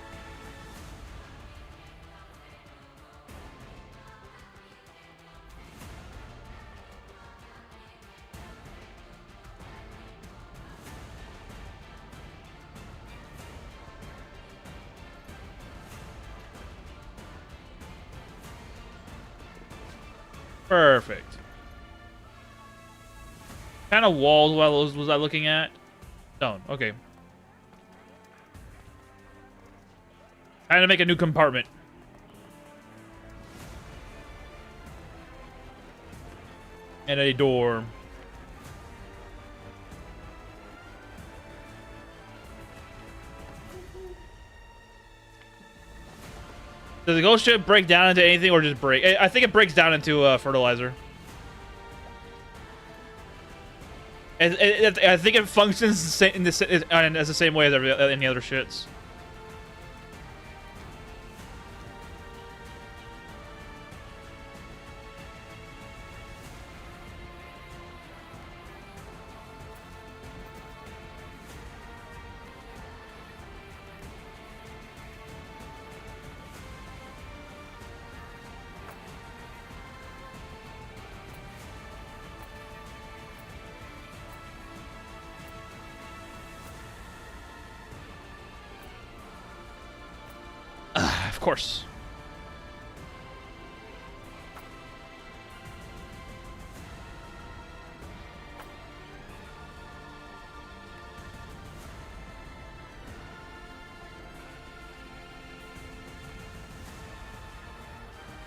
Perfect. What kind of walls was I looking at? Stone. Okay. Time to make a new compartment. And a door. Does the ghost ship break down into anything or just break? I think it breaks down into fertilizer. I think it functions as the same way as any other shits. Of course.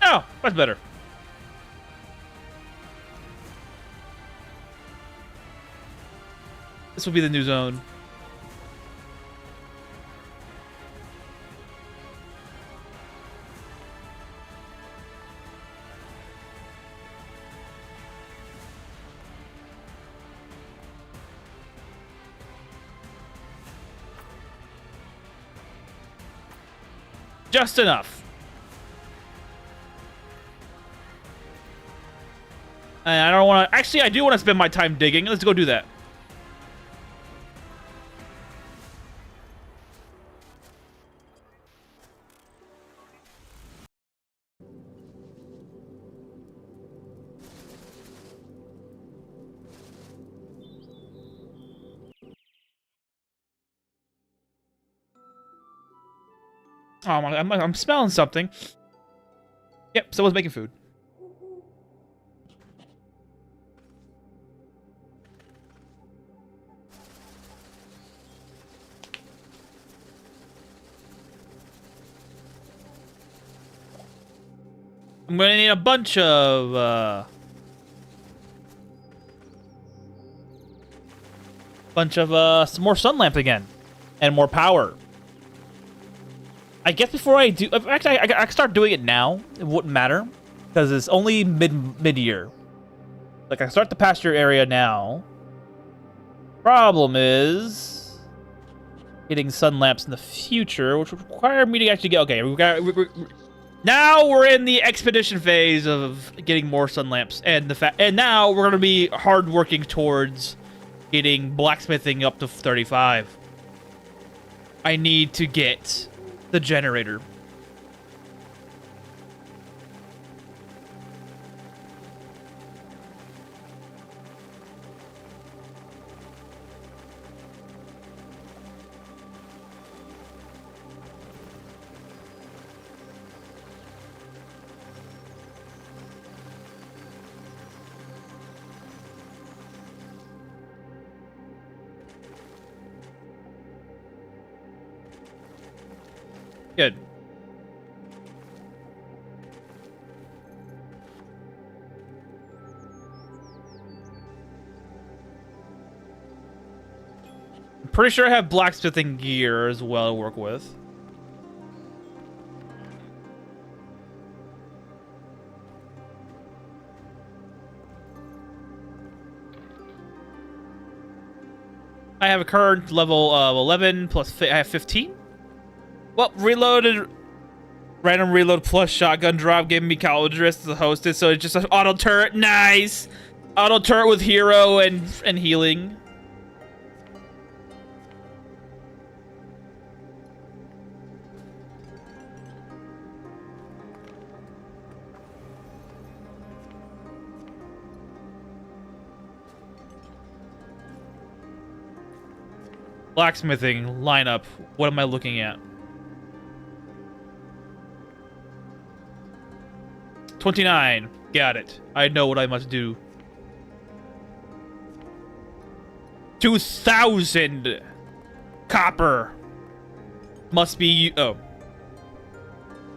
Oh, that's better. This will be the new zone. Just enough. And I don't want to... Actually, I do want to spend my time digging. Let's go do that. Oh, I'm smelling something. Yep, someone's making food. I'm gonna need a bunch of some more sun lamp again, and more power. I guess before I do, actually, I can start doing it now. It wouldn't matter because it's only mid-year. Like I start the pasture area now. Problem is getting sun lamps in the future, which would require me to actually get. Okay, now we're in the expedition phase of getting more sun lamps, and now we're gonna be hard working towards getting blacksmithing up to 35. I need to get the generator. Good. I'm pretty sure I have blacksmithing gear as well to work with. I have a current level of 11 plus I have 15. Well, reloaded, random reload plus shotgun drop gave me college risk as a hostess, so it's just an auto turret. Nice, auto turret with hero and healing. Blacksmithing lineup. What am I looking at? 29. Got it. I know what I must do. 2,000 copper. Must be... Oh.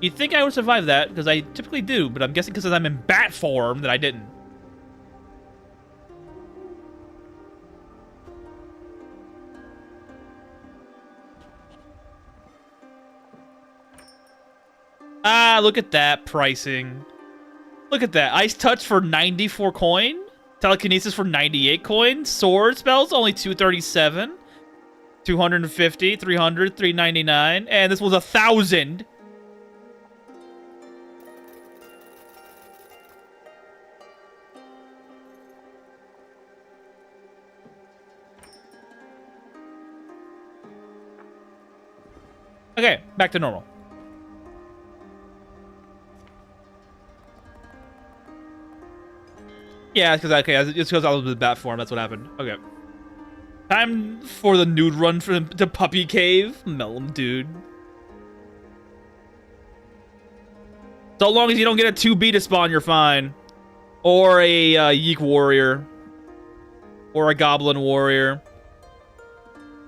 You'd think I would survive that, because I typically do, but I'm guessing because I'm in bat form that I didn't. Ah, look at that pricing. Look at that. Ice Touch for 94 coin. Telekinesis for 98 coin. Sword spells only 237. 250, 300, 399. And this was 1,000. Okay, back to normal. Yeah, it's because I was with bat form. That's what happened. Okay. Time for the nude run for the puppy cave. Melon, dude. So long as you don't get a 2B to spawn, you're fine. Or a Yeek warrior. Or a goblin warrior.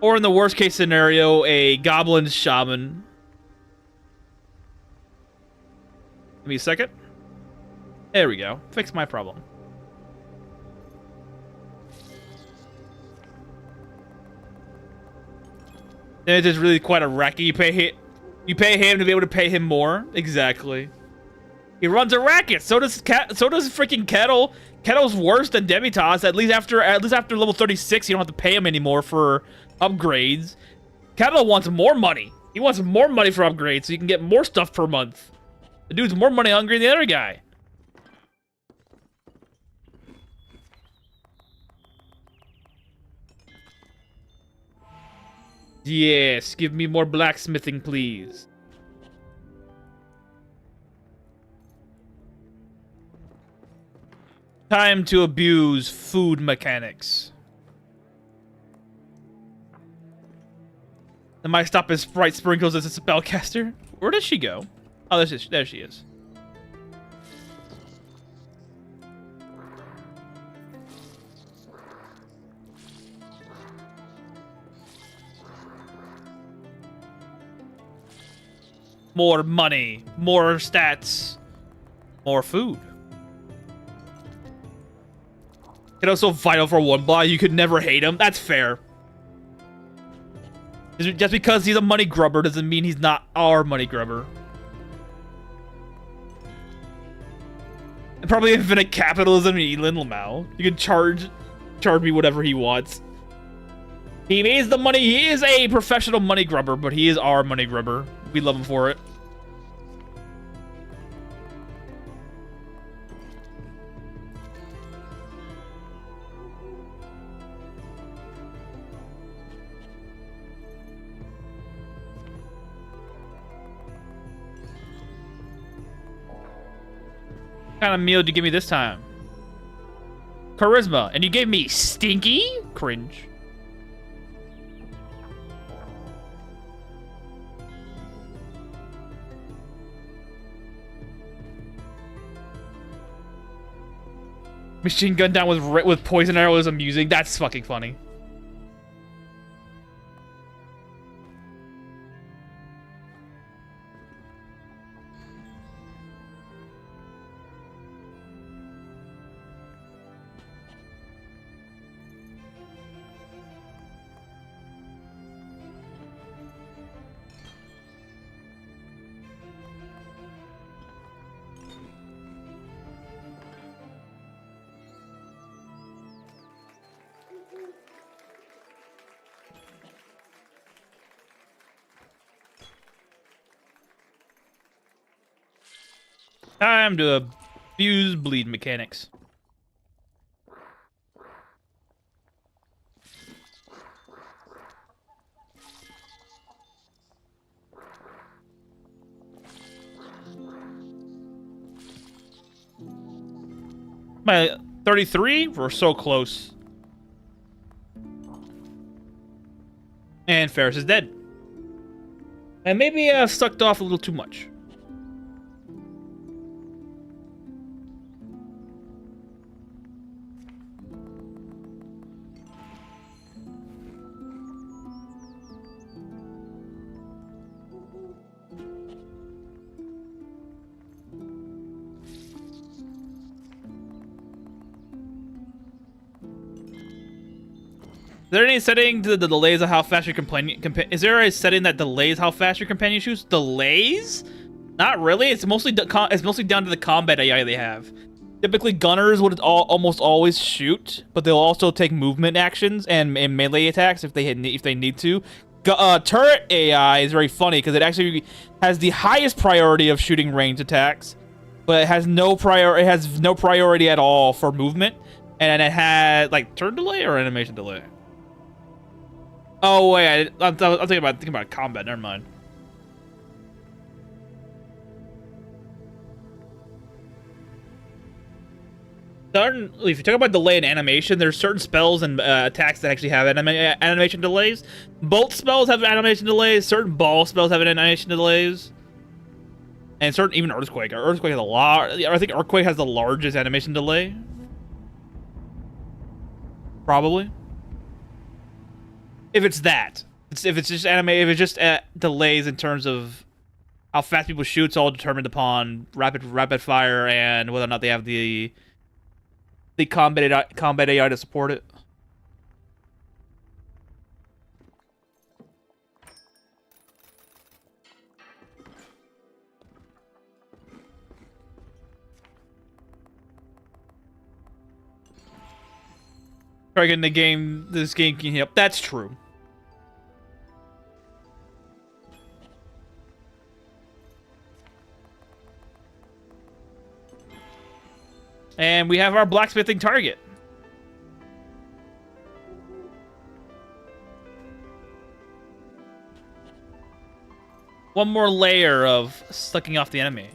Or in the worst case scenario, a goblin shaman. Give me a second. There we go. Fix my problem. It is really quite a racket. You pay him to be able to pay him more. Exactly. He runs a racket. So does freaking Kettle. Kettle's worse than Demitas. At least after level 36, you don't have to pay him anymore for upgrades. Kettle wants more money. He wants more money for upgrades so you can get more stuff per month. The dude's more money hungry than the other guy. Yes, give me more blacksmithing, please. Time to abuse food mechanics. Am I stop his bright sprinkles as a spellcaster? Where does she go? Oh, there she is. More money, more stats, more food. And also vital for one block. You could never hate him. That's fair. Just because he's a money grubber doesn't mean he's not our money grubber. And probably infinite capitalism in Elin Lamau. You can charge me whatever he wants. He needs the money. He is a professional money grubber, but he is our money grubber. We love him for it. What kind of meal did you give me this time? Charisma. And you gave me stinky? Cringe. Machine gun down with poison arrow is amusing. That's fucking funny. Time to abuse bleed mechanics. My 33? We're so close. And Ferris is dead. And maybe sucked off a little too much. Is there any setting to the delays of how fast your companion? Is there a setting that delays how fast your companion shoots? Delays? Not really. It's mostly down to the combat AI they have. Typically, gunners would almost always shoot, but they'll also take movement actions and melee attacks if they need to. Turret AI is very funny because it actually has the highest priority of shooting ranged attacks, but it has no priority at all for movement, and it had like turn delay or animation delay. Oh wait, I'm thinking about combat. Never mind. If you talk about delay in animation, there's certain spells and attacks that actually have animation delays. Bolt spells have animation delays. Certain ball spells have animation delays, and certain even Earthquake. Earthquake has a lot. I think Earthquake has the largest animation delay. Probably. If it's that, if it's just delays in terms of how fast people shoot, it's all determined upon rapid fire and whether or not they have the combat AI to support it. Try getting the game. This game can help. That's true. And we have our blacksmithing target. One more layer of sucking off the enemy.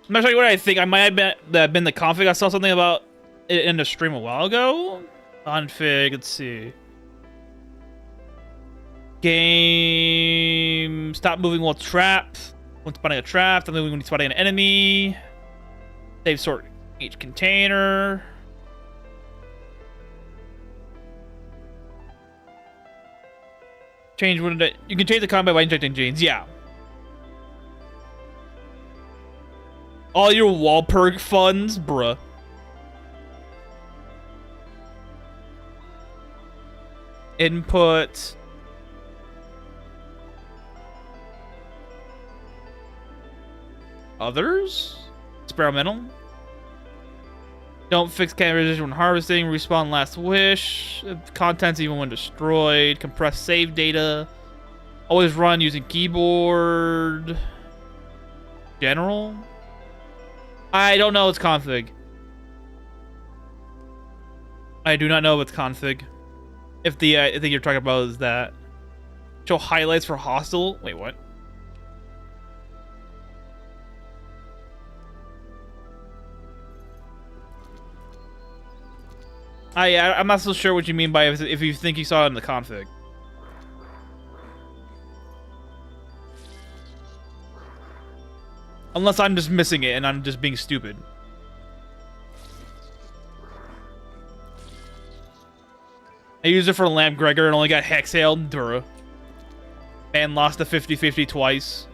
I'm not sure what I think. I might have been the config. I saw something about it in the stream a while ago. Config, let's see. Game. Stop moving while trapped. When spotting a trap. Stop moving when spotting an enemy. Save sort each container. Change what you can change the combat by injecting genes. Yeah. All your wall perk funds, bruh. Input. Others? Experimental. Don't fix camera resistance when harvesting. Respawn last wish. Contents even when destroyed. Compress save data. Always run using keyboard. General. I don't know its config. I do not know its config. If the I think you're talking about is that. Show highlights for hostile. Wait, what? I'm not so sure what you mean by if you think you saw it in the config. Unless I'm just missing it and I'm just being stupid. I used it for Lamp Gregor and only got hexaled. Dura. Man lost the 50-50 twice.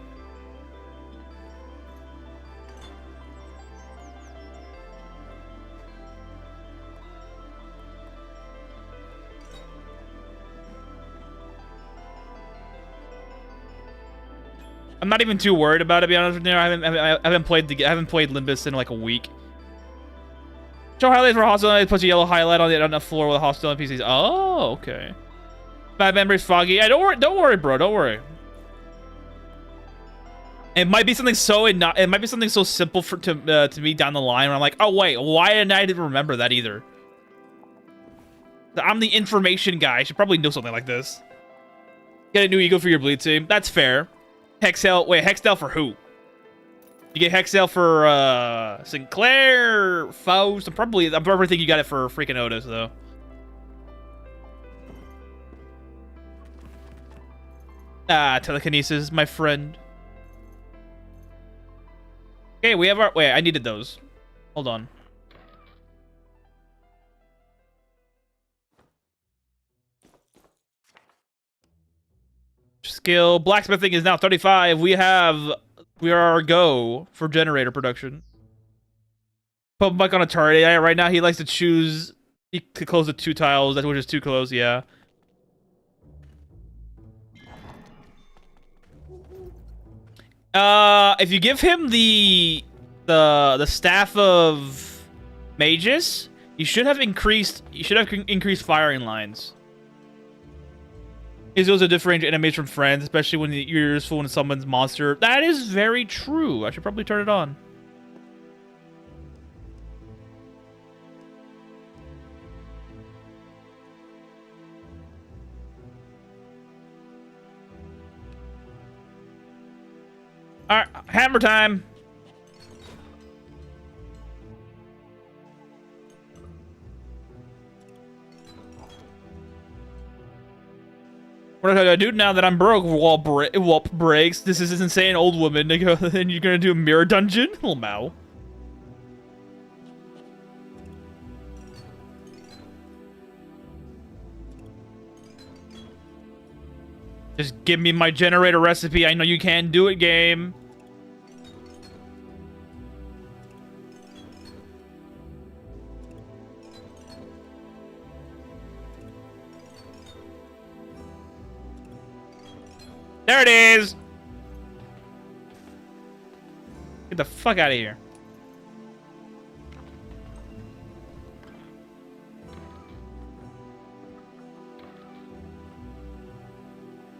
I'm not even too worried about it, to be honest with you. I haven't played Limbus in like a week. Show highlights for hostile. It puts a yellow highlight on the floor with a hostile NPCs. Oh, okay. Bad memories, foggy. Yeah, don't worry, bro. Don't worry. It might be something so simple to me down the line where I'm like, oh wait, why didn't I remember that either? I'm the information guy. I should probably know something like this. Get a new eagle for your bleed team. That's fair. Hexel. Wait, Hexel for who? You get Hexel for Sinclair, Faust. I'm probably thinking you got it for freaking Otis though. Ah, telekinesis, my friend. Okay, we have our... Wait, I needed those. Hold on. Skill. Blacksmithing is now 35. We are our go for generator production. Put Mike on a turret. Yeah, right now he likes to choose... He could close the 2 tiles, which is too close, yeah. If you give him the staff of mages, you should have increased firing lines. Is those to differentiate enemies from friends, especially when you're useful when someone's monster. That is very true. I should probably turn it on. Alright, hammer time. What am I gonna do now that I'm broke? Wall breaks. This is insane, old woman. Then you're gonna do a mirror dungeon? Oh, Mao. Just give me my generator recipe. I know you can do it, game. There it is! Get the fuck out of here.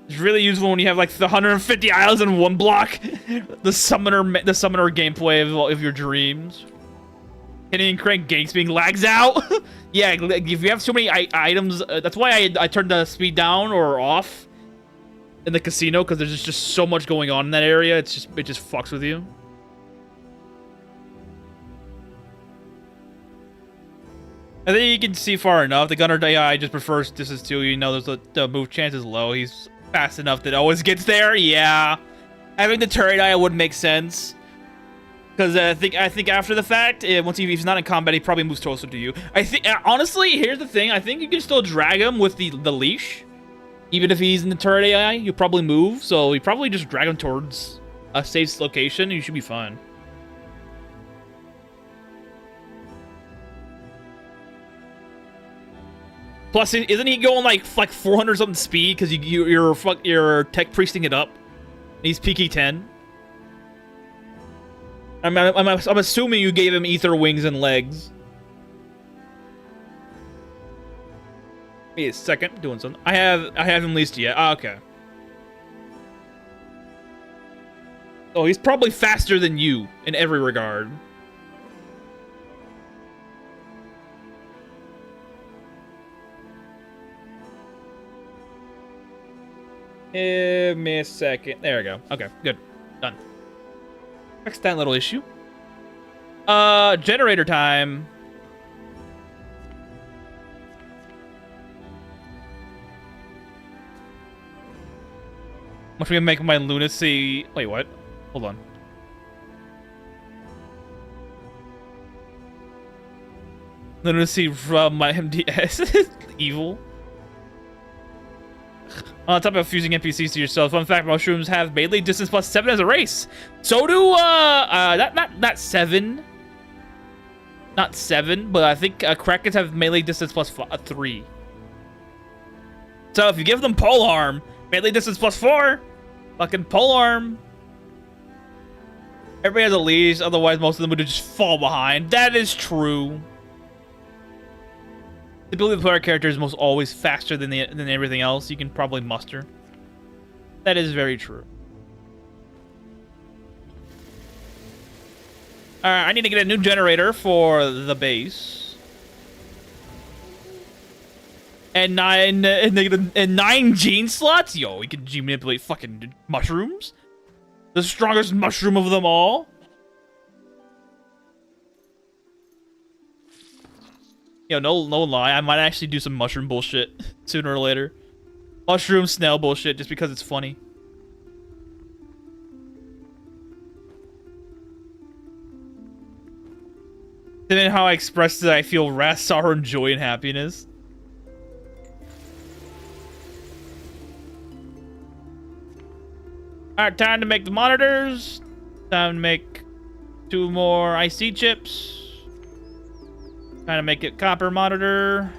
It's really useful when you have like the 150 islands in one block. the summoner gameplay of your dreams. Hitting crank ganks being lags out. Yeah, if you have so many items, that's why I turned the speed down or off in the casino, because there's just so much going on in that area. It just fucks with you. I think you can see far enough. The gunner AI just prefers distance to you. You know, the move chance is low. He's fast enough that it always gets there. Yeah, having the turret eye would make sense, because I think after the fact, once he's not in combat, he probably moves closer to you. I think honestly, here's the thing. I think you can still drag him with the leash, even if he's in the turret AI. You probably move, so you probably just drag him towards a safe location. And you should be fine. Plus, isn't he going like 400 something speed because you're tech priesting it up? He's PK 10. I'm assuming you gave him ether wings and legs. Wait a second, doing something. I haven't leased yet. Ah, okay. Oh, he's probably faster than you in every regard. Give me a second. There we go. Okay, good. Done. Fix that little issue. Generator time. Much we can make my lunacy. Wait, what? Hold on. Lunacy from my MDS. Evil. On top of fusing NPCs to yourself, fun fact: mushrooms have melee distance plus 7 as a race. So do not 7, not 7, but I think krakens have melee distance plus 3. So if you give them polearm, melee distance plus 4, fucking polearm. Everybody has a leash, otherwise most of them would just fall behind. That is true. The ability of the player character is most always faster than everything else you can probably muster. That is very true. Alright, I need to get a new generator for the base. And 9 gene slots? Yo, we can gene manipulate fucking mushrooms? The strongest mushroom of them all? Yo, no lie, I might actually do some mushroom bullshit sooner or later. Mushroom snail bullshit just because it's funny. Then how I expressed it, I feel wrath, sorrow, and joy and happiness. Alright, time to make the monitors. Time to make 2 more IC chips. Time to make it copper monitor.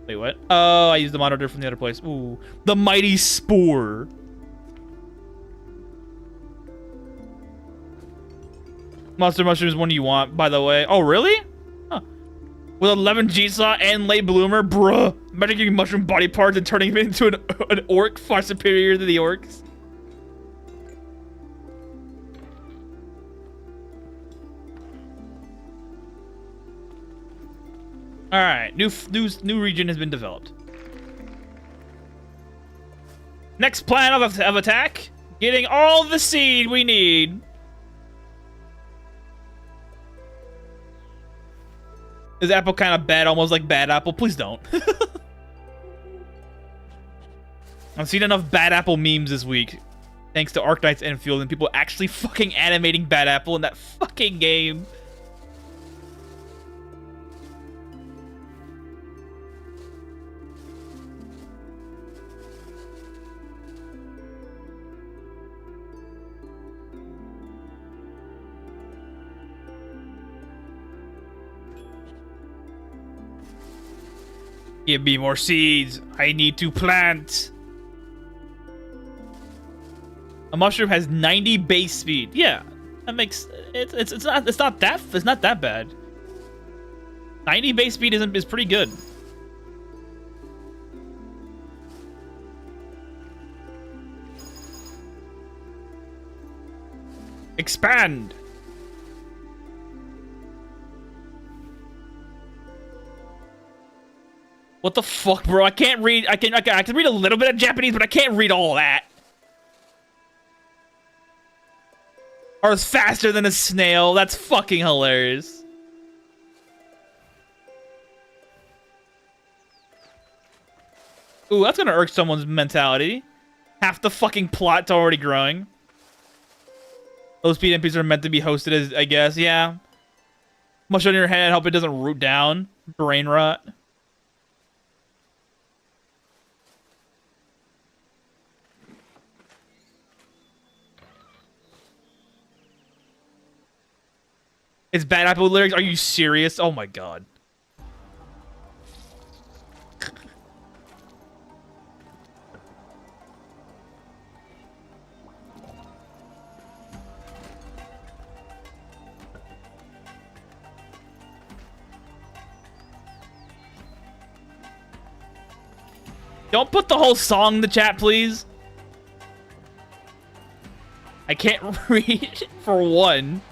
Wait, what? Oh, I used the monitor from the other place. Ooh, the mighty spore. Monster mushroom is one you want, by the way. Oh, really? Huh. With 11 G-Slot and late bloomer, bruh. Imagine getting mushroom body parts and turning it into an orc far superior to the orcs. All right, new region has been developed. Next plan of attack: getting all the seed we need. Is apple kind of bad, almost like bad apple? Please don't. I've seen enough bad apple memes this week, thanks to Arknights Endfield, and people actually fucking animating bad apple in that fucking game. Give me more seeds. I need to plant. A mushroom has 90 base speed. Yeah, that makes it's not that bad. 90 base speed is pretty good. Expand. What the fuck, bro? I can't read. I can read a little bit of Japanese, but I can't read all that. Or it's faster than a snail. That's fucking hilarious. Ooh, that's gonna irk someone's mentality. Half the fucking plot's already growing. Those PNPs are meant to be hosted as, I guess, yeah. Mush on your head, hope it doesn't root down. Brain rot. It's bad apple lyrics? Are you serious? Oh my god. Don't put the whole song in the chat, please. I can't read for one.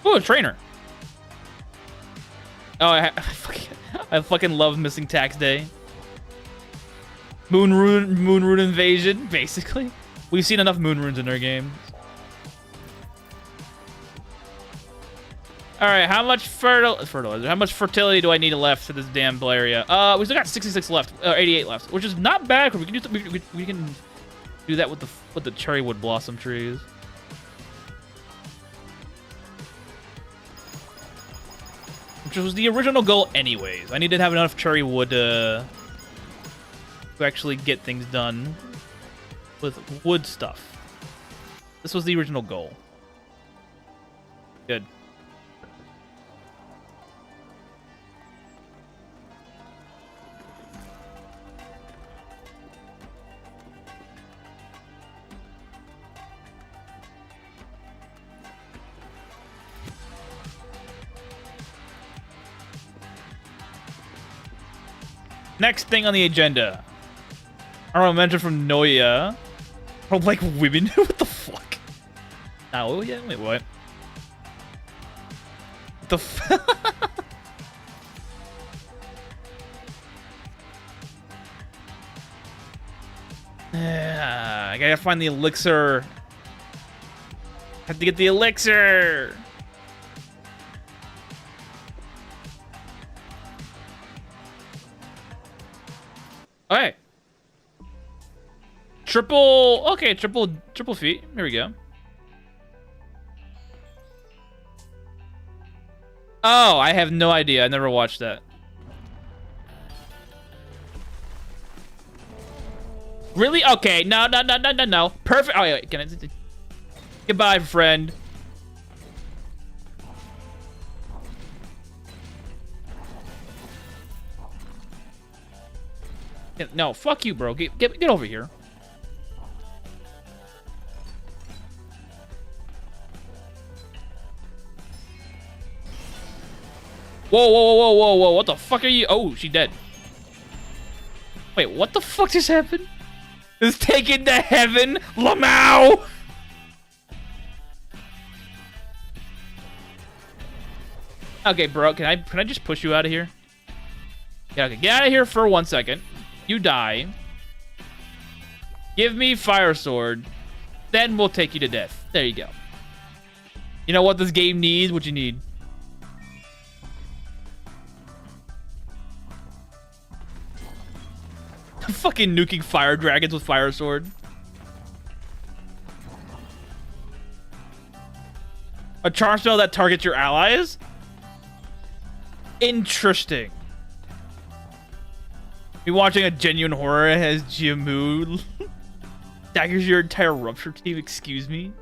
Ooh, a trainer. Oh, I fucking love missing tax day. Moon rune invasion, basically. We've seen enough moon runes in our games. All right, how much fertilizer? How much fertility do I need left for this damn area? We still got 66 left, 88 left, which is not bad. We can do we can do that with the cherry wood blossom trees. Which was the original goal anyways. I needed to have enough cherry wood to actually get things done with wood stuff. This was the original goal. Good. Next thing on the agenda. Honorable mention from Noita. Oh, like women? What the fuck? Oh, yeah, wait, what? What the I gotta find the elixir. Have to get the elixir. Alright. Triple feet. Here we go. Oh, I have no idea. I never watched that. Really? Okay. No. Perfect. Oh, wait. Can I... Goodbye, friend. No, fuck you, bro. Get over here. Whoa. What the fuck are you? Oh, she dead. Wait, what the fuck just happened? Is taken to heaven? Lamau! Okay, bro, can I just push you out of here? Yeah, okay, get out of here for 1 second. You die. Give me fire sword. Then we'll take you to death. There you go. You know what this game needs? What you need? Fucking nuking fire dragons with fire sword. A charm spell that targets your allies? Interesting. Me watching a genuine horror has Jimu daggers your entire rupture team, excuse me?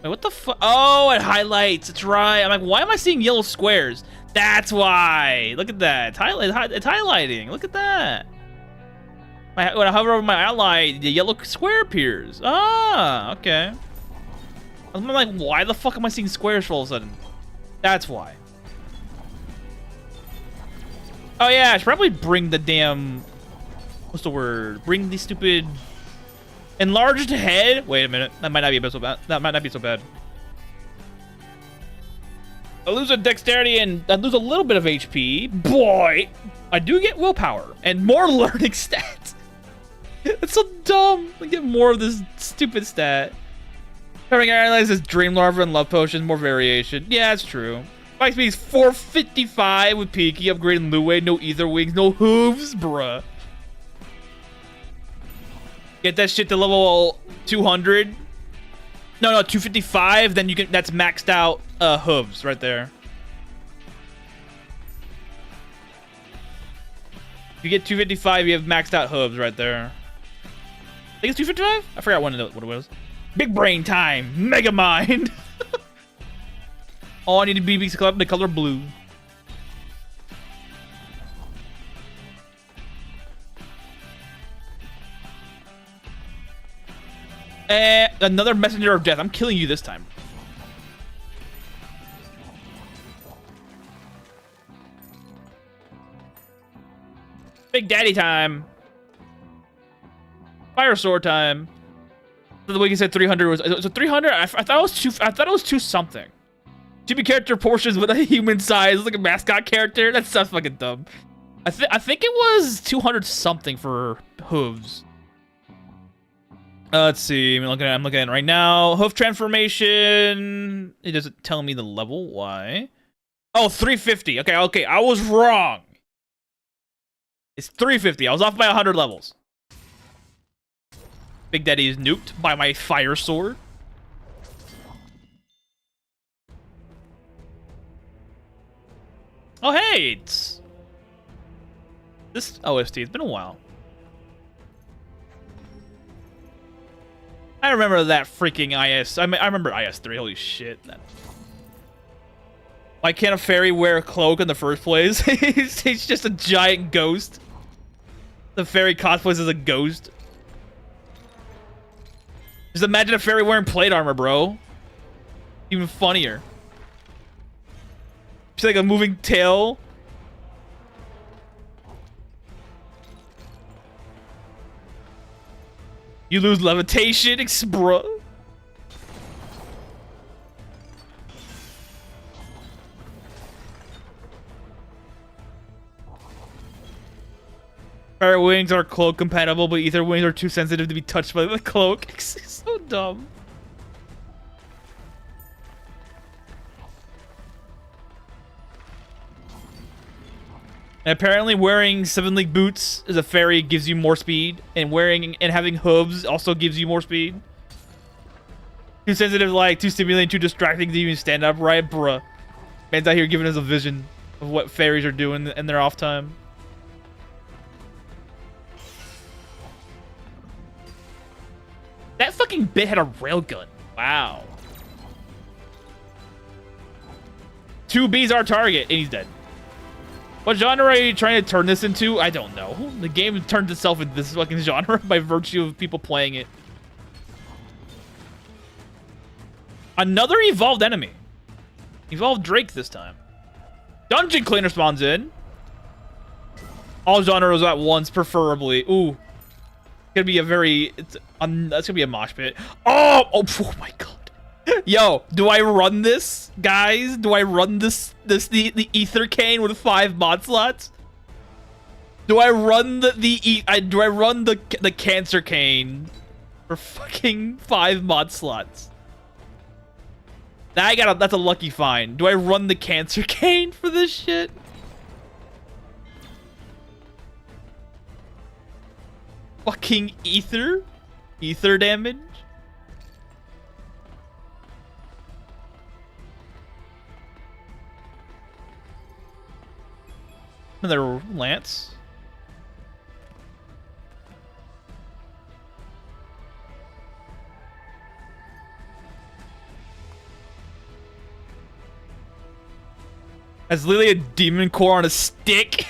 Wait, what the fuck? Oh, it highlights. That's right. I'm like, why am I seeing yellow squares? That's why. Look at that. It's highlighting. Look at that. When I hover over my ally, the yellow square appears. Ah, okay. I'm like, why the fuck am I seeing squares all of a sudden? That's why. Oh yeah, I should probably bring the damn... What's the word? Bring the stupid... Enlarged head? Wait a minute. That might not be so bad. That might not be so bad. I lose a dexterity and I lose a little bit of HP. Boy! I do get willpower and more learning stats. It's so dumb. I get more of this stupid stat. Having analyzed this dream larva and love potions, more variation. Yeah, that's true. Spike speed is 455 with Peaky, upgrading Luwei, no ether wings, no hooves, bruh. Get that shit to level 200. No, 255, then you can, that's maxed out hooves right there. If you get 255, you have maxed out hooves right there. I think it's 255? I forgot what it was. Big brain time. Mega mind. All I need to be is the color blue. Another messenger of death. I'm killing you this time. Big daddy time. Fire sword time. The way you said 300 was it 300? I thought it was 2. I thought it was 2 something. Chibi character portions with a human size, like a mascot character. That sounds fucking dumb. I think it was 200 something for hooves. Let's see. I'm looking at it right now. Hoof transformation. It doesn't tell me the level. Why? Oh, 350. Okay. I was wrong. It's 350. I was off by 100 levels. Big Daddy is nuked by my fire sword. Oh, hey! It's... This OST, it's been a while. I remember that freaking IS. I remember IS-3. Holy shit. Why can't a fairy wear a cloak in the first place? He's just a giant ghost. The fairy cosplays as a ghost. Just imagine a fairy wearing plate armor, bro. Even funnier. She's like a moving tail. You lose levitation, bro. Fire wings are cloak compatible, but ether wings are too sensitive to be touched by the cloak. It's so dumb. And apparently wearing 7 League boots as a fairy gives you more speed, and having hooves also gives you more speed. Too sensitive, like, too stimulating, too distracting to even stand up, right? Bruh. Man's out here giving us a vision of what fairies are doing in their off time. That fucking bit had a railgun. Wow. 2B's our target, and he's dead. What genre are you trying to turn this into? I don't know. The game turned itself into this fucking genre by virtue of people playing it. Another evolved enemy. Evolved Drake this time. Dungeon Cleaner spawns in. All genres at once, preferably. Ooh. It's gonna be a very... that's gonna be a mosh pit. Oh my god. Yo, do I run this, guys? Do I run the ether cane with 5 mod slots? Do I run do I run the cancer cane for fucking 5 mod slots? That's a lucky find. Do I run the cancer cane for this shit? Fucking ether damage. Another lance. That's literally a demon core on a stick.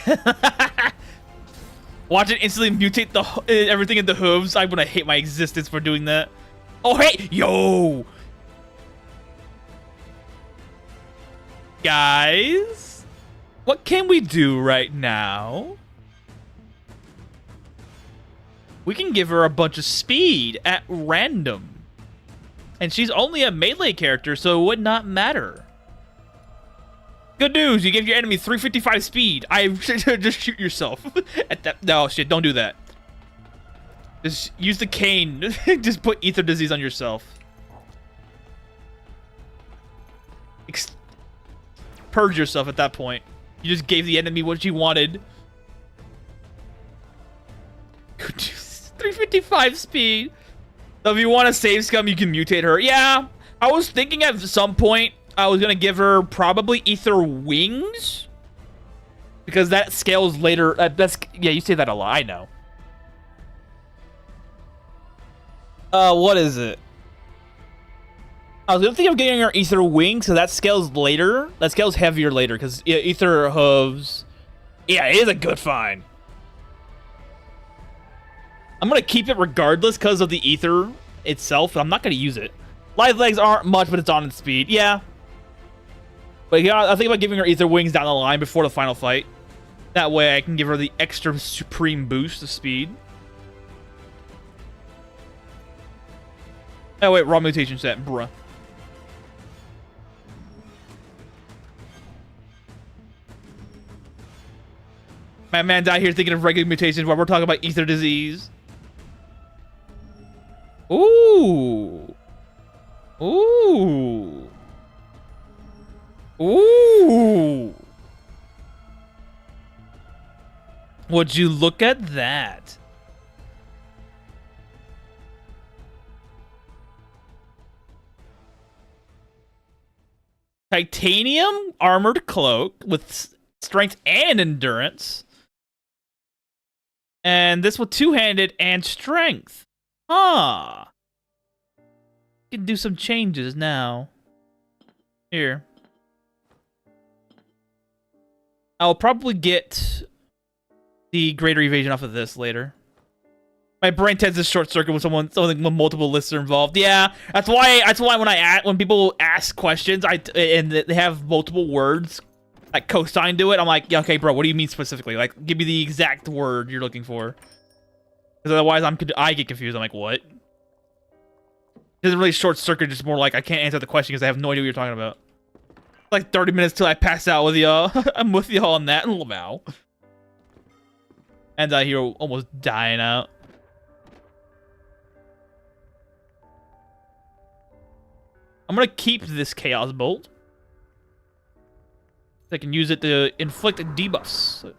Watch it instantly mutate everything into hooves. I'm gonna hate my existence for doing that. Oh, hey! Yo! Guys? What can we do right now? We can give her a bunch of speed at random. And she's only a melee character, so it would not matter. Good news, you give your enemy 355 speed. Just shoot yourself at that. No, shit, don't do that. Just use the cane. Just put ether disease on yourself. Purge yourself at that point. You just gave the enemy what she wanted. Good news. 355 speed. So if you want to save scum, you can mutate her. Yeah, I was thinking at some point I was gonna give her probably ether wings, because that scales later. Yeah, you say that a lot. I know. What is it? I was gonna think of getting her ether wings, so that scales later. That scales heavier later, because yeah, ether hooves. Yeah, it is a good find. I'm gonna keep it regardless because of the ether itself. But I'm not gonna use it. Live legs aren't much, but it's on its speed. Yeah. But yeah, I think about giving her ether wings down the line before the final fight. That way I can give her the extra supreme boost of speed. Oh wait, raw mutation set, bruh. My man's out here thinking of regular mutations while we're talking about ether disease. Ooh. Ooh. Ooh. Would you look at that? Titanium armored cloak with strength and endurance. And this with two-handed and strength. Huh. You can do some changes now. Here. I'll probably get the greater evasion off of this later. My brain tends to short circuit when something with multiple lists are involved. Yeah, that's why when people ask questions, and they have multiple words like cosine to it, I'm like, yeah, okay, bro, what do you mean specifically? Like, give me the exact word you're looking for. Because otherwise, I get confused. I'm like, what? It doesn't really short circuit, just more like I can't answer the question because I have no idea what you're talking about. Like 30 minutes till I pass out with y'all. I'm with y'all on that. Wow. And hero almost dying out. I'm gonna keep this Chaos Bolt. I can use it to inflict debuffs.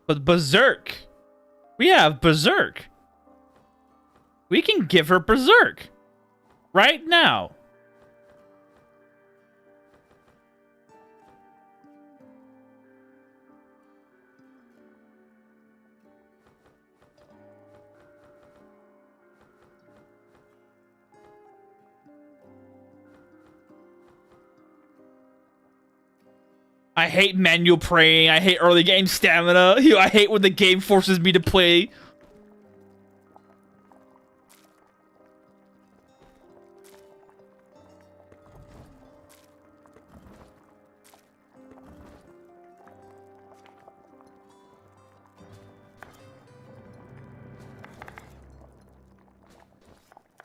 But Berserk. We have Berserk. We can give her Berserk. Right now. I hate manual praying. I hate early game stamina. I hate when the game forces me to play.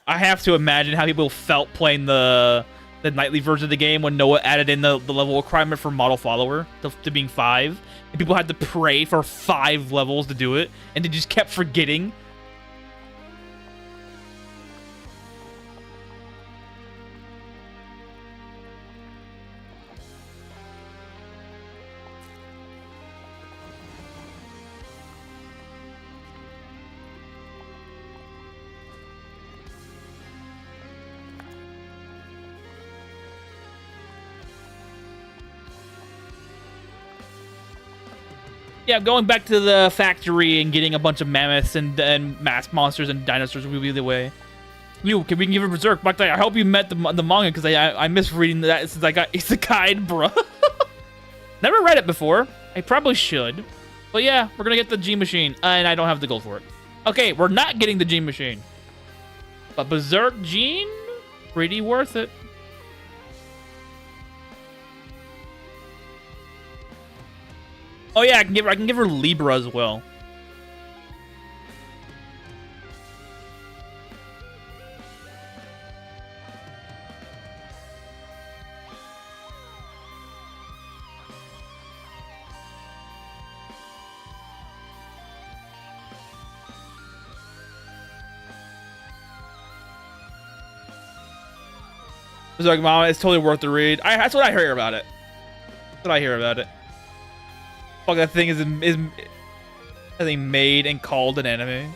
I have to imagine how people felt playing the nightly version of the game when Noah added in the level requirement for model follower to being 5. And people had to pray for 5 levels to do it. And they just kept forgetting. Yeah, going back to the factory and getting a bunch of mammoths and mass monsters and dinosaurs will be the way. We can give her Berserk. But I hope you met the manga because I miss reading that since I got Isekai'd, bruh. Never read it before. I probably should. But yeah, we're gonna get the G Machine, and I don't have the gold for it. Okay, we're not getting the G Machine. But Berserk Gene, pretty worth it. Oh yeah, I can give her Libra as well. Berserk Mama, it's totally worth the read. That's what I hear about it. That's what I hear about it. Fuck, that thing is made and called an anime.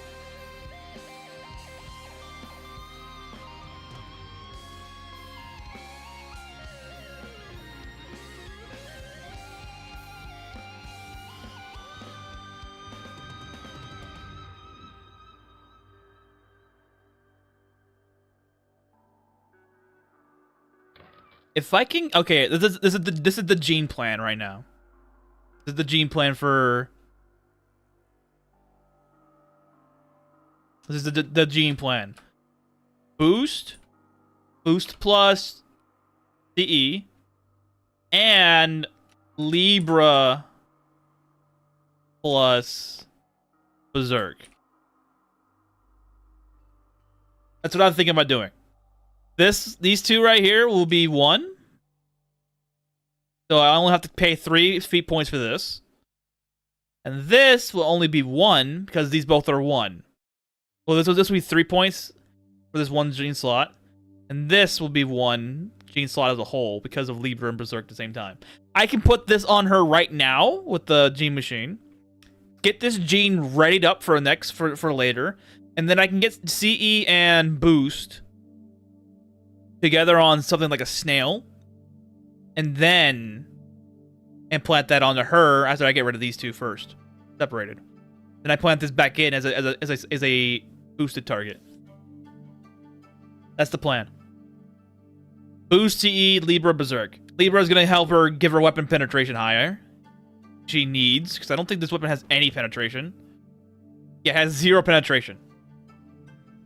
If I can, okay, this is the gene plan right now. This is the gene plan for. This is the gene plan. Boost plus CE, and Libra plus Berserk. That's what I'm thinking about doing. These two right here will be 1. So I only have to pay 3 feat points for this. And this will only be 1 because these both are 1. Well, this will be 3 points for this 1 gene slot. And this will be 1 gene slot as a whole because of Libra and Berserk at the same time. I can put this on her right now with the gene machine. Get this gene readied up for for later. And then I can get CE and Boost together on something like a snail. And then implant that onto her after I get rid of these two first. Separated. Then I plant this back in as a boosted target. That's the plan. Boost CE, Libra, Berserk. Libra is going to help her give her weapon penetration higher. She needs, because I don't think this weapon has any penetration. Yeah, it has 0 penetration.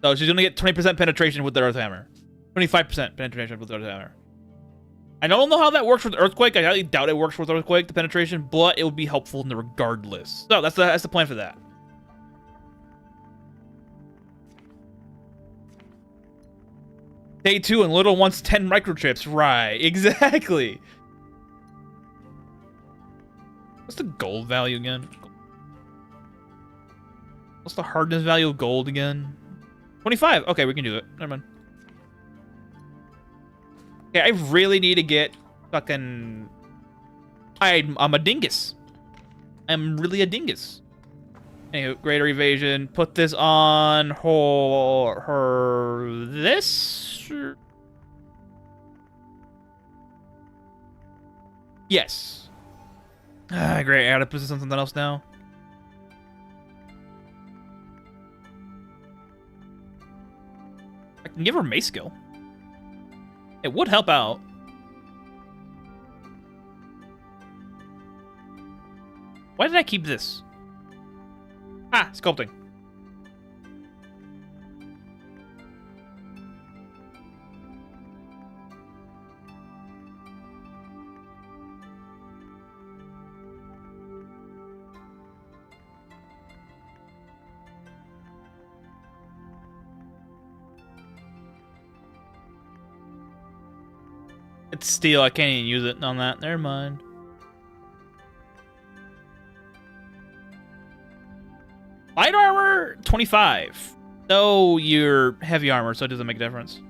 So she's going to get 20% penetration with the Earth Hammer. 25% penetration with the Earth Hammer. I don't know how that works with Earthquake. I highly doubt it works with Earthquake, the penetration, but it would be helpful in the regardless. So that's the plan for that. Day 2 and little wants 10 microchips. Right, exactly. What's the gold value again? What's the hardness value of gold again? 25. Okay, we can do it. Never mind. Okay, I really need to get fucking... I'm a dingus. I'm really a dingus. Anywho, greater evasion. Put this on her... This? Yes. Great. I gotta put this on something else now. I can give her mace skill. It would help out. Why did I keep this? Ah, sculpting. It's steel. I can't even use it on that. Never mind. Light armor, 25. No, you're heavy armor, so it doesn't make a difference.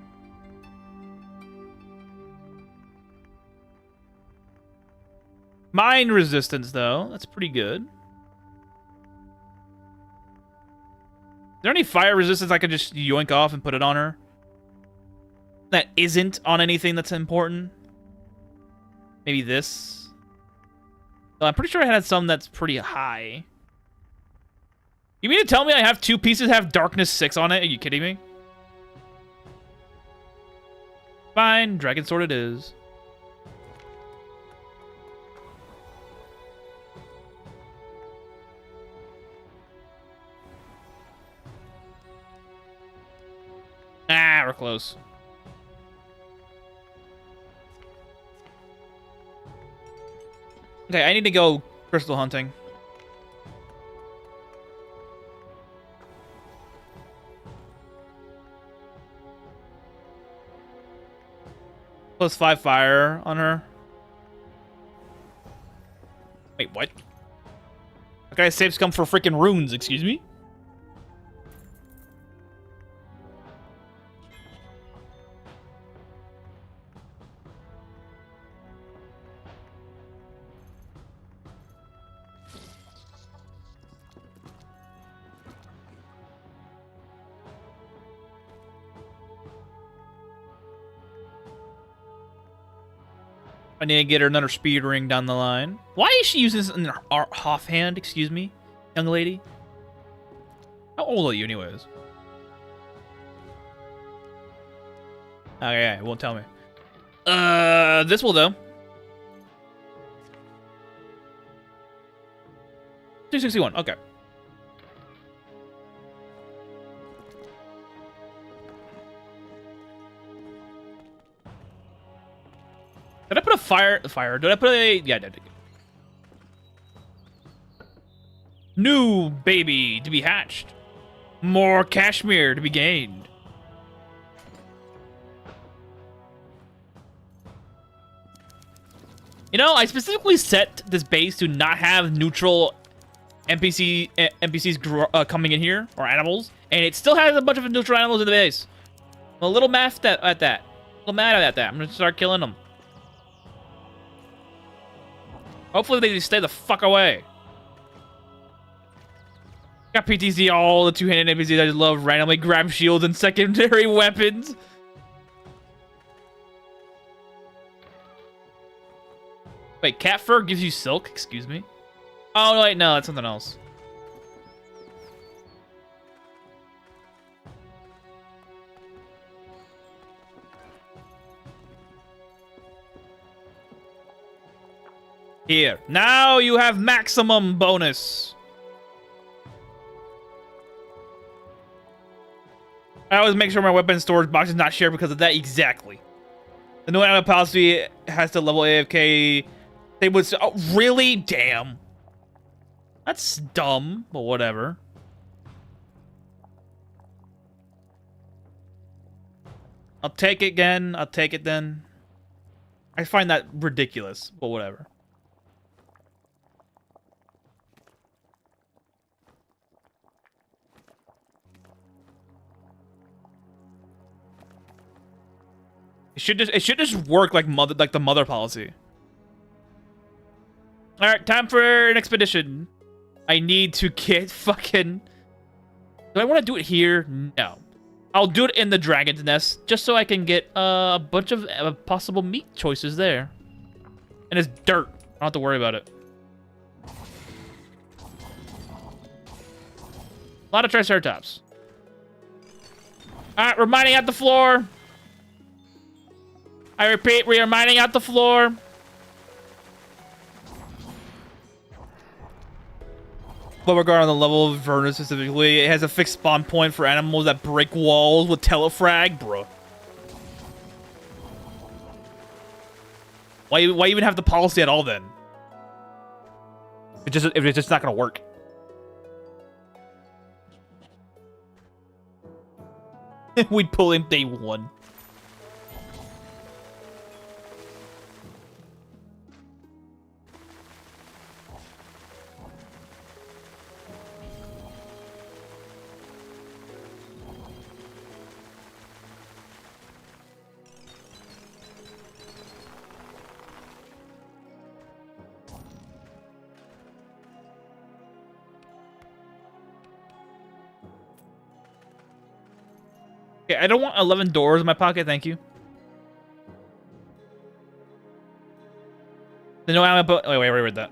Mine resistance, though. That's pretty good. Is there any fire resistance I could just yoink off and put it on her? That isn't on anything that's important. Maybe this. Well, I'm pretty sure I had some that's pretty high. You mean to tell me I have 2 pieces that have darkness 6 on it? Are you kidding me? Fine, dragon sword it is. Ah, we're close. Okay, I need to go crystal hunting. +5 fire on her. Wait, what? Okay, saves come for freaking runes, excuse me? I need to get her another speed ring down the line. Why is she using this in her offhand? Excuse me, young lady. How old are you, anyways? Oh yeah, it won't tell me. This will though. 261. Okay. Did I put a fire? Did I put a... Yeah, I did. New baby to be hatched. More cashmere to be gained. You know, I specifically set this base to not have neutral NPCs coming in here, or animals, and it still has a bunch of neutral animals in the base. I'm a little mad at that. A little mad at that. I'm gonna start killing them. Hopefully they just stay the fuck away. Got PTZ all the two-handed NPCs I just love randomly grab shields and secondary weapons. Wait, cat fur gives you silk? Excuse me? Oh, wait, no, that's something else. Here. Now you have maximum bonus. I always make sure my weapon storage box is not shared because of that exactly. The no animal policy has to level AFK. They would. Oh, really? Damn. That's dumb, but whatever. I'll take it again. I'll take it then. I find that ridiculous, but whatever. It should just work like the mother policy. All right, time for an expedition. I need to get fucking. Do I want to do it here? No. I'll do it in the dragon's nest just so I can get a bunch of possible meat choices there. And it's dirt. I don't have to worry about it. A lot of triceratops. All right, we're mining out the floor. I repeat, we are mining out the floor. But regarding the level of Verna specifically, it has a fixed spawn point for animals that break walls with telefrag, bro. Why even have the policy at all then? If it's just not gonna work. We'd pull him day one. Okay, I don't want 11 doors in my pocket, thank you. No, I'm about. Wait, read that.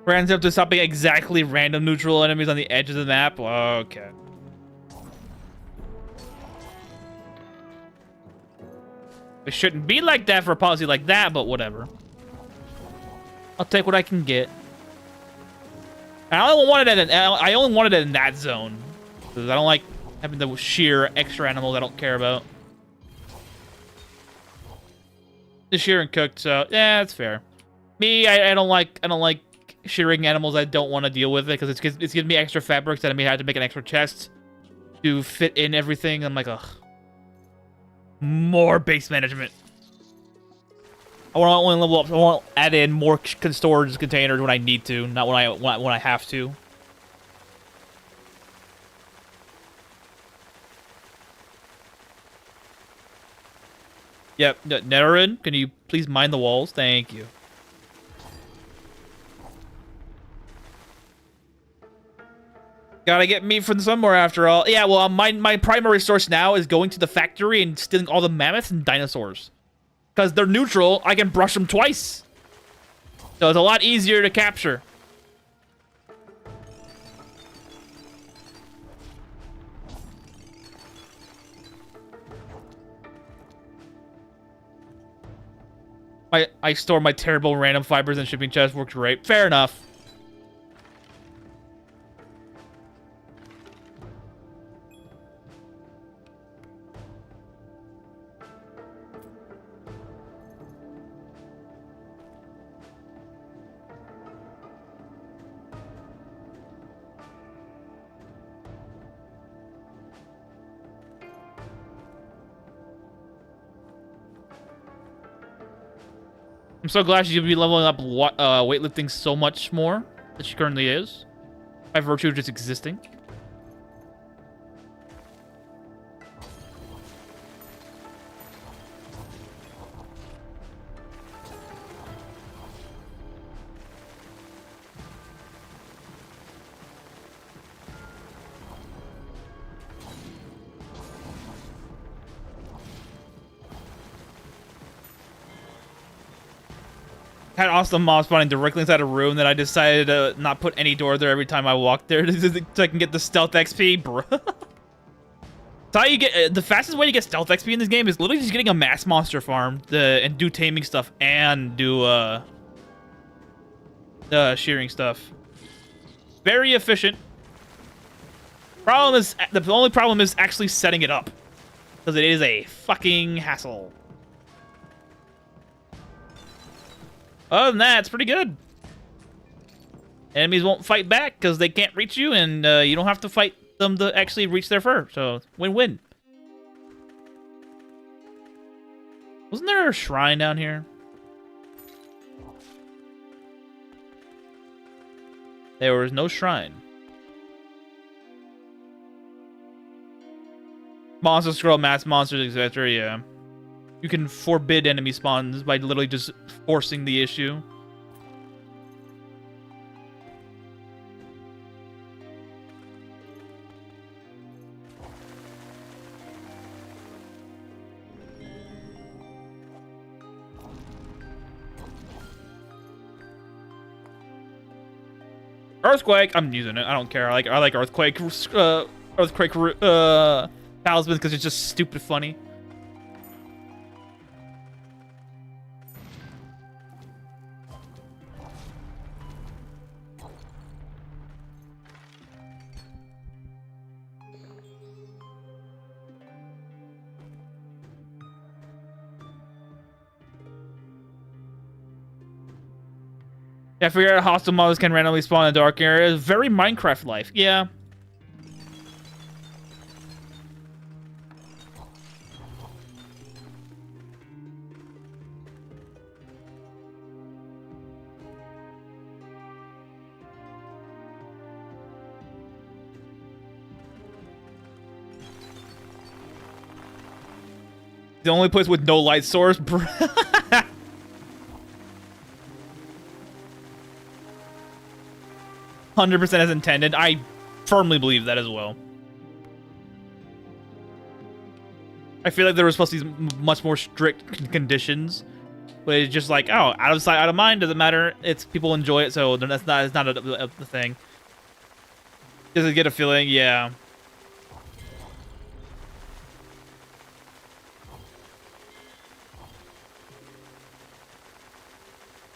Brands up to stopping exactly random neutral enemies on the edge of the map. Okay. It shouldn't be like that for a policy like that, but whatever. I'll take what I can get. And I only wanted it in that zone because I don't like having the sheer extra animals I don't care about. The shear and cooked, so yeah, that's fair. Me, I don't like shearing animals I don't want to deal with it because it's giving me extra fabrics that I may have to make an extra chest to fit in everything. I'm like, ugh. More base management. I want to only level up. I want to add in more storage containers when I need to, not when I have to. Yep, Neterin, can you please mine the walls? Thank you. Gotta get meat from somewhere after all. Yeah, well, my primary source now is going to the factory and stealing all the mammoths and dinosaurs. Because they're neutral, I can brush them twice. So it's a lot easier to capture. I store my terrible random fibers in shipping chests. Works great. Fair enough. I'm so glad she'll be leveling up weightlifting so much more than she currently is, by virtue of just existing. Had awesome mob spawning directly inside a room that I decided to not put any door there every time I walked there so I can get the stealth XP, bro. That's how you get the fastest way to get stealth XP in this game is literally just getting a mass monster farm and do taming stuff and do shearing stuff. Very efficient. The only problem is actually setting it up, because it is a fucking hassle. Other than that, it's pretty good. Enemies won't fight back because they can't reach you, and you don't have to fight them to actually reach their fur. So, win-win. Wasn't there a shrine down here? There was no shrine. Monster scroll, mass monsters, etc. Yeah. You can forbid enemy spawns by literally just forcing the issue. Earthquake, I'm using it. I don't care. I like earthquake talismans because it's just stupid funny. Yeah, I figured out hostile mobs can randomly spawn in dark areas. Very Minecraft life. Yeah. The only place with no light source. 100% as intended. I firmly believe that as well. I feel like there was supposed to be much more strict conditions, but it's just like, oh, out of sight, out of mind, doesn't matter. It's people enjoy it, so it's not a thing. Does it get a feeling? Yeah.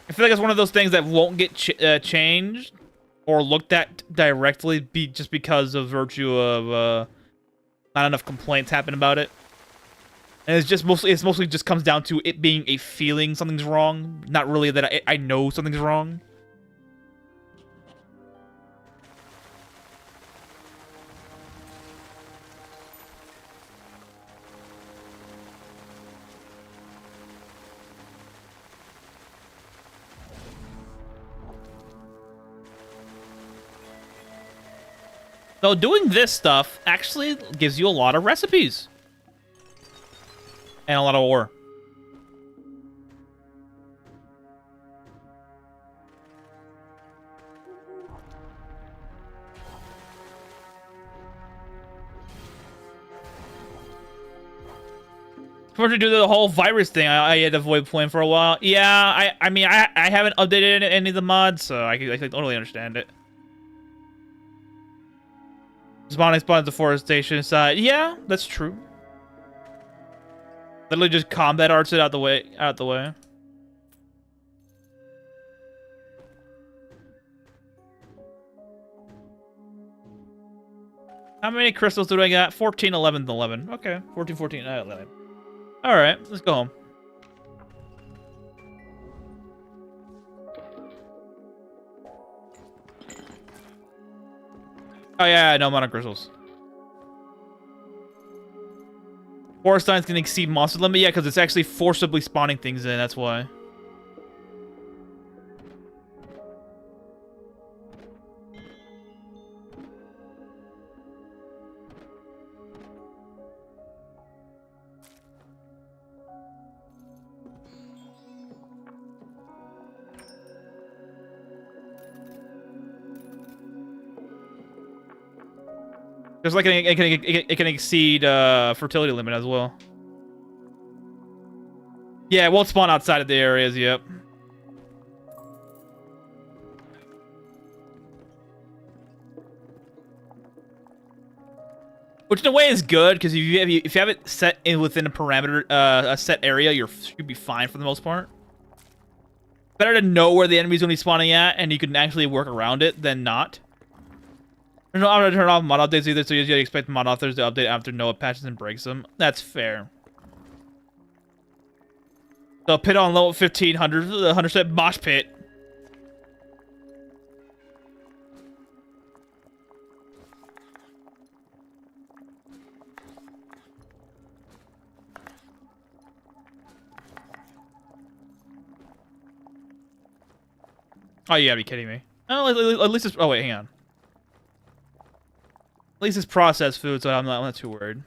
I feel like it's one of those things that won't get changed or looked at directly just because of virtue of not enough complaints happen about it. And it's mostly just comes down to it being a feeling something's wrong, not really that I know something's wrong. So doing this stuff actually gives you a lot of recipes. And a lot of ore. For to do the whole virus thing, I had to avoid playing for a while. Yeah, I mean, I haven't updated any of the mods, so I can totally understand it. Spawning spawns deforestation side. Yeah, that's true. Literally just combat arts it out the way. How many crystals do I got? 14, 11, 11. Okay, 14, 14, 11. All right, let's go home. Oh yeah, no mono crystals. Forest signs can exceed monster limit, yeah, because it's actually forcibly spawning things in, that's why. Just like it can exceed fertility limit as well. Yeah, it won't spawn outside of the areas, yep. Which in a way is good, because if you have it set in within a parameter, a set area, you'll be fine for the most part. Better to know where the enemy's going to be spawning at, and you can actually work around it than not. There's no option to turn off mod updates either, so you usually expect mod authors to update after Noah patches and breaks them. That's fair. So pit on level 1500, 100% mosh pit. Oh, you gotta be kidding me. Oh, at least it's... Oh, wait, hang on. At least it's processed food, so I'm not too worried.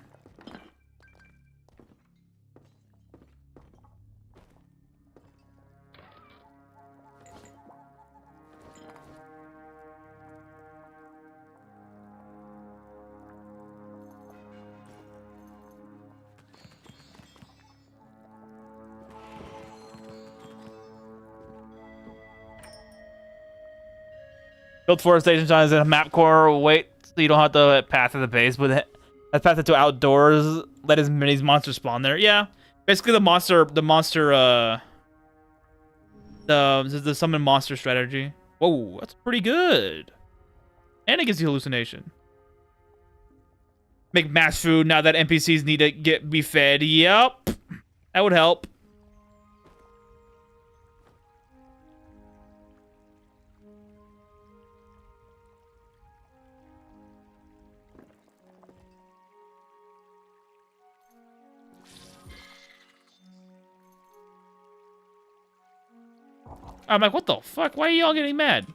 Build forestation signs in a map core. Wait, so you don't have to path to the base, but that path to outdoors. Let as many monsters spawn there. Yeah, basically the summon monster strategy. Whoa, that's pretty good. And it gives you hallucination. Make mass food now that NPCs need to be fed. Yep, that would help. I'm like, what the fuck? Why are y'all getting mad?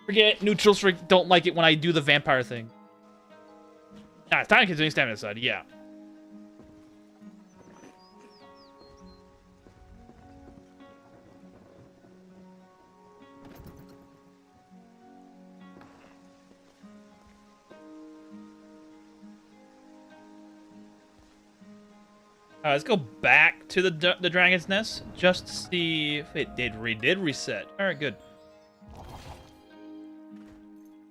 Forget neutrals don't like it when I do the vampire thing. Nah, it's time consuming stamina side, yeah. Let's go back to the dragon's nest just to see if it did reset. All right, good. All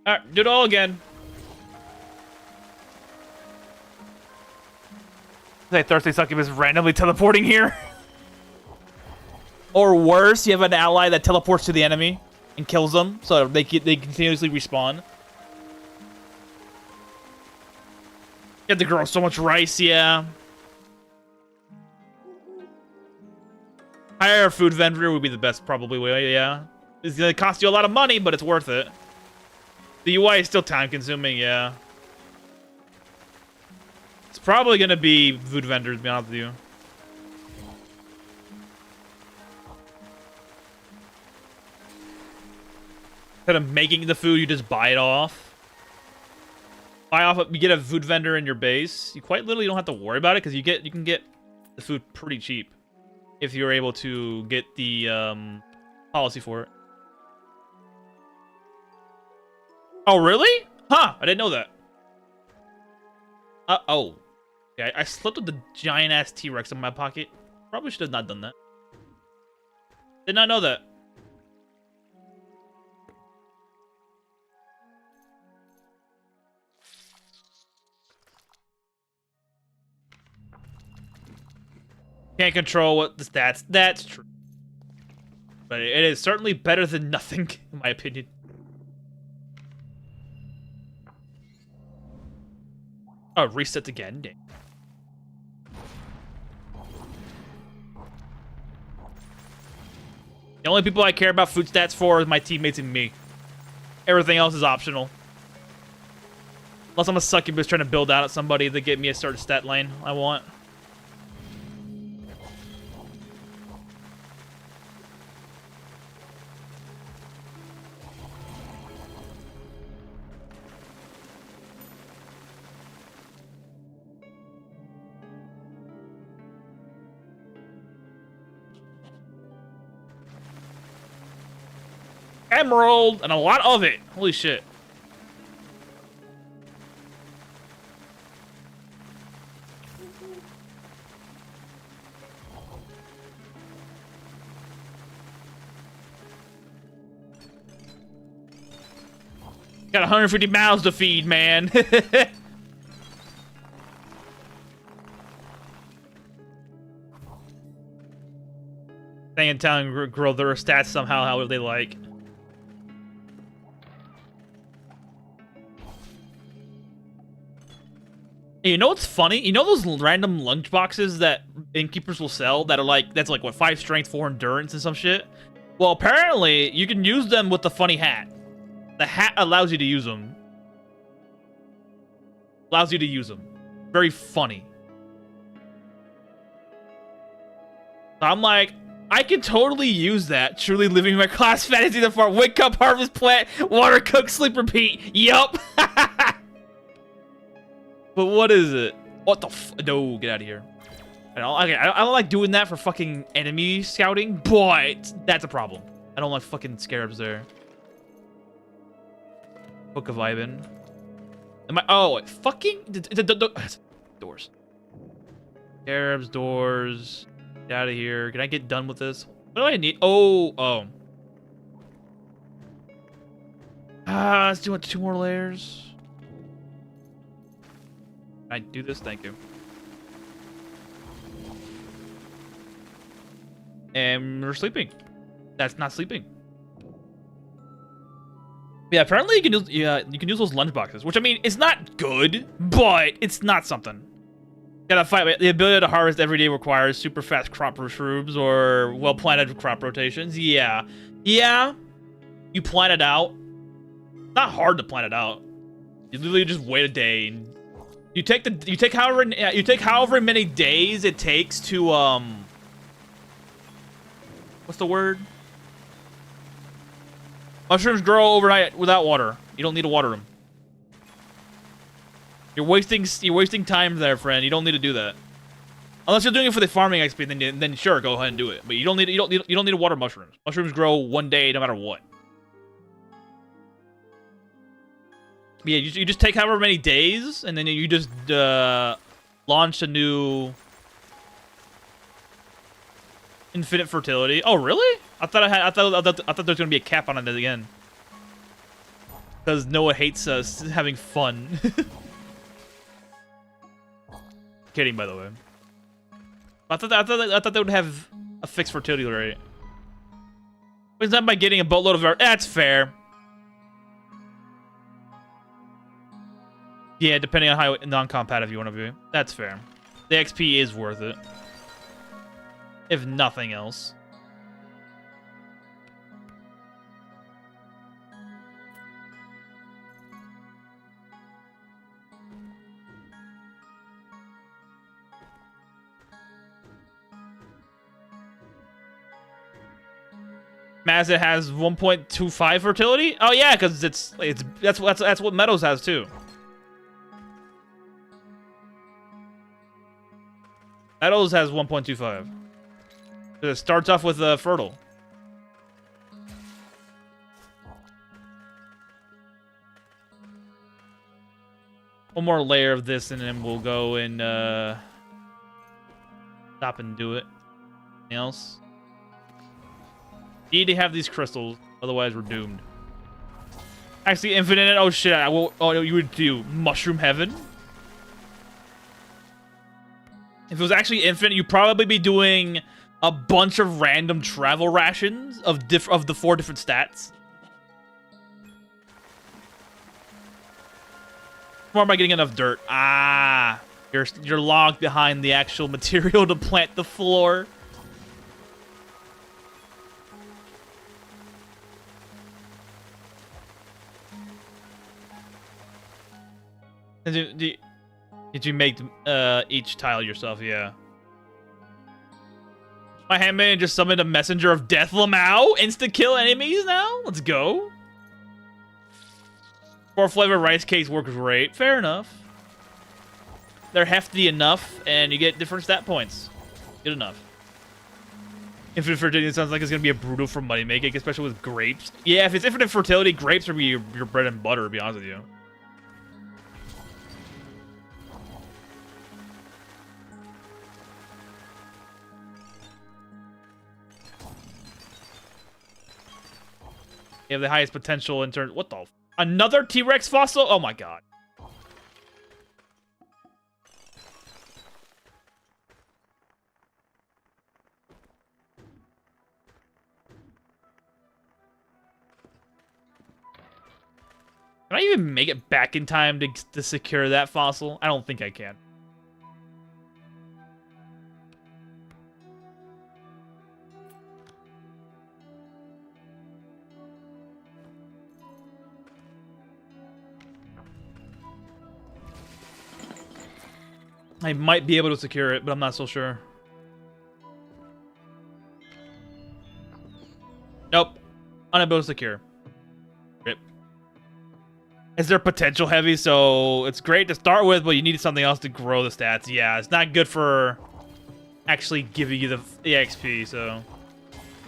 right, do it all again. That thirsty succubus randomly teleporting here, or worse, you have an ally that teleports to the enemy and kills them, so they continuously respawn. You have to grow so much rice, yeah. Hire a food vendor would be the best, probably way, yeah. It's gonna cost you a lot of money, but it's worth it. The UI is still time-consuming, yeah. It's probably gonna be food vendors, to be honest with you. Instead of making the food, you just buy it off. You get a food vendor in your base. You quite literally don't have to worry about it because you can get the food pretty cheap. If you're able to get the policy for it. Oh, really? Huh, I didn't know that. Oh. Okay, I slipped with the giant-ass T-Rex in my pocket. Probably should have not done that. Did not know that. Can't control what the stats. That's true. But it is certainly better than nothing, in my opinion. Oh, resets again. Dang. The only people I care about food stats for is my teammates and me. Everything else is optional. Unless I'm a succubus trying to build out at somebody to get me a certain stat line I want. Emerald, and a lot of it. Holy shit. Got 150 mouths to feed, man. Staying in town and grow their stats somehow how they like. Hey, you know what's funny? You know those random lunchboxes that innkeepers will sell that are like, that's like, what, 5 strength, 4 endurance, and some shit? Well, apparently, you can use them with the funny hat. The hat allows you to use them. Allows you to use them. Very funny. So I'm like, I can totally use that. Truly living my class fantasy the far. Wake up, harvest plant, water, cook, sleep, repeat. Yup. But what is it? What the f- No, get out of here. I don't like doing that for fucking enemy scouting, but that's a problem. I don't like fucking scarabs there. Book of Ivan. Am I- Oh, fucking- Doors. Scarabs, doors. Get out of here. Can I get done with this? What do I need? Oh. Let's do it 2 more layers. Can I do this? Thank you. And we're sleeping. That's not sleeping. Yeah, apparently you can use those lunch boxes, which I mean, it's not good, but it's not something. Gotta fight. The ability to harvest every day requires super fast crop mushrooms or well-planted crop rotations. Yeah. You plan it out. Not hard to plan it out. You literally just wait a day. And you take however many days it takes to what's the word? Mushrooms grow overnight without water. You don't need to water them. You're wasting time there, friend. You don't need to do that. Unless you're doing it for the farming XP, then sure, go ahead and do it. But you don't need to water mushrooms. Mushrooms grow one day no matter what. Yeah, you just take however many days, and then you just launch a new infinite fertility. Oh, really? I thought there was gonna be a cap on it again. Because Noah hates us having fun. Kidding, by the way. I thought they would have a fixed fertility rate. It's not by getting a boatload of... That's fair. Yeah, depending on how non-competitive you want to be. That's fair. The XP is worth it. If nothing else. Mazda has 1.25 fertility? Oh yeah, because that's what Meadows has too. Meadows has 1.25. It starts off with fertile. One more layer of this, and then we'll go and stop and do it. Anything else? Need to have these crystals, otherwise we're doomed. Actually, infinite. Oh shit! Oh, you would do mushroom heaven. If it was actually infinite, you'd probably be doing a bunch of random travel rations of the 4 different stats. Or am I getting enough dirt? Ah, you're logged behind the actual material to plant the floor. Did you make each tile yourself? Yeah. My handmaiden just summoned a messenger of death. Lamau insta-kill enemies now? Let's go. 4-flavor rice cakes work great. Fair enough. They're hefty enough, and you get different stat points. Good enough. Infinite fertility sounds like it's going to be a brutal for money making, especially with grapes. Yeah, if it's infinite fertility, grapes will be your bread and butter, to be honest with you. You have the highest potential in terms... What the... Another T-Rex fossil? Oh my god. I even make it back in time to secure that fossil? I don't think I can. I might be able to secure it, but I'm not so sure. Nope. Unable to secure. Rip. Is there potential heavy? So it's great to start with, but you need something else to grow the stats. Yeah, it's not good for actually giving you the XP, so...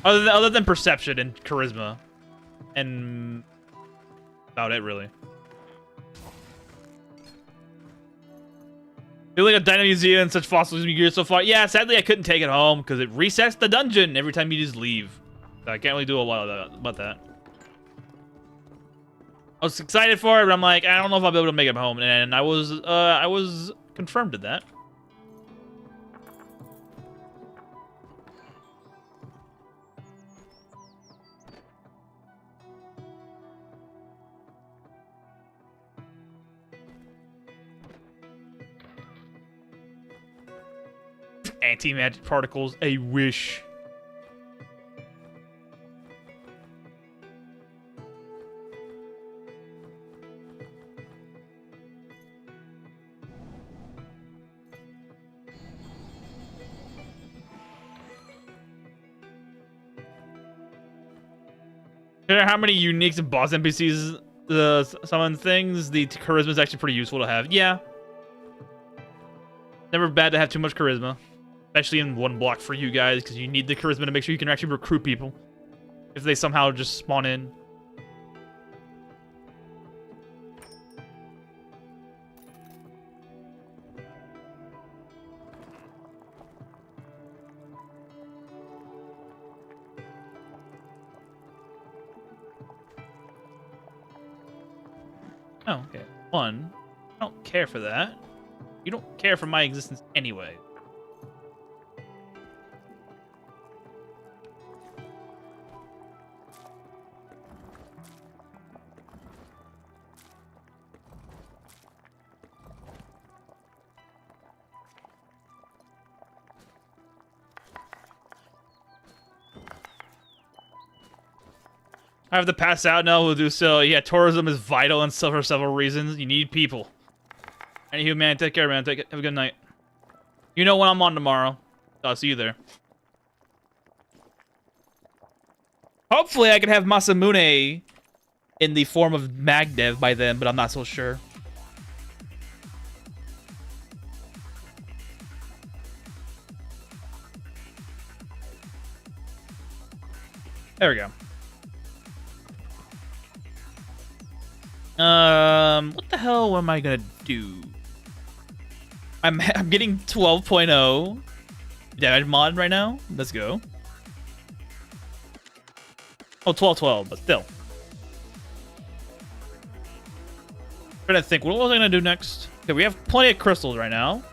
Other than perception and charisma. And... about it, really. Feel like a dino museum and such fossils you so far. Yeah, sadly I couldn't take it home because it resets the dungeon every time you just leave. So I can't really do a lot about that. I was excited for it, but I'm like, I don't know if I'll be able to make it home. And I was confirmed to that. Anti-magic particles, a wish. How many uniques and boss NPCs summon things? The charisma is actually pretty useful to have. Yeah. Never bad to have too much charisma. Especially in one block for you guys, because you need the charisma to make sure you can actually recruit people. If they somehow just spawn in. Oh, okay. One, I don't care for that. You don't care for my existence anyway. I have to pass out now. We'll do so. Yeah, tourism is vital and for several reasons. You need people. Anywho, man, take care, man. Have a good night. You know when I'm on tomorrow. I'll see you there. Hopefully, I can have Masamune in the form of Magdev by then, but I'm not so sure. There we go. What the hell am I gonna do? I'm getting 12.0 damage mod right now. Let's go. Oh, 12.12, but still. Trying to think, what was I gonna do next? Okay, we have plenty of crystals right now.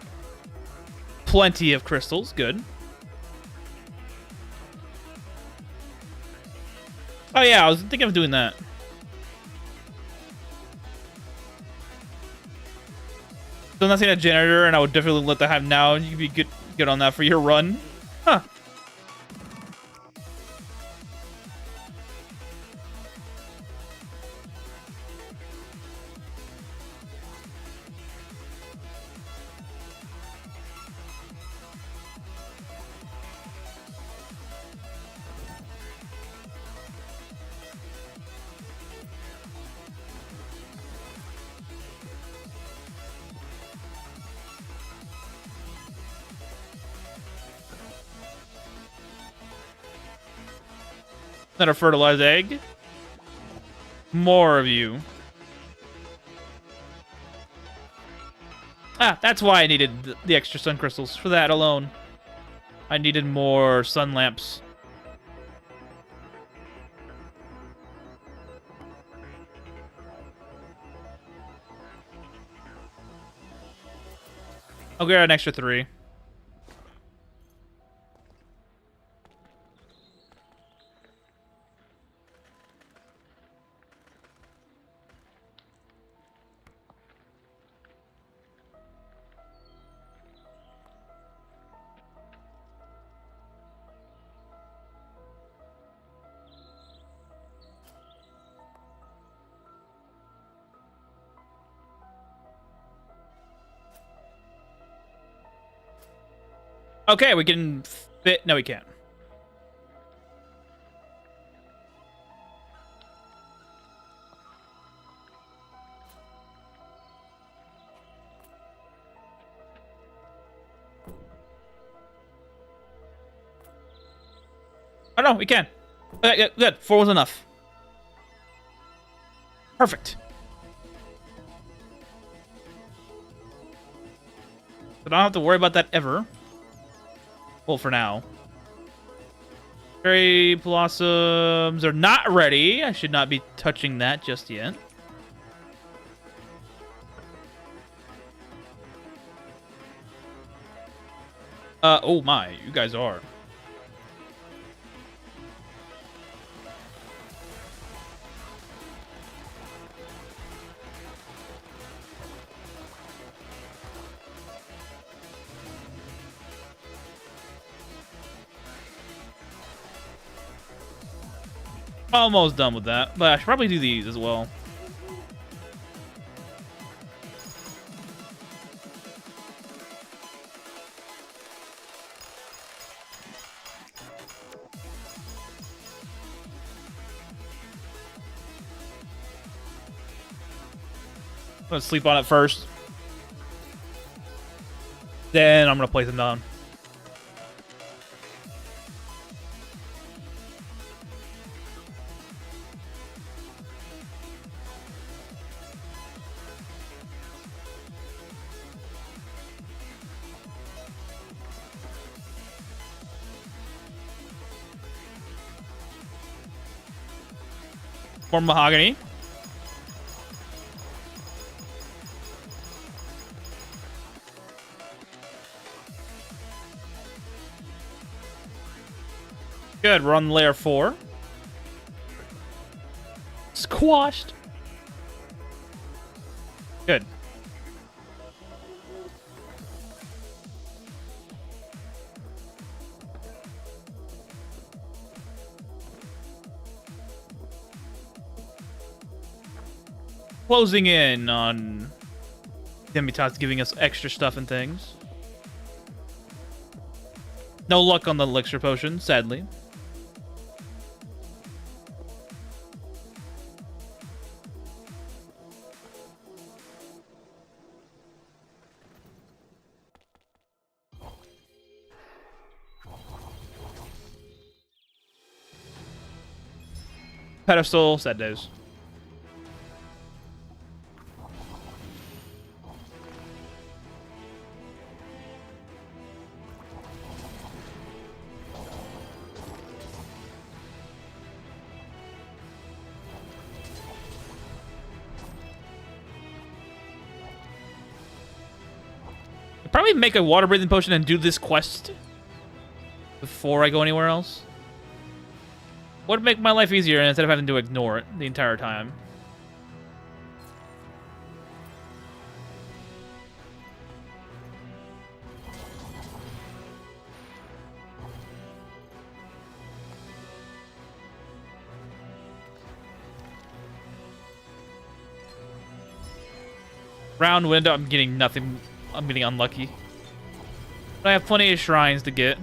Plenty of crystals, good. Oh yeah, I was thinking of doing that. So nothing a janitor, and I would definitely let that have now. You'd be good on that for your run. Huh. Not a fertilized egg. More of you. Ah, that's why I needed the extra sun crystals. For that alone. I needed more sun lamps. I'll get an extra 3. Okay, we can fit. No, we can't. Oh, no, we can. Okay, good. 4 was enough. Perfect. So I don't have to worry about that ever. Well, for now. Cherry blossoms are not ready. I should not be touching that just yet. Oh my, you guys are. Almost done with that, but I should probably do these as well. I'm gonna sleep on it first. Then I'm gonna place them down. More mahogany. Good, we're on layer 4. Squashed. Good. Closing in on Demita's giving us extra stuff and things. No luck on the elixir potion, sadly. Pedestal, sad days. Probably make a water breathing potion and do this quest before I go anywhere else. Would make my life easier instead of having to ignore it the entire time. Round window, I'm getting nothing. I'm getting unlucky. But I have plenty of shrines to get.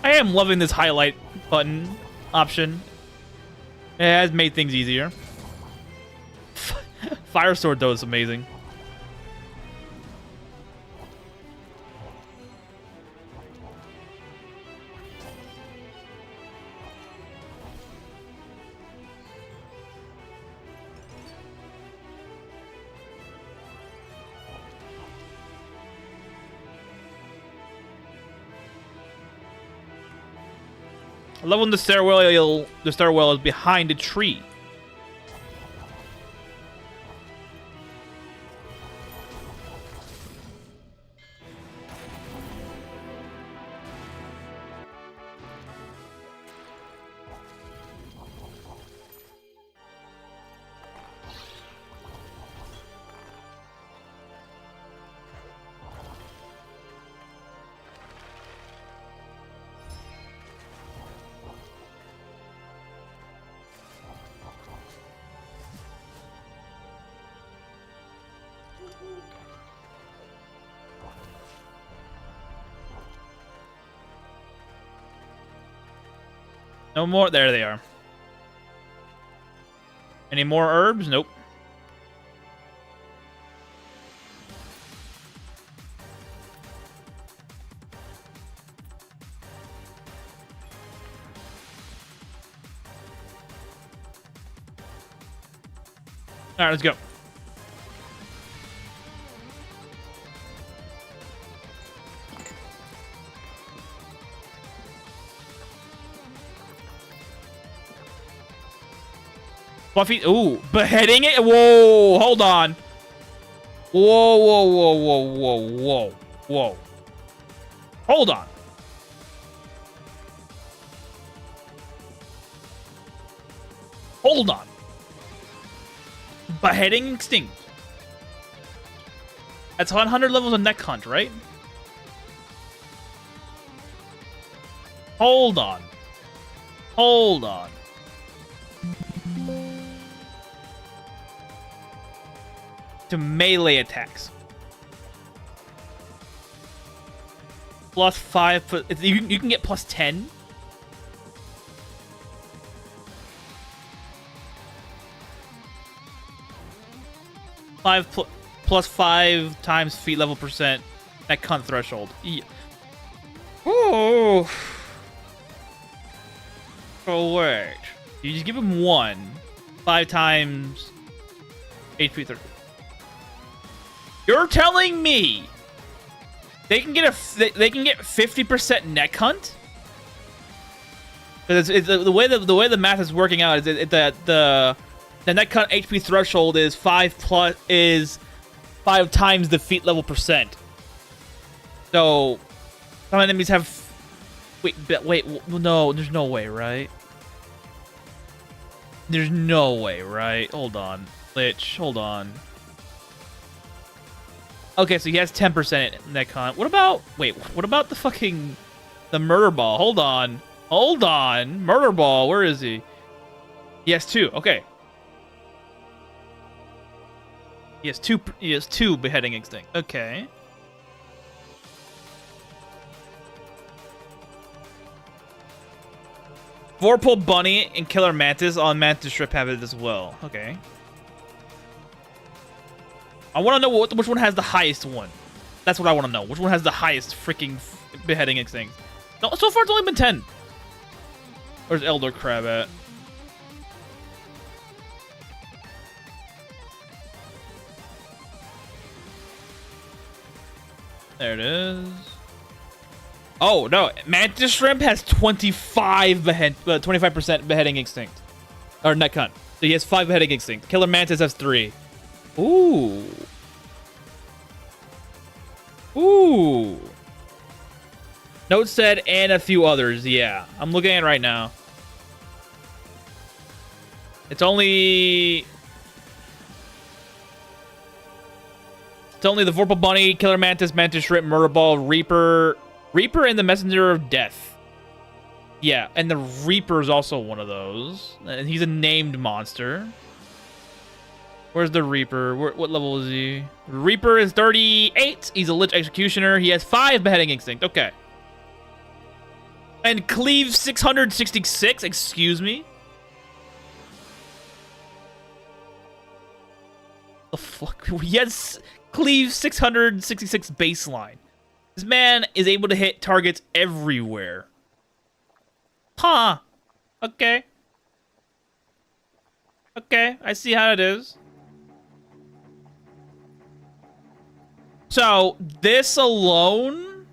I am loving this highlight button option. It has made things easier. Fire sword though is amazing. I love when the stairwell is behind a tree. No more. There they are. Any more herbs? Nope. All right, let's go. Fluffy. Ooh, beheading it. Whoa, hold on. Whoa, whoa, whoa, whoa, whoa, whoa, whoa. Hold on. Hold on. Beheading extinct. That's 100 levels of neck hunt, right? Hold on. Hold on. To melee attacks. Plus 5. You can get plus 10. Plus 5 times feet level percent. That cunt threshold. Yeah. Oh. Correct. You just give him 1. 5 times HP 30. You're telling me they can get 50% neck hunt? It's the way the math is working out is that the neck hunt HP threshold is 5 times the feet level percent. So some enemies have wait no, there's no way, right? There's no way, right? Hold on. Lich, hold on. Okay, so he has 10% neck hunt. What about the murder ball? Hold on. Hold on. Murder ball, where is he? He has 2. Okay. He has 2 beheading instinct. Okay. Vorpal Bunny and Killer Mantis on Mantis Strip have it as well. Okay. I want to know which one has the highest one. That's what I want to know. Which one has the highest freaking beheading instinct? No, so far it's only been 10. Where's Elder Crab at? There it is. Oh no, Mantis Shrimp has 25% beheading instinct, or neck hunt. So he has 5 beheading instinct. Killer Mantis has 3. Ooh. Ooh. Note said, and a few others. Yeah, I'm looking at it right now. It's only the Vorpal Bunny, Killer Mantis, Mantis Shrimp, Murder Ball, Reaper, and the Messenger of Death. Yeah, and the Reaper is also one of those. And he's a named monster. Where's the Reaper? What level is he? Reaper is 38. He's a Lich Executioner. He has 5 beheading instinct. Okay. And Cleave 666. Excuse me. The fuck? He has Cleave 666 baseline. This man is able to hit targets everywhere. Huh. Okay. Okay, I see how it is. So, this alone,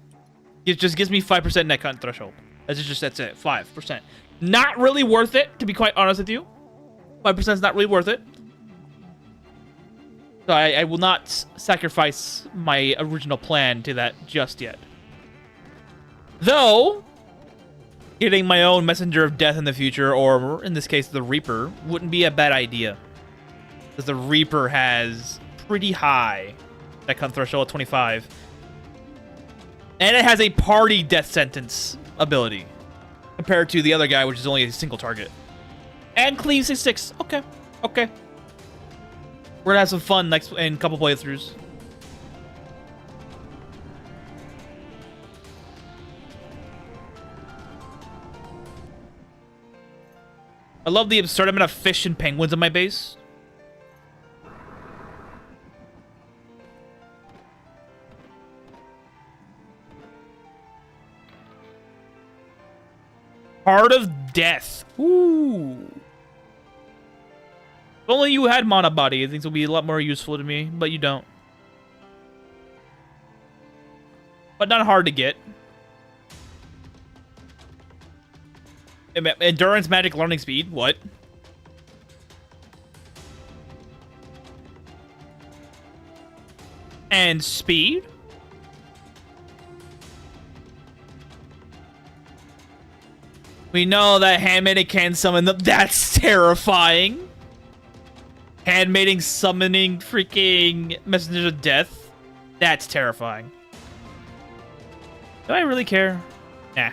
it just gives me 5% neck hunt threshold. That's it, 5%. Not really worth it, to be quite honest with you. 5% is not really worth it. So I will not sacrifice my original plan to that just yet. Though, getting my own Messenger of Death in the future, or in this case, the Reaper, wouldn't be a bad idea. Because the Reaper has pretty high neck hunt threshold at 25. And it has a party death sentence ability. Compared to the other guy, which is only a single target. And Cleave 66. Okay. Okay. We're gonna have some fun in a couple playthroughs. I love the absurd amount of fish and penguins on my base. Heart of Death. Ooh. If only you had Mana Body, I think it would be a lot more useful to me, but you don't. But not hard to get. Endurance, magic, learning speed. What? And speed? We know that handmaiden can summon them. That's terrifying. Handmaiden summoning freaking messengers of death. That's terrifying. Do I really care? Nah.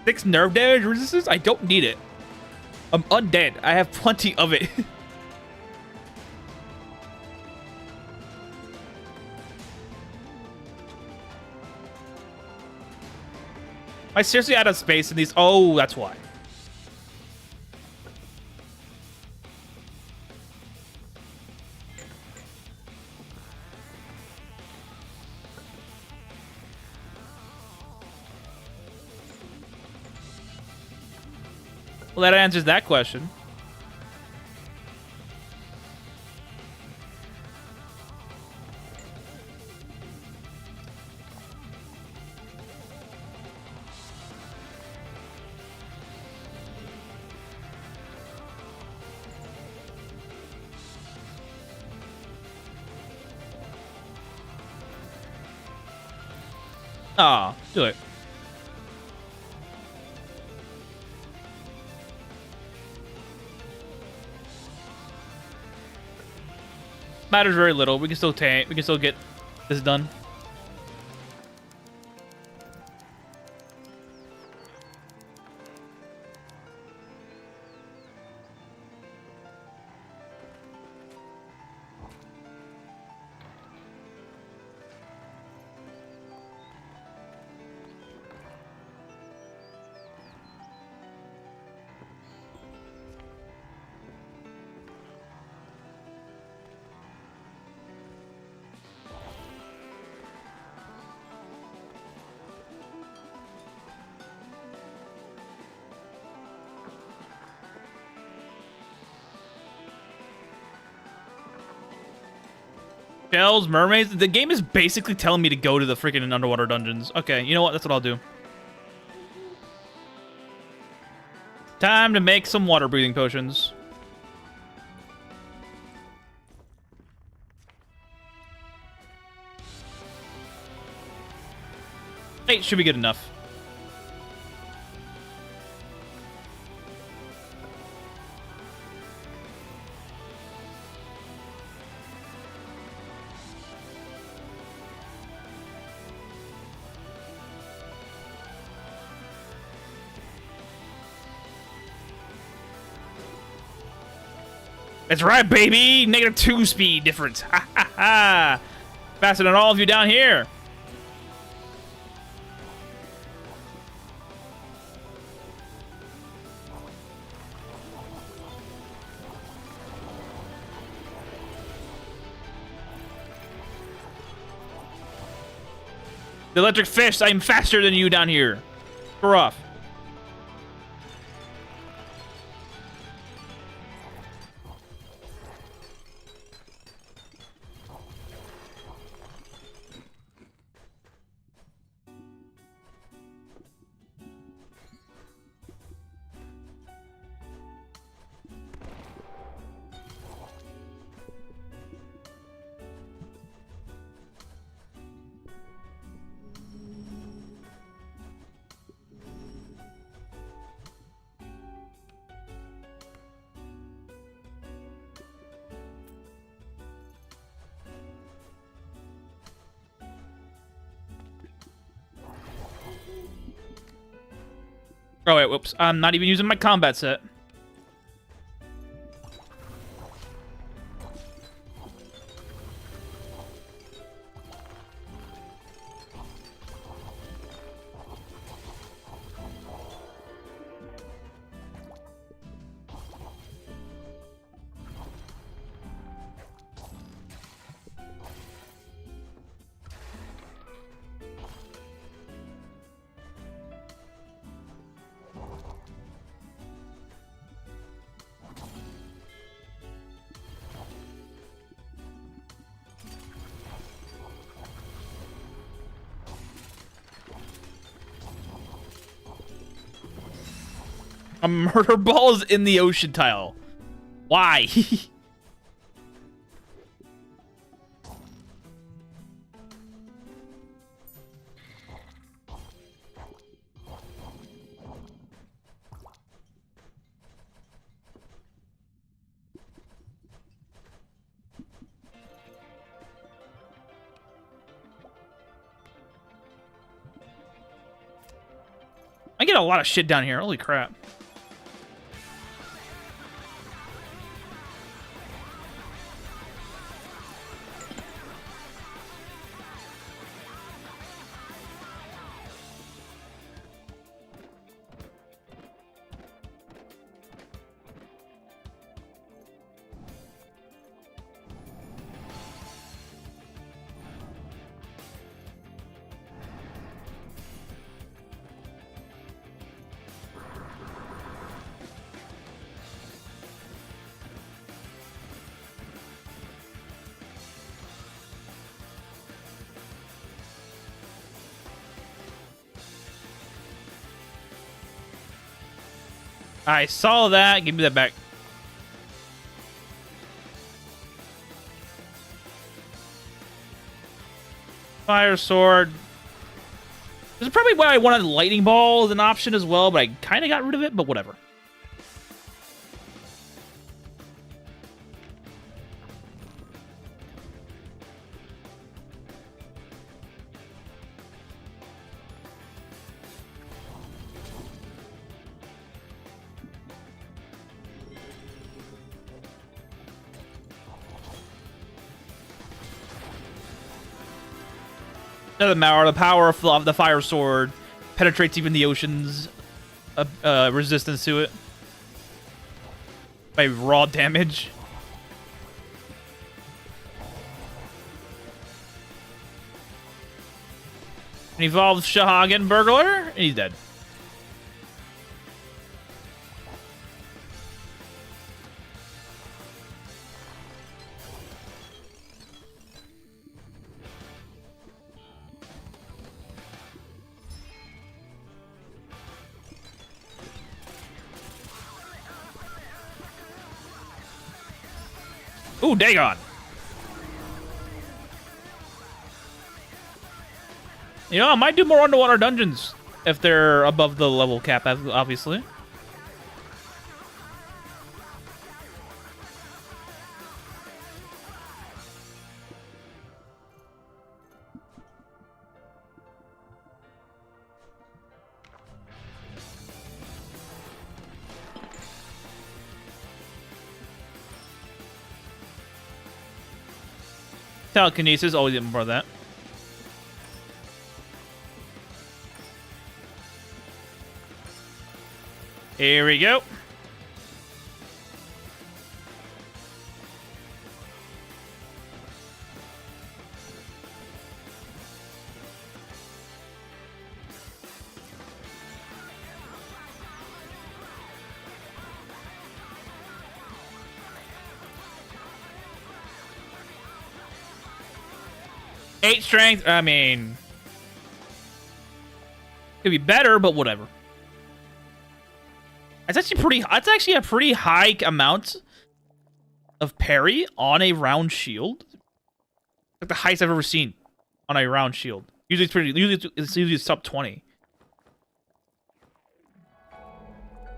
Six nerve damage resistance? I don't need it. I'm undead. I have plenty of it. Am I seriously out of space in these? Oh, that's why. Well, that answers that question. Ah, do it. Matters very little. We can still tank. We can still get this done. Shells, mermaids. The game is basically telling me to go to the freaking underwater dungeons. Okay, you know what? That's what I'll do. Time to make some water breathing potions. Eight should be good enough. That's right, baby! -2 speed difference. Ha ha ha! Faster than all of you down here. The electric fish, I'm faster than you down here. Screw off. Oh, wait, whoops. I'm not even using my combat set. A murder ball is in the ocean tile. Why? I get a lot of shit down here. Holy crap. I saw that. Give me that back. Fire sword. This is probably why I wanted lightning ball as an option as well, but I kind of got rid of it, but whatever. Doesn't matter. The power of the fire sword penetrates even the ocean's resistance to it by raw damage. And evolves Shahagan Burglar, and he's dead. Ooh, Dagon. You know, I might do more underwater dungeons if they're above the level cap, obviously. Telekinesis, always get more of that. Here we go. Eight strength. I mean, could be better, but whatever. It's actually pretty. That's actually a pretty high amount of parry on a round shield. Like the highest I've ever seen on a round shield. Usually it's pretty. Usually sub 20.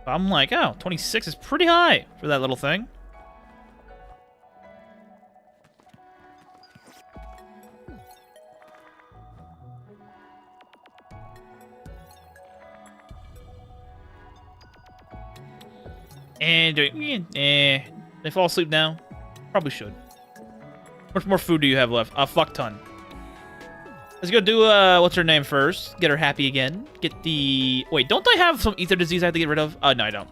But I'm like, oh, 26 is pretty high for that little thing. And they fall asleep now. Probably should. How much more food do you have left? A fuck ton. Let's go do what's her name first. Get her happy again. Get the wait. Don't I have some ether disease I have to get rid of? No, I don't.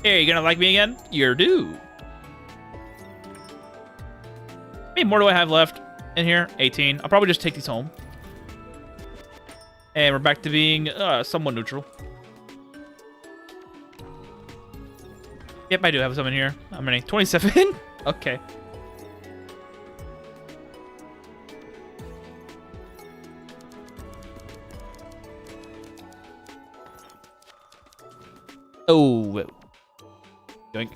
Hey, you gonna like me again? You're due. How many more do I have left in here? 18. I'll probably just take these home. And we're back to being somewhat neutral. Yep, I do have some in here. How many? 27? Okay. Oh. Doink.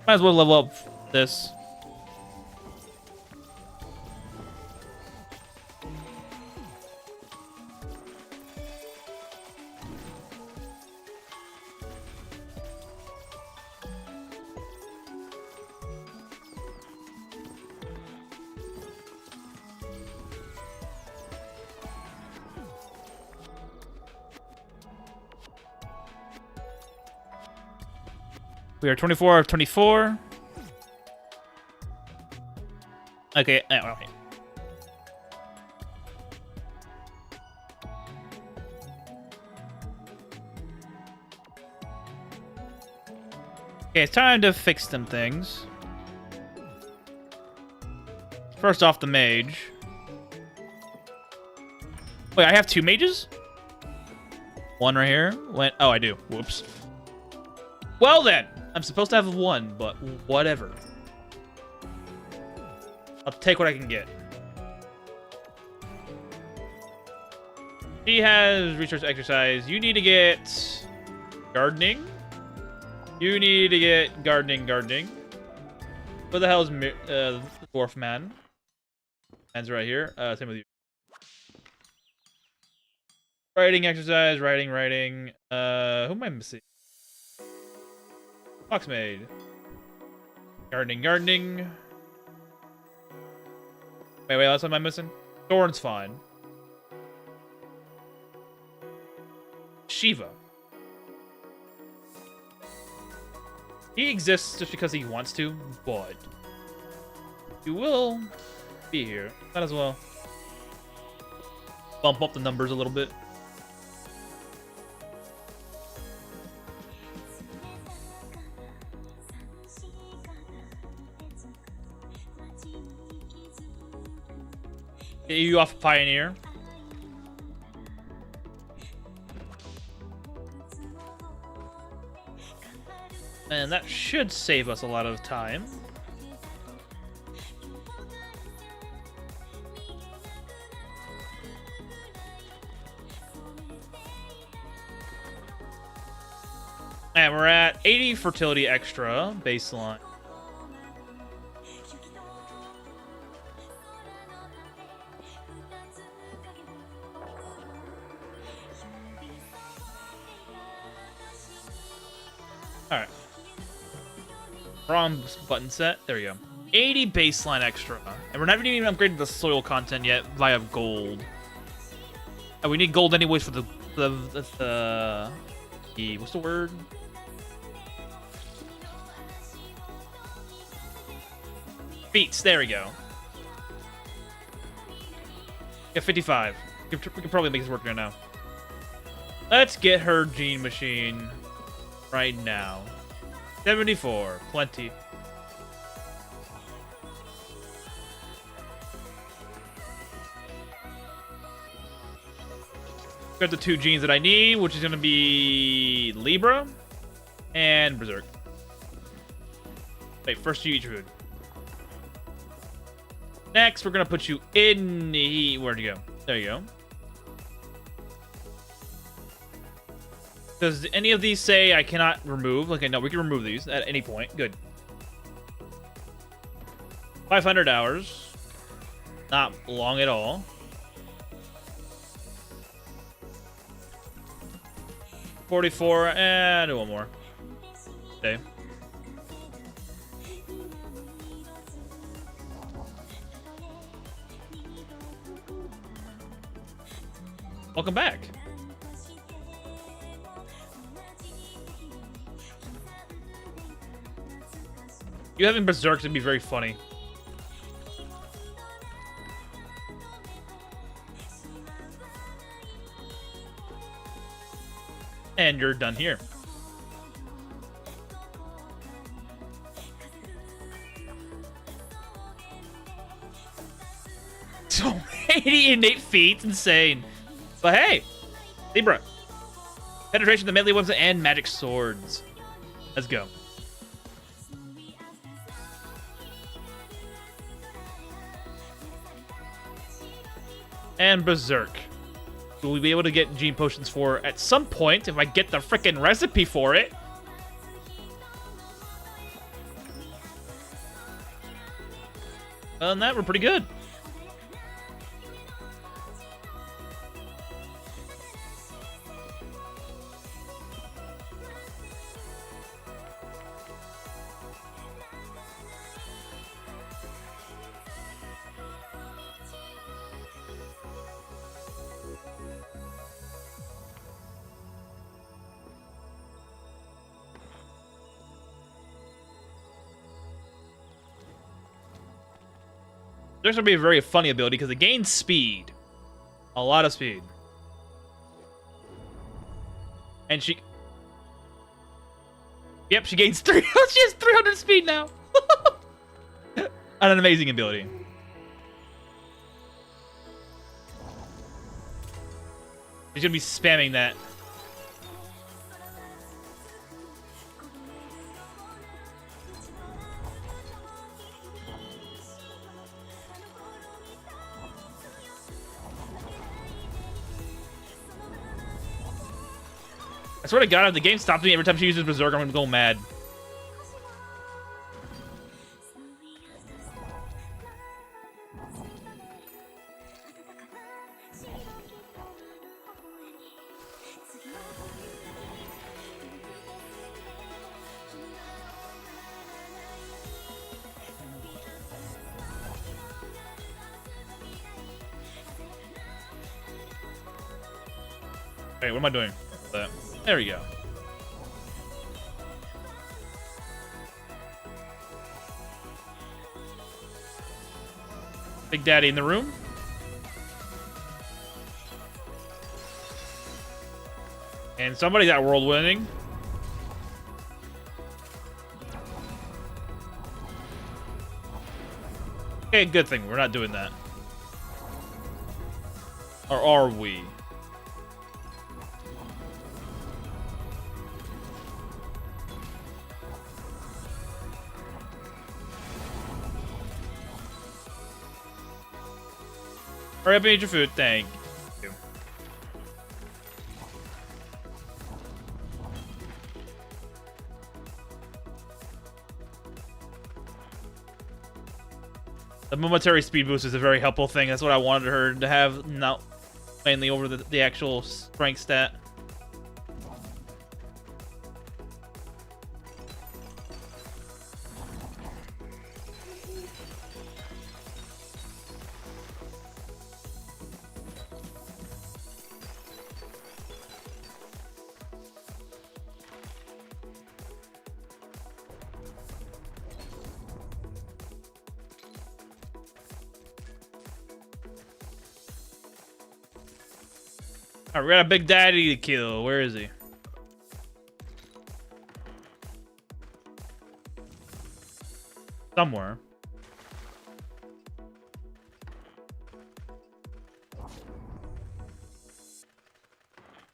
Might as well level up this. We are 24 of 24. Okay, okay. Okay, it's time to fix them things. First off, the mage. Wait, I have 2 mages? One right here. Oh, I do. Whoops. Well then, I'm supposed to have 1, but whatever. I'll take what I can get. She has research exercise. You need to get gardening. You need to get gardening. Where the hell is the dwarf man? Man's right here. Same with you. Writing exercise. Writing. Who am I missing? Foxmaid. Gardening. Wait, last time I'm missing? Thorn's fine. Shiva. He exists just because he wants to, but he will be here. Might as well bump up the numbers a little bit. Get you off Pioneer. And that should save us a lot of time. And we're at 80 fertility extra baseline. Alright. Wrong button set. There we go. 80 baseline extra. And we're not even upgraded the soil content yet via gold. And we need gold anyways for the what's the word? Feats. There we go. Got 55. We can probably make this work right now. Let's get her gene machine right now. 74. Plenty. Got the 2 genes that I need, which is going to be Libra and Berserk. Wait, first you eat your food. Next, we're going to put you in the... Where'd you go? There you go. Does any of these say I cannot remove? Okay, no, we can remove these at any point. Good. 500 hours. Not long at all. $44, and one more. Okay. Welcome back. You having Berserks would be very funny. And you're done here. So 80 innate feet, insane. But hey, Libra. Penetration to melee weapons and magic swords. Let's go. And Berserk. Will we be able to get gene potions for at some point if I get the frickin' recipe for it? Other than that, we're pretty good. There's going to be a very funny ability because it gains speed. A lot of speed. And she... Yep, she gains 3... she has 300 speed now. An amazing ability. She's going to be spamming that. I swear to God, if the game stops me every time she uses Berserk, I'm gonna go mad. Wait, what am I doing? There we go. Big Daddy in the room. And somebody got world winning. Okay, good thing we're not doing that. Or are we? Hurry up and eat your food, thank you. The momentary speed boost is a very helpful thing. That's what I wanted her to have, not mainly over the actual strength stat. Alright, we got a Big Daddy to kill. Where is he? Somewhere.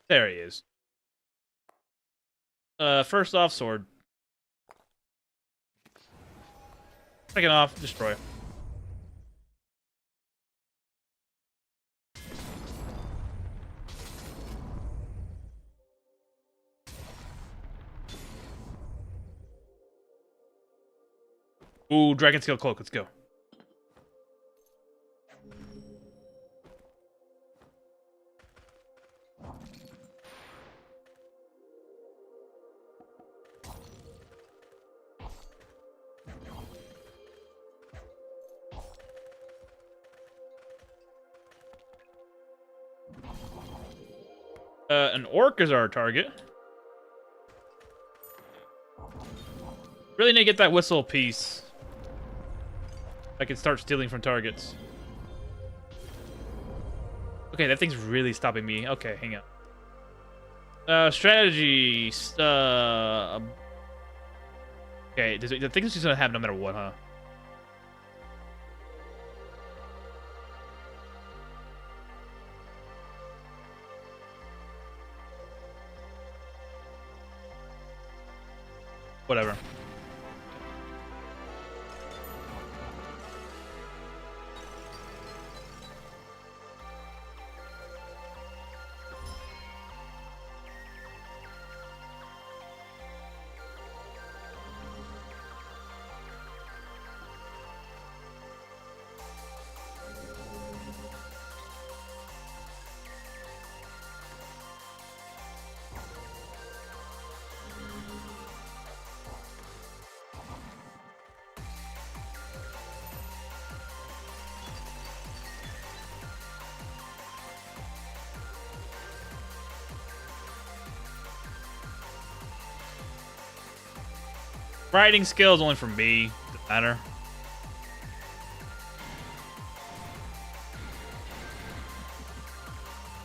There he is. First off, sword. Second off, destroy. Ooh, Dragon Scale Cloak, let's go. An orc is our target. Really need to get that whistle piece. I can start stealing from targets. Okay, that thing's really stopping me. Okay, hang on. Strategy. Okay, I think this is gonna happen no matter what, huh? Whatever. Writing skills only for me. Doesn't matter.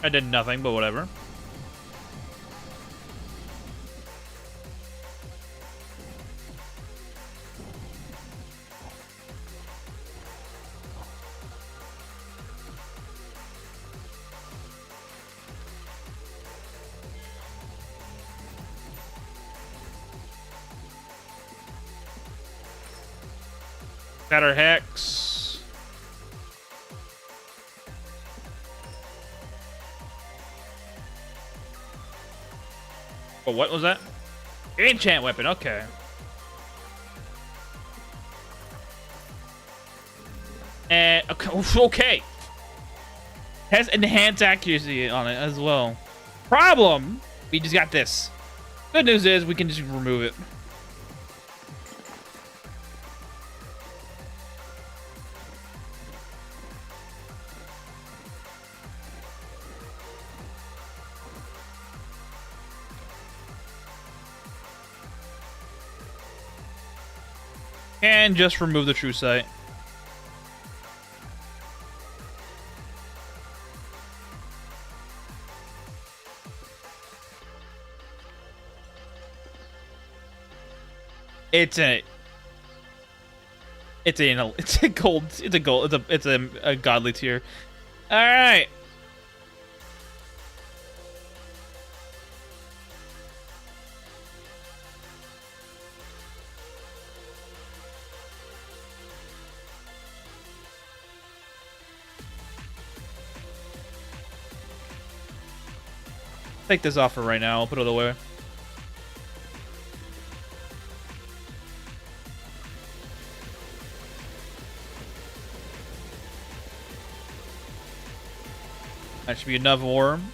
I did nothing, but whatever. Shatter Hex. Oh, what was that? Enchant weapon, okay. And okay. Has enhanced accuracy on it as well. Problem, we just got this. Good news is we can just remove it. And just remove the true sight. It's a godly tier. All right. Take this off for right now. I'll put it away. That should be enough worm.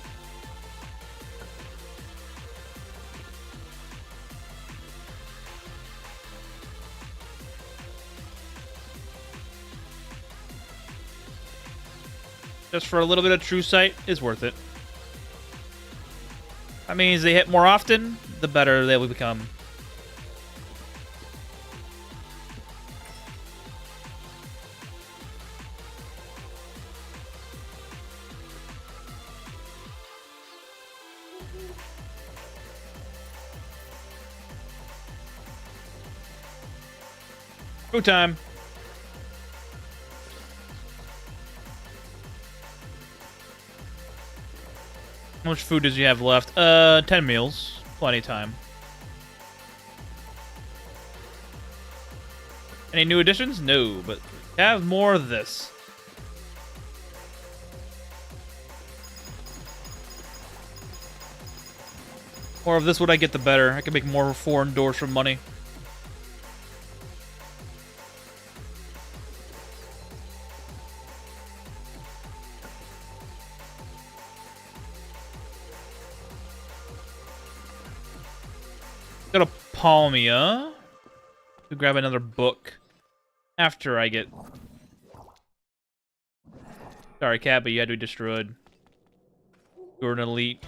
Just for a little bit of true sight is worth it. That means they hit more often, the better they will become. Food time. How much food does you have left? 10 meals. Plenty of time. Any new additions? No, but have more of this. More of this would I get, the better. I can make more foreign doors from money. Go to Palmia to grab another book after I get... Sorry, Cat, but you had to be destroyed. You're an elite.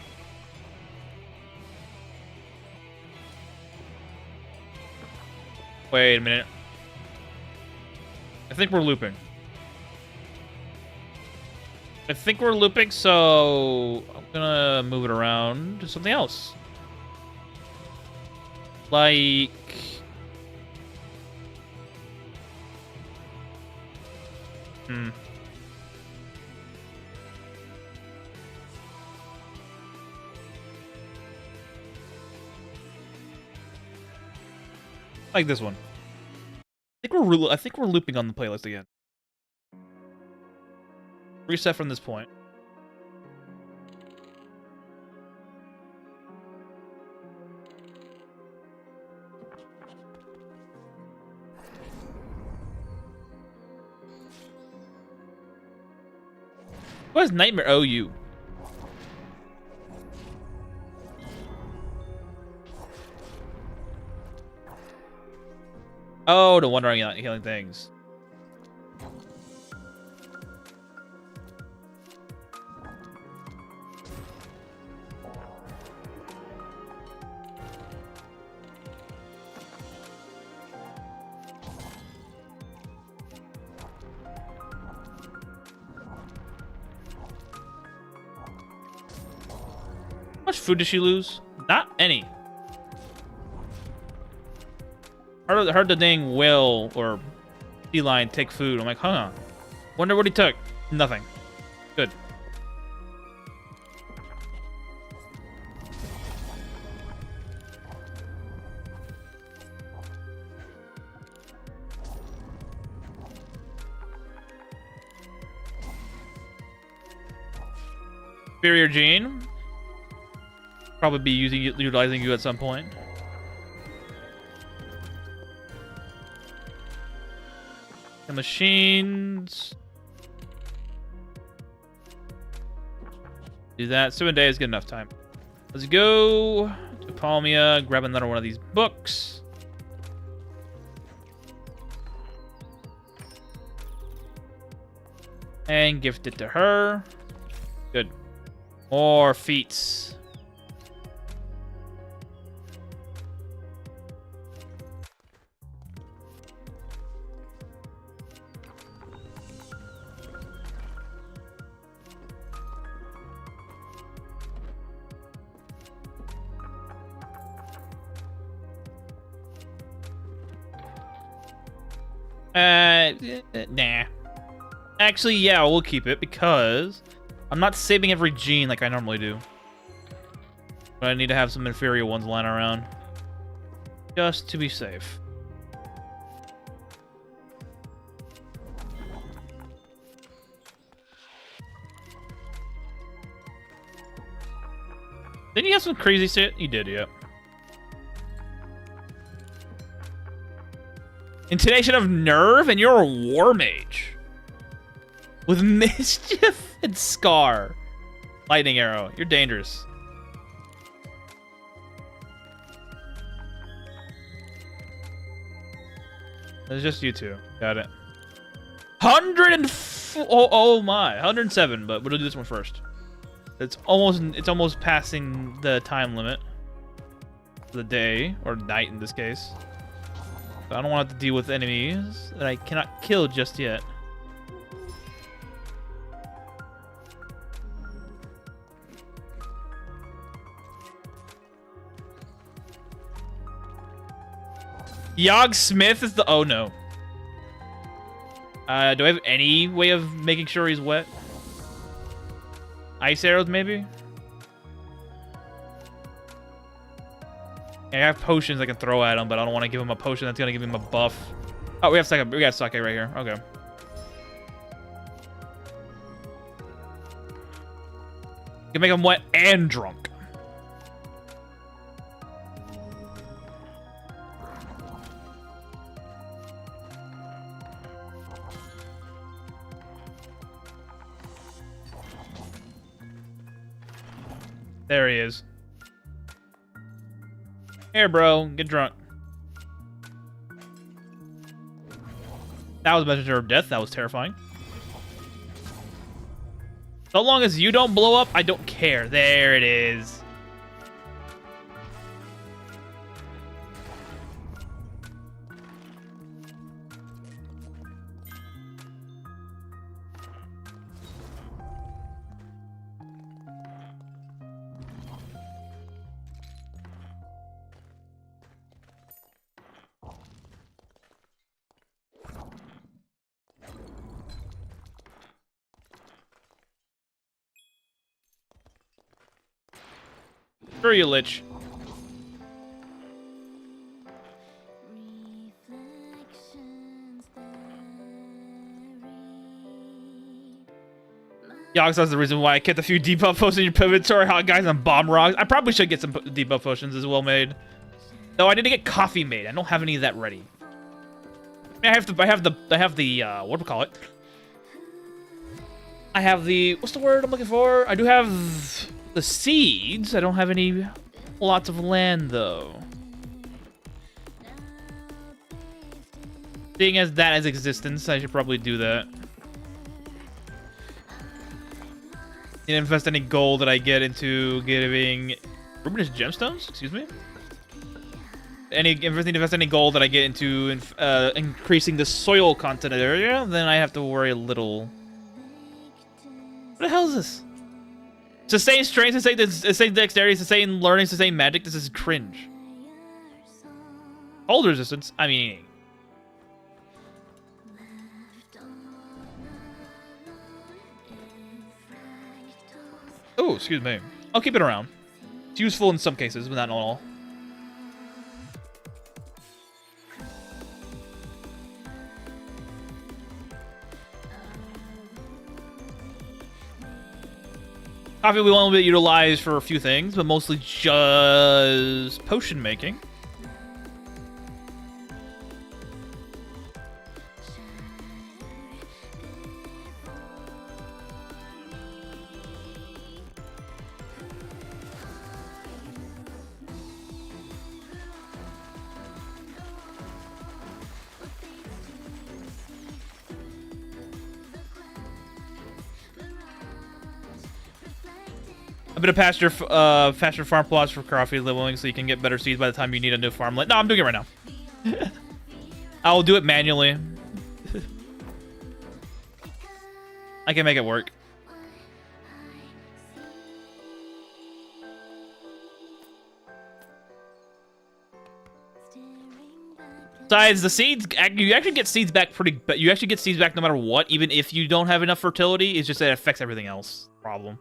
Wait a minute. I think we're looping. So I'm gonna move it around. around something else. Like... Like this one. I think we're looping on the playlist again. Reset from this point. What is Nightmare OU? Oh, no wonder I'm not healing things. How much food did she lose? Not any. Heard the dang whale or sea lion take food. I'm like, huh. Wonder what he took. Nothing. Good. Superior gene. Probably be utilizing you at some point. The machines. Do that. 7 days is good enough time. Let's go to Palmia, grab another one of these books. And gift it to her. Good. More feats. Nah. Actually, yeah, we'll keep it because I'm not saving every gene like I normally do. But I need to have some inferior ones lying around. Just to be safe. Didn't you have some crazy shit? You did, yeah. Intimidation of Nerve, and you're a War Mage. With Mischief and Scar. Lightning Arrow. You're dangerous. It's just you two. Got it. 104. Oh my. 107, but we'll do this one first. It's almost passing the time limit. For the day, or night in this case. I don't want to have to deal with enemies that I cannot kill just yet. Yogg Smith is the... Oh, no. Do I have any way of making sure he's wet? Ice arrows, maybe? I have potions I can throw at him, but I don't want to give him a potion that's going to give him a buff. Oh, we got sake right here. Okay. You can make him wet and drunk. There he is. Here, bro. Get drunk. That was a messenger of death. That was terrifying. So long as you don't blow up, I don't care. There it is. Screw you, Lich. Yox, that's the reason why I kept a few debuff potions in your inventory. Hot guys on bomb rocks. I probably should get some debuff potions as well made. No, I need to get coffee made. I don't have any of that ready. I have the what do we call it? I have the, what's the word I'm looking for? I do have the seeds. I don't have any lots of land though. Seeing as that has existence, I should probably do that. Need to invest any gold that I get into giving ruminous gemstones. Excuse me. Invest any gold that I get into increasing the soil content area, then I have to worry a little. What the hell is this? Sustain strength, sustain dexterity, sustain learning, sustain magic. This is cringe. Hold resistance. I mean. Oh, excuse me. I'll keep it around. It's useful in some cases, but not in all. Coffee will only be utilized for a few things, but mostly just potion making. A bit of faster farm plots for coffee leveling so you can get better seeds by the time you need a new farmland. No, I'm doing it right now. I'll do it manually. I can make it work. Besides, the seeds, you actually get seeds back but you actually get seeds back no matter what, even if you don't have enough fertility. It's just that it affects everything else. Problem.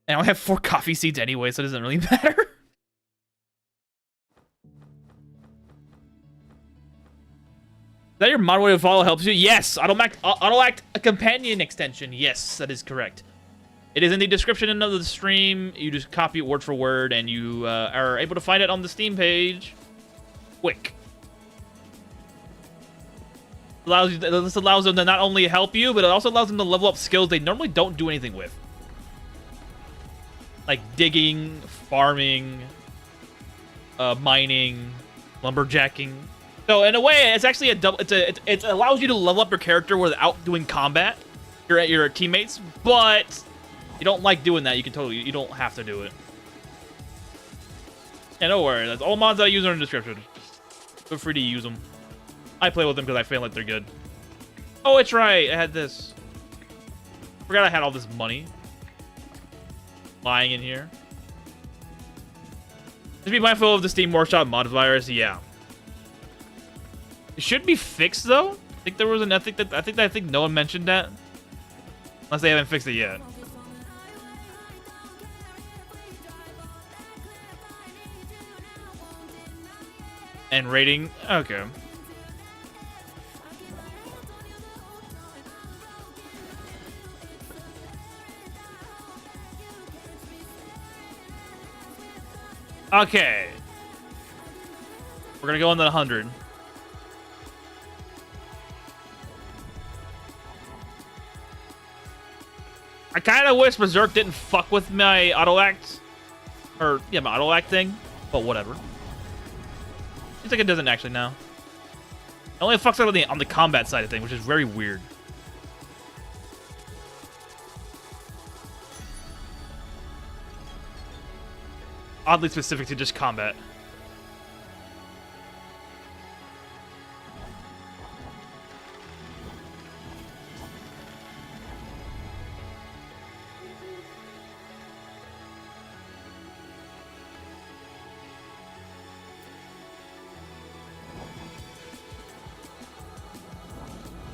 And I only have 4 coffee seeds anyway, so it doesn't really matter. Is that your mod way to follow helps you? Yes! Auto-act a companion extension. Yes, that is correct. It is in the description of the stream. You just copy it word for word, and you are able to find it on the Steam page. Quick. This allows them to not only help you, but it also allows them to level up skills they normally don't do anything with. Like digging, farming, mining, lumberjacking. So in a way, it's actually it allows you to level up your character without doing combat. Your teammates, but you don't like doing that. You don't have to do it. Yeah, don't worry. That's all mods I use are in the description. Feel free to use them. I play with them because I feel like they're good. Oh, it's right. I had this. Forgot I had all this money lying in here. Just be mindful of the Steam Workshop mod virus. Yeah, it should be fixed though. I think there was an ethic that I think no one mentioned that, unless they haven't fixed it yet. And rating, okay. Okay. We're gonna go on the 100. I kind of wish Berserk didn't fuck with my auto-act. Or, yeah, my auto-act thing. But whatever. Seems like it doesn't actually now. It only fucks up on the combat side of things, which is very weird. Oddly specific to just combat.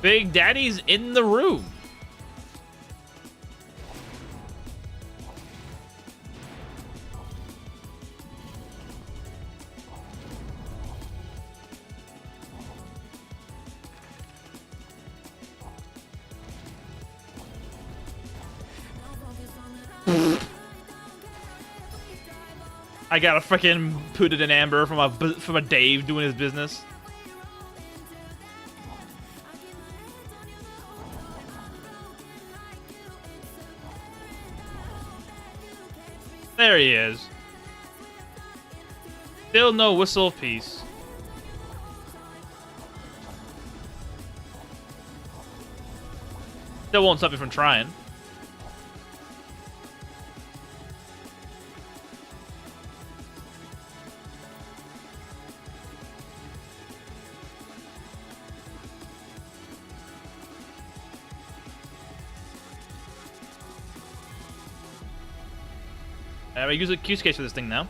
Big Daddy's in the room. I got a freaking put it in amber from a Dave doing his business. There he is. Still no whistle of peace. Still won't stop me from trying. I'm gonna use a use case for this thing now.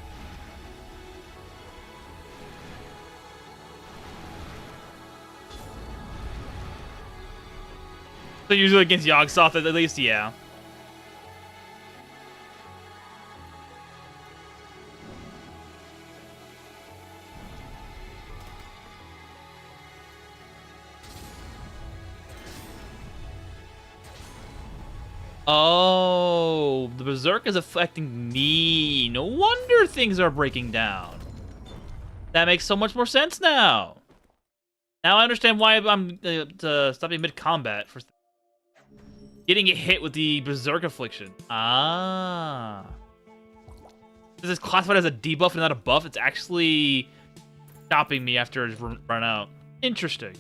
So usually against Yogg-Sothoth at least, yeah. Oh, the Berserk is affecting me. No wonder things are breaking down. That makes so much more sense now. Now I understand why I'm stopping mid-combat for getting a hit with the Berserk Affliction. Ah. This is classified as a debuff and not a buff. It's actually stopping me after it's run out. Interesting.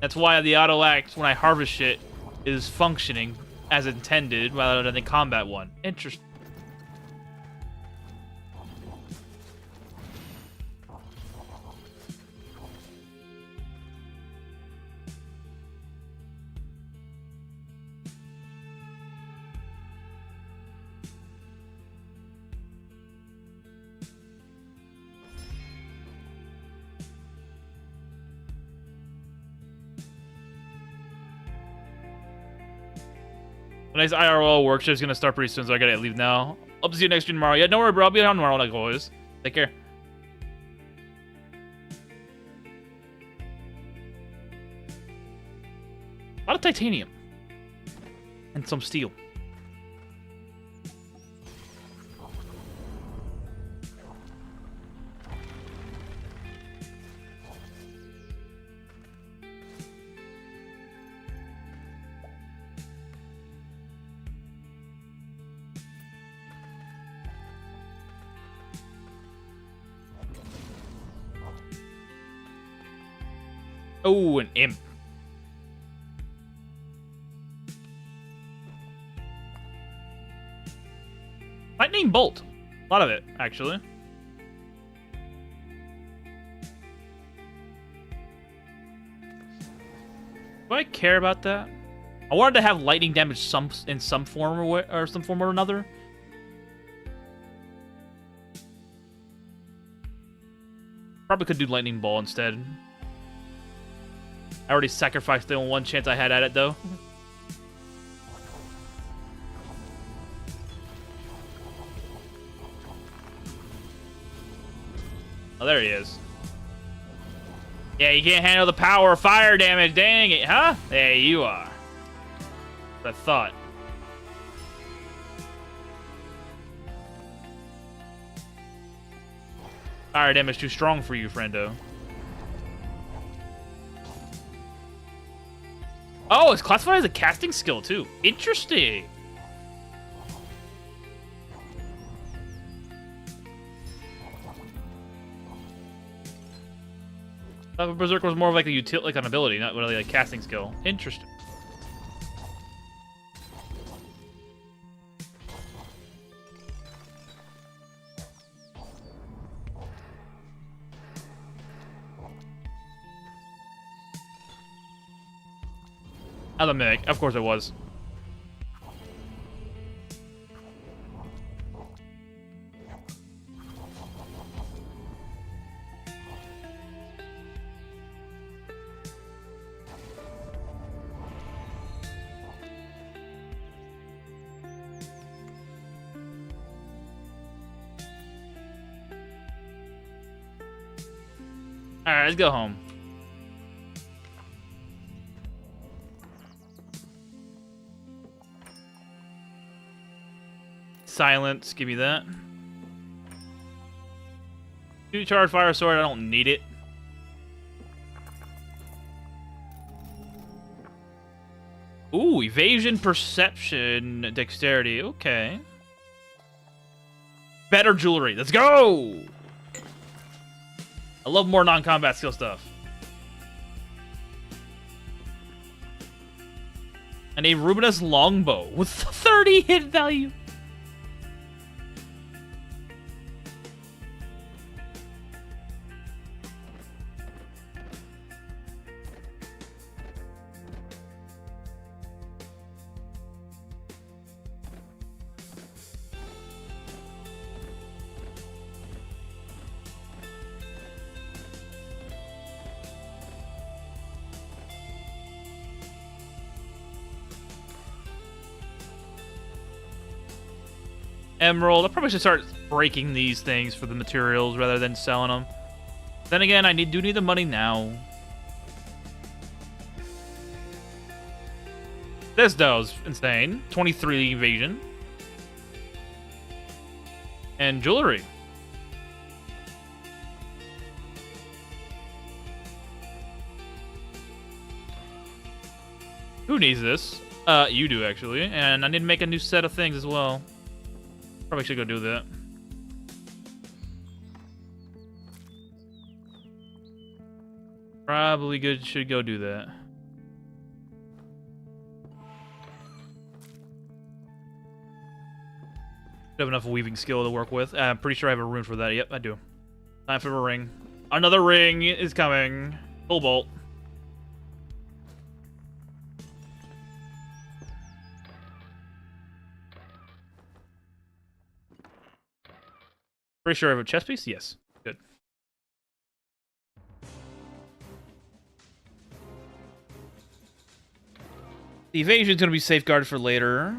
That's why the auto axe, when I harvest shit, is functioning as intended rather than the combat one. Interesting. Nice IRL workshop's gonna start pretty soon, so I gotta leave now. Hope to see you next stream tomorrow. Yeah, don't worry, bro. I'll be on tomorrow like always. Take care. A lot of titanium. And some steel. Oh, an imp. Lightning bolt. A lot of it, actually. Do I care about that? I wanted to have lightning damage in some form or some form or another. Probably could do lightning ball instead. I already sacrificed the one chance I had at it, though. Oh, there he is. Yeah, you can't handle the power of fire damage. Dang it, huh? There you are. That's what I thought. Fire damage too strong for you, friendo. Oh, it's classified as a casting skill, too. Interesting. I thought Berserk was more of like a like an ability, not really a casting skill. Interesting. Another mimic. Of course it was. Alright, let's go home. silence. Give me that. 2 charge fire sword. I don't need it. Ooh, evasion, perception, dexterity. Okay. Better jewelry. Let's go! I love more non-combat skill stuff. And a ruminous longbow with 30 hit value. Emerald. I probably should start breaking these things for the materials rather than selling them. Then again, I do need the money now. This though is insane. 23 evasion. And jewelry. Who needs this? You do actually. And I need to make a new set of things as well. Probably should go do that. Should go do that. Have enough weaving skill to work with. I'm pretty sure I have a rune for that. Yep, I do. Time for a ring. Another ring is coming. Full bolt. Pretty sure I have a chest piece? Yes. Good. The evasion is going to be safeguarded for later.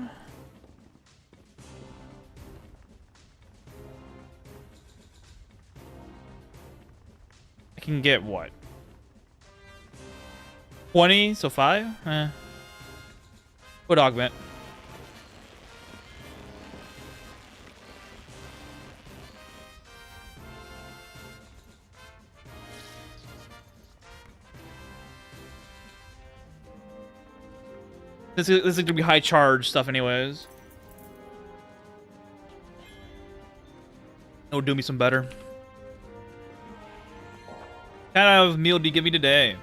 I can get what? 20? So 5? Would augment. This is going to be high charge stuff anyways. It'll do me some better. What kind of meal do you give me today?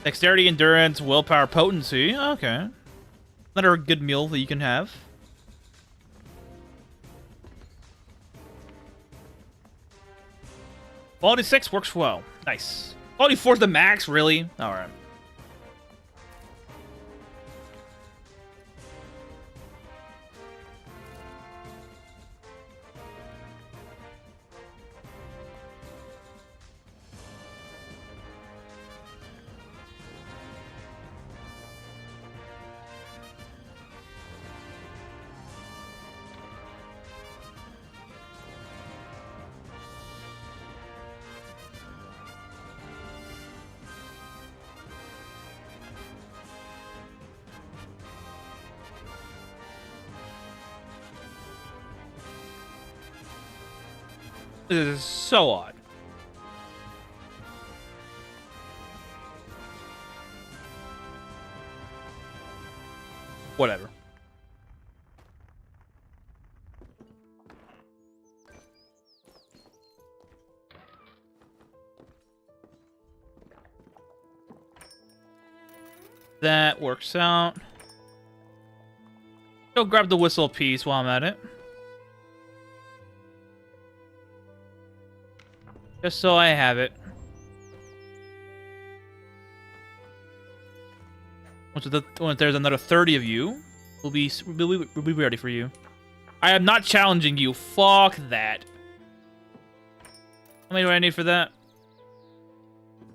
Dexterity, endurance, willpower, potency. Okay. Another good meal that you can have. Quality 6 works well. Nice. Quality 4 is the max, really? Alright. This is so odd. Whatever. That works out. Go grab the whistle piece while I'm at it. Just so I have it. Once there's another 30 of you, we'll be ready for you. I am not challenging you. Fuck that. How many do I need for that?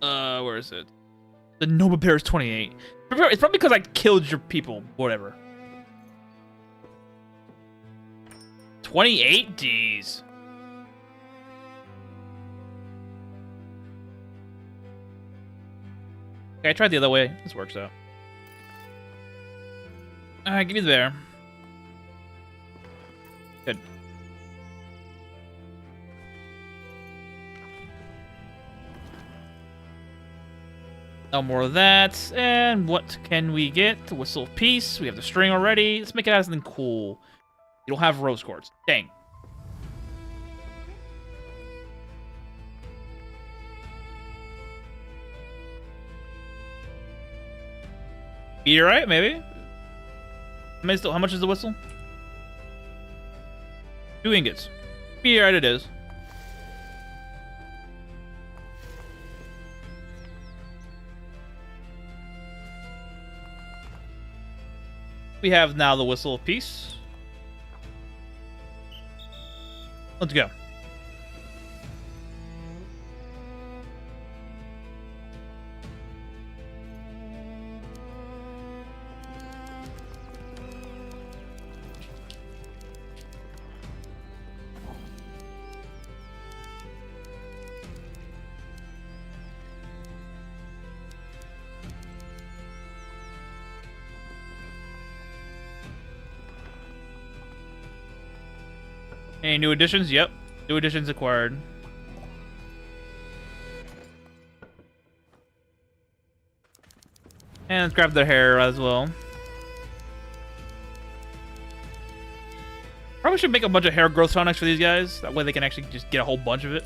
Where is it? The Nova Bear is 28. It's probably because I killed your people. Whatever. 28? Jeez. Okay, I tried the other way. This works out. Alright, give me the bear. Good. No more of that. And what can we get? The Whistle of Peace. We have the string already. Let's make it out of something cool. You don't have rose quartz. Dang. Meteorite, maybe? How much is the whistle? 2 ingots. Meteorite it is. We have now the Whistle of Peace. Let's go. Any new additions? Yep. New additions acquired. And let's grab their hair as well. Probably should make a bunch of hair growth tonics for these guys. That way they can actually just get a whole bunch of it.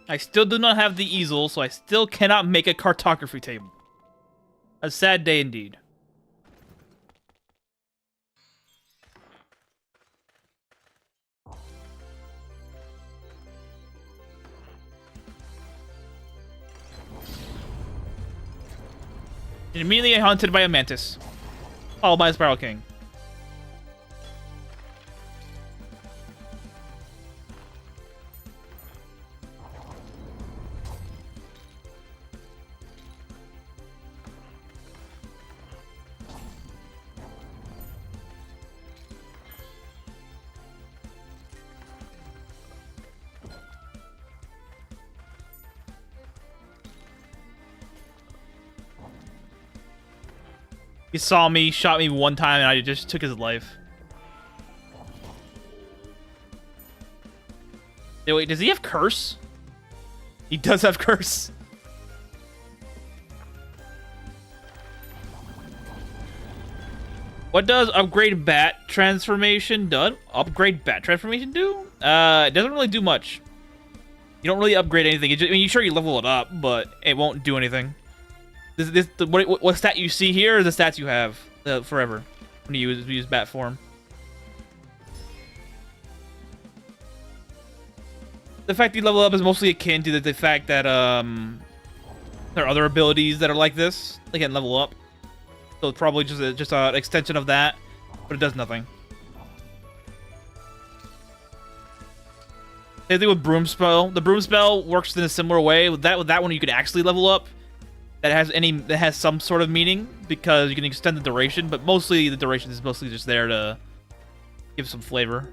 I still do not have the easel, so I still cannot make a cartography table. A sad day indeed. And immediately hunted by a mantis, followed by a spiral king. He saw me, shot me one time, and I just took his life. Hey, wait, does he have curse? He does have curse. What does upgrade bat transformation do? Upgrade bat transformation do? It doesn't really do much. You don't really upgrade anything. I mean, sure you level it up, but it won't do anything. What stat you see here is the stats you have forever when you use bat form. The fact that you level up is mostly akin to the fact that there are other abilities that are like this. They can level up, so it's probably just an extension of that, but it does nothing. Same thing with broom spell. The broom spell works in a similar way. With that one, you can actually level up. That has some sort of meaning because you can extend the duration, but mostly the duration is mostly just there to give some flavor.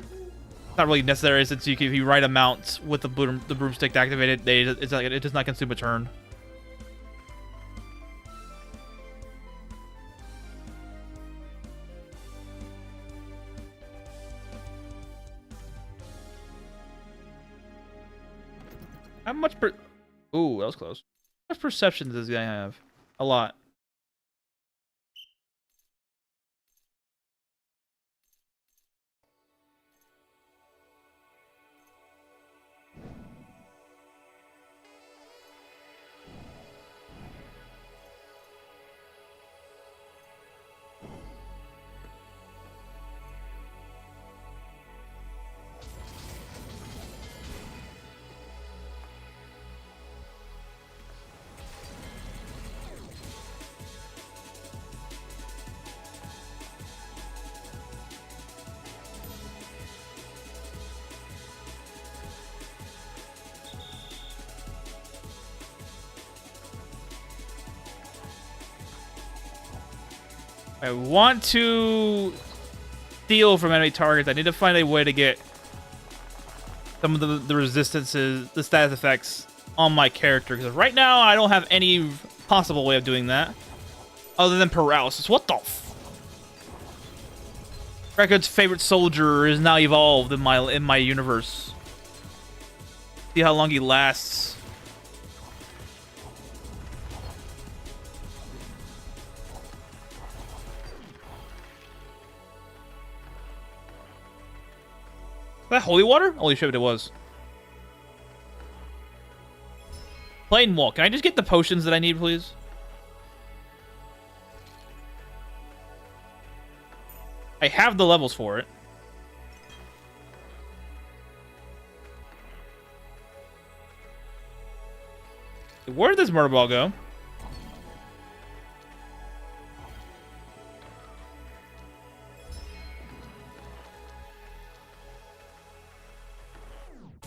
It's not really necessary since if you write a mount with the broomstick to activate it, it does not consume a turn. How much Ooh, that was close. How much perception does this guy have? A lot. I want to steal from enemy targets. I need to find a way to get some of the resistances, the status effects on my character. Because right now, I don't have any possible way of doing that. Other than paralysis. What the f... Record's favorite soldier is now evolved in my universe. See how long he lasts. That holy water? Holy shit, it was. Plain wall. Can I just get the potions that I need, please? I have the levels for it. Where did this murder ball go?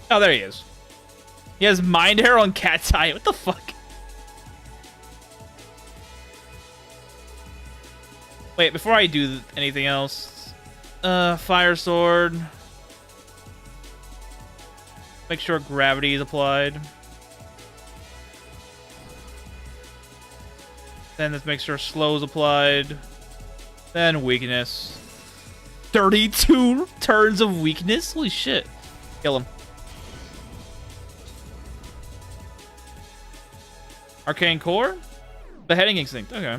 Oh, there he is. He has mind hair on cat's eye. What the fuck? Wait, before I do anything else, fire sword. Make sure gravity is applied. Then let's make sure slow is applied. Then weakness. 32 turns of weakness? Holy shit. Kill him. Arcane core? Beheading instinct. Okay.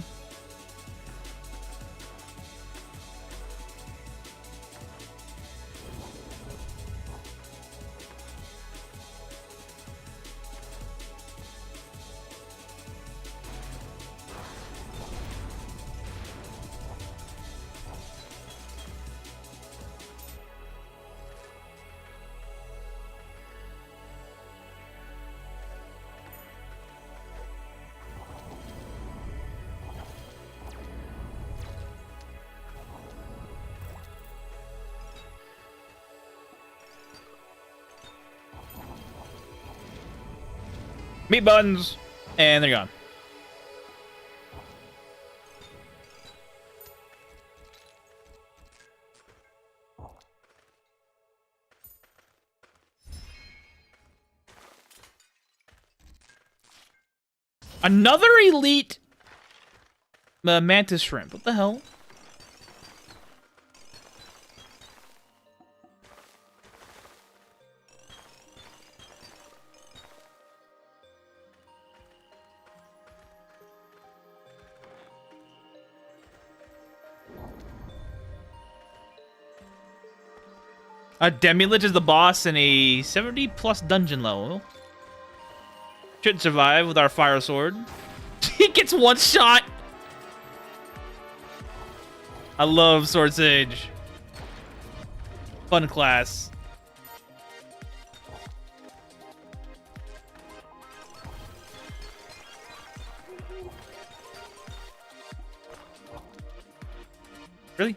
Meat buttons, and they're gone. Another elite mantis shrimp. What the hell? A Demilich is the boss in a 70+ dungeon level. Should survive with our fire sword. He gets one shot! I love Sword Sage. Fun class. Really?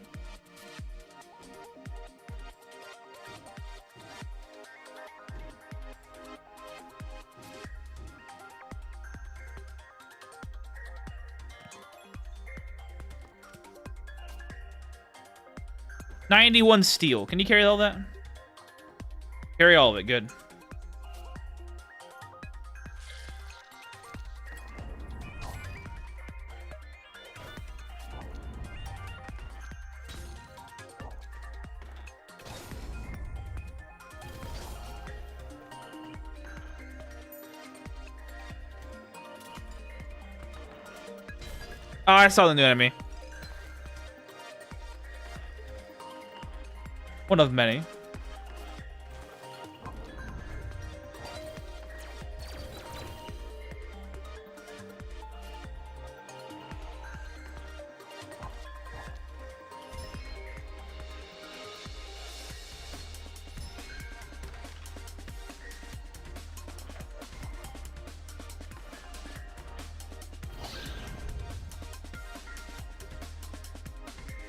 $91 steel. Can you carry all that? Carry all of it. Good. Oh, I saw the new enemy. One of many.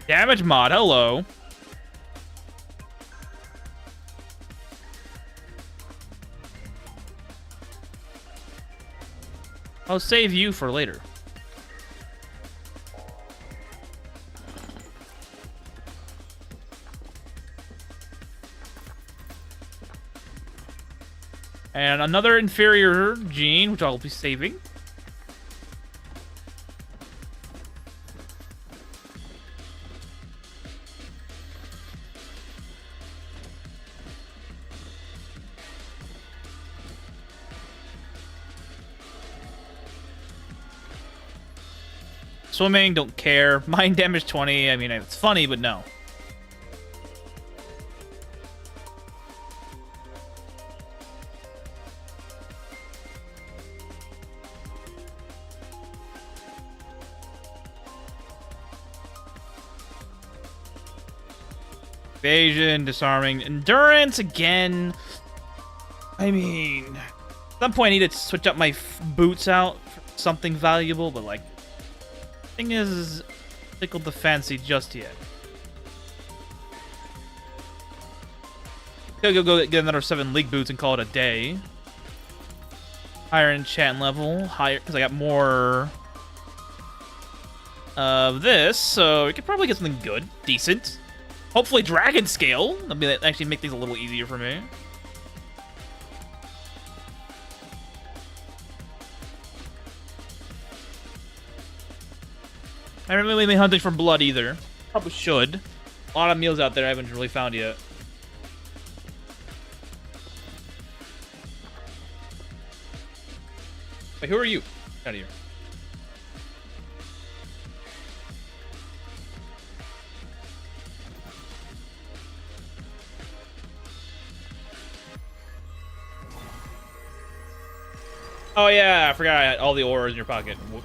Damage mod, hello. I'll save you for later. And another inferior gene, which I'll be saving. Swimming, don't care. Mind damage 20, I mean, it's funny, but no. Evasion, disarming, endurance again. I mean, at some point I need to switch up my boots out for something valuable, but like, thing is, tickled the fancy just yet. Go get another 7 league boots and call it a day. Higher enchant level, higher because I got more of this, so we could probably get something good, decent. Hopefully dragon scale. That'll actually make things a little easier for me. I haven't really been hunting for blood either. Probably should. A lot of meals out there I haven't really found yet. Wait, who are you? Get out of here. Oh yeah, I forgot I had all the auras in your pocket. Whoop.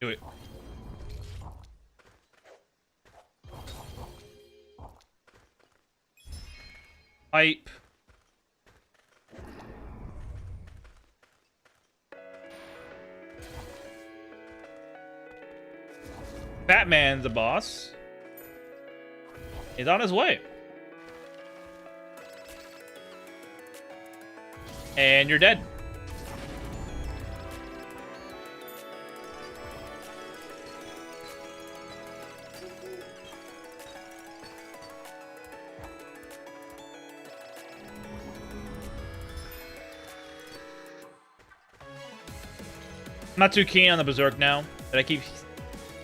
Do it. Pipe. Batman's the boss. He's on his way. And you're dead. I'm not too keen on the Berserk now, but I keep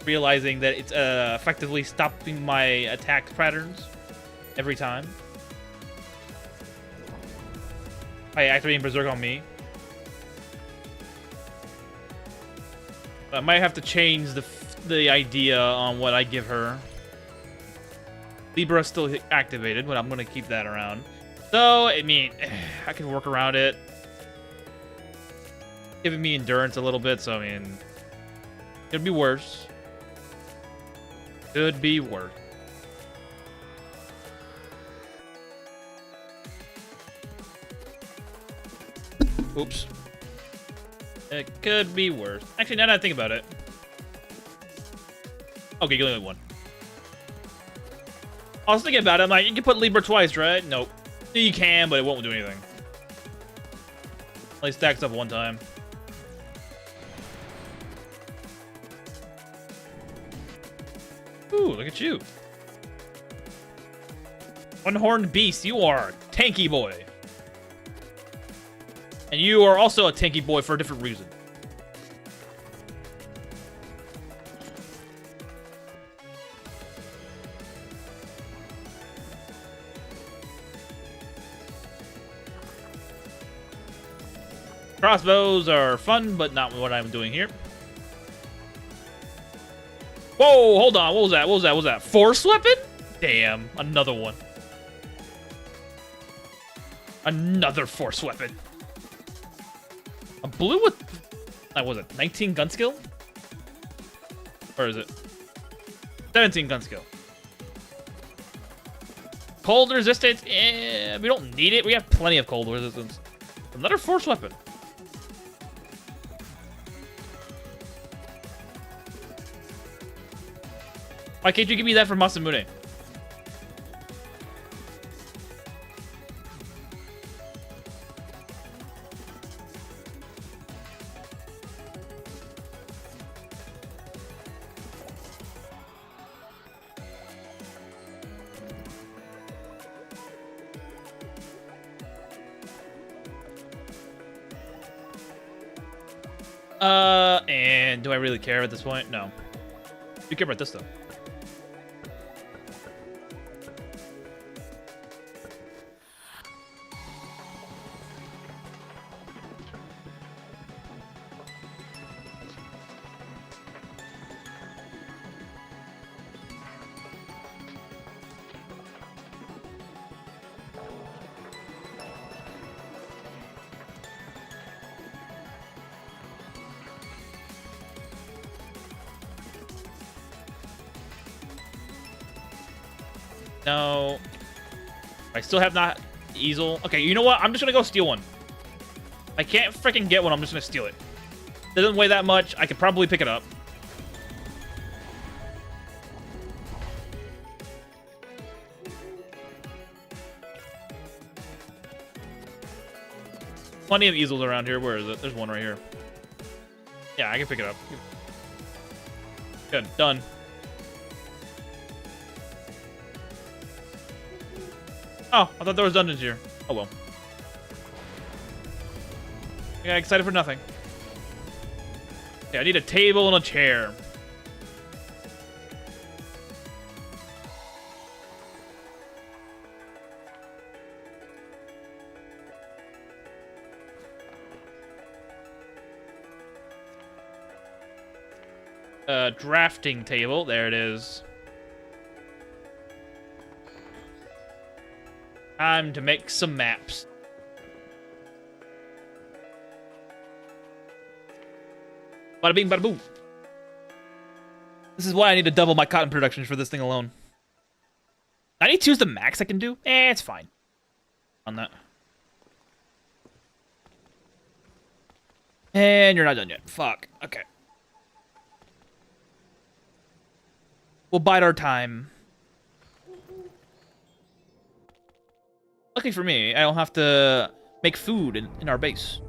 realizing that it's effectively stopping my attack patterns every time. By activating Berserk on me. I might have to change the idea on what I give her. Libra's still activated, but I'm going to keep that around. So, I mean, I can work around it. Giving me endurance a little bit, so I mean, could be worse. Could be worse. Oops. It could be worse. Actually, now that I think about it. Okay, you only one. I was thinking about it. I'm like, you can put Libra twice, right? Nope. You can, but it won't do anything. Only stacks up one time. Ooh, look at you. One-horned beast, you are tanky boy. And you are also a tanky boy for a different reason. Crossbows are fun, but not what I'm doing here. Whoa, hold on. What was that? What was that? What was that? Force weapon? Damn, another one. Another force weapon. A blue with... what was it? 19 gun skill? Or is it? 17 gun skill. Cold resistance? Eh, we don't need it. We have plenty of cold resistance. Another force weapon. Why can't you give me that for Masamune? And do I really care at this point? No. You care about this, though. No. I still have not easel. Okay, you know what? I'm just gonna go steal one. I can't freaking get one. I'm just gonna steal it. It doesn't weigh that much. I could probably pick it up. Plenty of easels around here. Where is it? There's one right here. Yeah, I can pick it up. Good. Done. Oh, I thought there was dungeons here. Oh, well. I got excited for nothing. Yeah, I need a table and a chair. Drafting table. There it is. Time to make some maps. Bada bing, bada boom. This is why I need to double my cotton production for this thing alone. 92 is the max I can do? It's fine. On that. And you're not done yet. Fuck. Okay. We'll bide our time. Lucky for me, I don't have to make food in our base.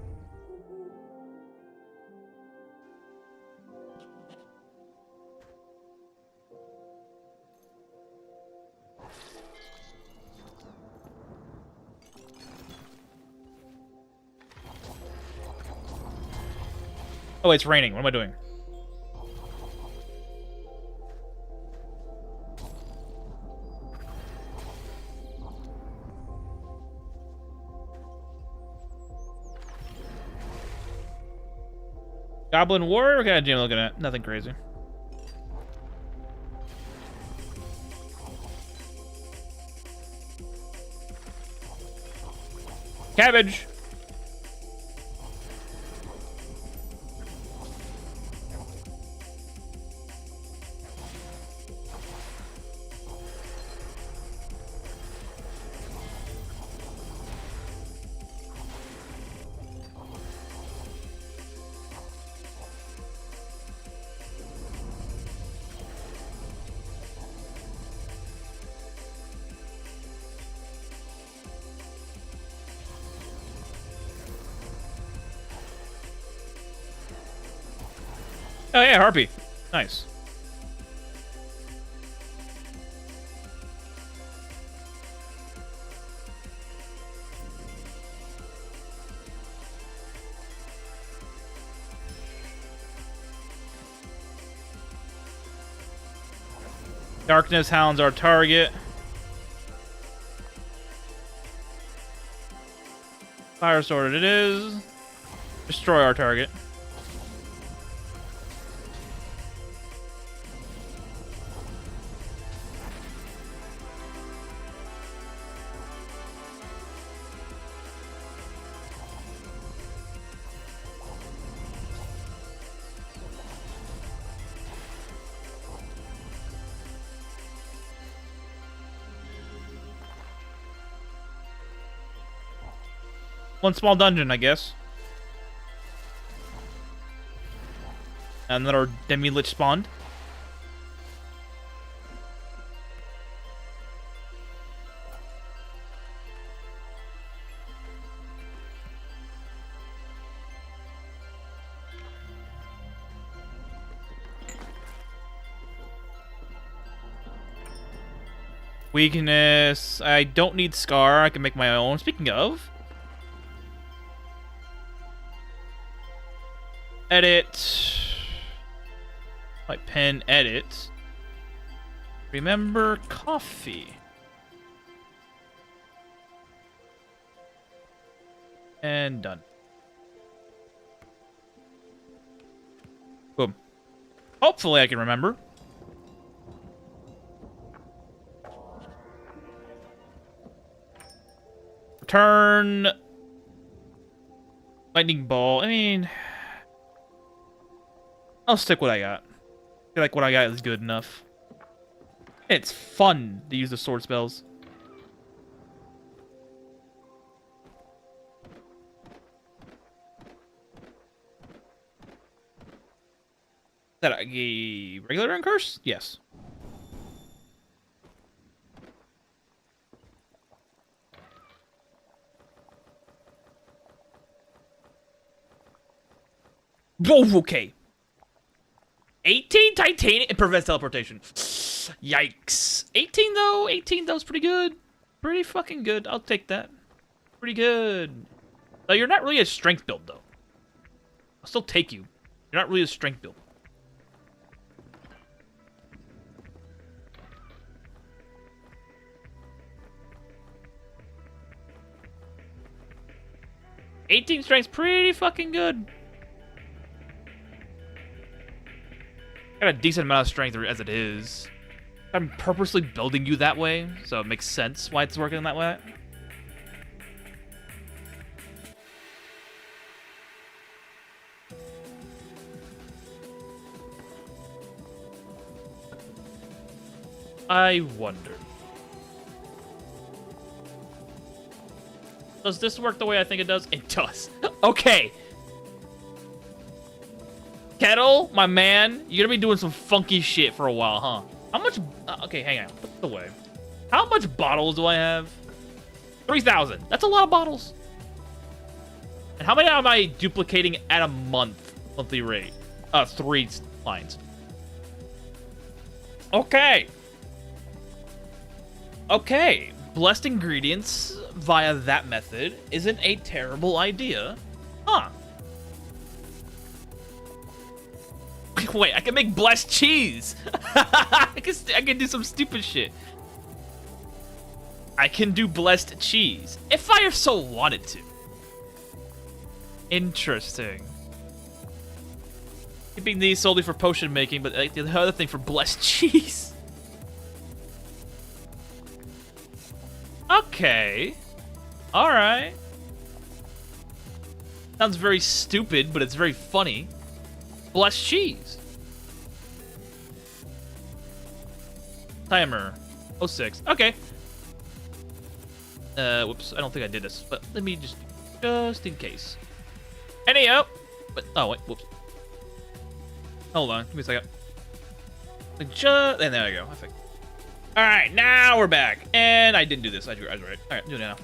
Oh, it's raining. What am I doing? Goblin Warrior? What kind of gym looking at? Nothing crazy. Cabbage! Oh yeah, Harpy. Nice. Darkness Hound's our target. Fire Sword it is. Destroy our target. One small dungeon, I guess. And then our demi-lich spawned. Weakness. I don't need Scar. I can make my own. Speaking of. Edit. My pen edit. Remember coffee. And done. Boom. Hopefully I can remember. Return. Lightning ball. I mean, I'll stick what I got. I feel like what I got is good enough. It's fun to use the sword spells. Is that a regular run curse? Yes. Whoa, okay. 18 titanium. It prevents teleportation. Yikes. 18 though? 18 though is pretty good. Pretty fucking good. I'll take that. Pretty good. Though you're not really a strength build though. I'll still take you. You're not really a strength build. $18 strength's pretty fucking good. Got a decent amount of strength as it is. I'm purposely building you that way, so it makes sense why it's working that way. I wonder. Does this work the way I think it does? It does. Okay. Kettle, my man, you're gonna be doing some funky shit for a while, huh? How much? Okay, hang on. Put it away. How much bottles do I have? 3,000. That's a lot of bottles. And how many am I duplicating at a monthly rate? 3 lines. Okay. Okay. Blessed ingredients via that method isn't a terrible idea. Huh. Wait, I can make blessed cheese. I can do some stupid shit. I can do blessed cheese if I so wanted to. Interesting. Keeping these solely for potion making, but the other thing for blessed cheese. Okay. All right. Sounds very stupid, but it's very funny. Blessed cheese. Timer. 06. Okay. Whoops. I don't think I did this, but let me just in case. Anyhow. But, oh, wait. Whoops. Hold on. Give me a second. And there we go. I think. All right. Now we're back. And I didn't do this. I was right. All right. Do it now.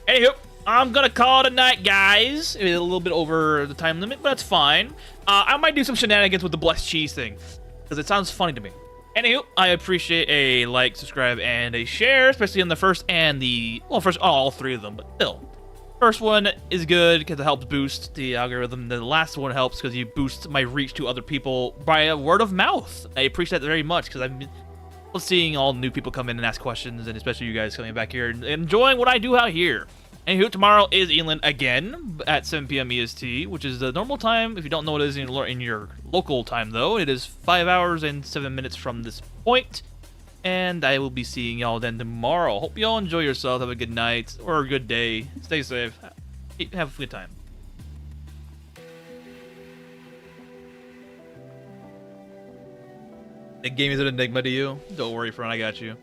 Anywho. I'm gonna call it a night, guys. A little bit over the time limit, but that's fine. I might do some shenanigans with the blessed cheese thing, because it sounds funny to me. Anywho, I appreciate a like, subscribe, and a share, especially on the first and the... Well, first, all 3 of them, but still. First one is good, because it helps boost the algorithm. The last one helps, because you boost my reach to other people by word of mouth. I appreciate that very much, because I've been seeing all new people come in and ask questions, and especially you guys coming back here and enjoying what I do out here. Anywho, tomorrow is Elin again at 7 p.m. EST, which is the normal time. If you don't know what it is in your local time, though, it is 5 hours and 7 minutes from this point. And I will be seeing y'all then tomorrow. Hope y'all enjoy yourself. Have a good night or a good day. Stay safe. Have a good time. The game is an enigma to you? Don't worry, friend. I got you.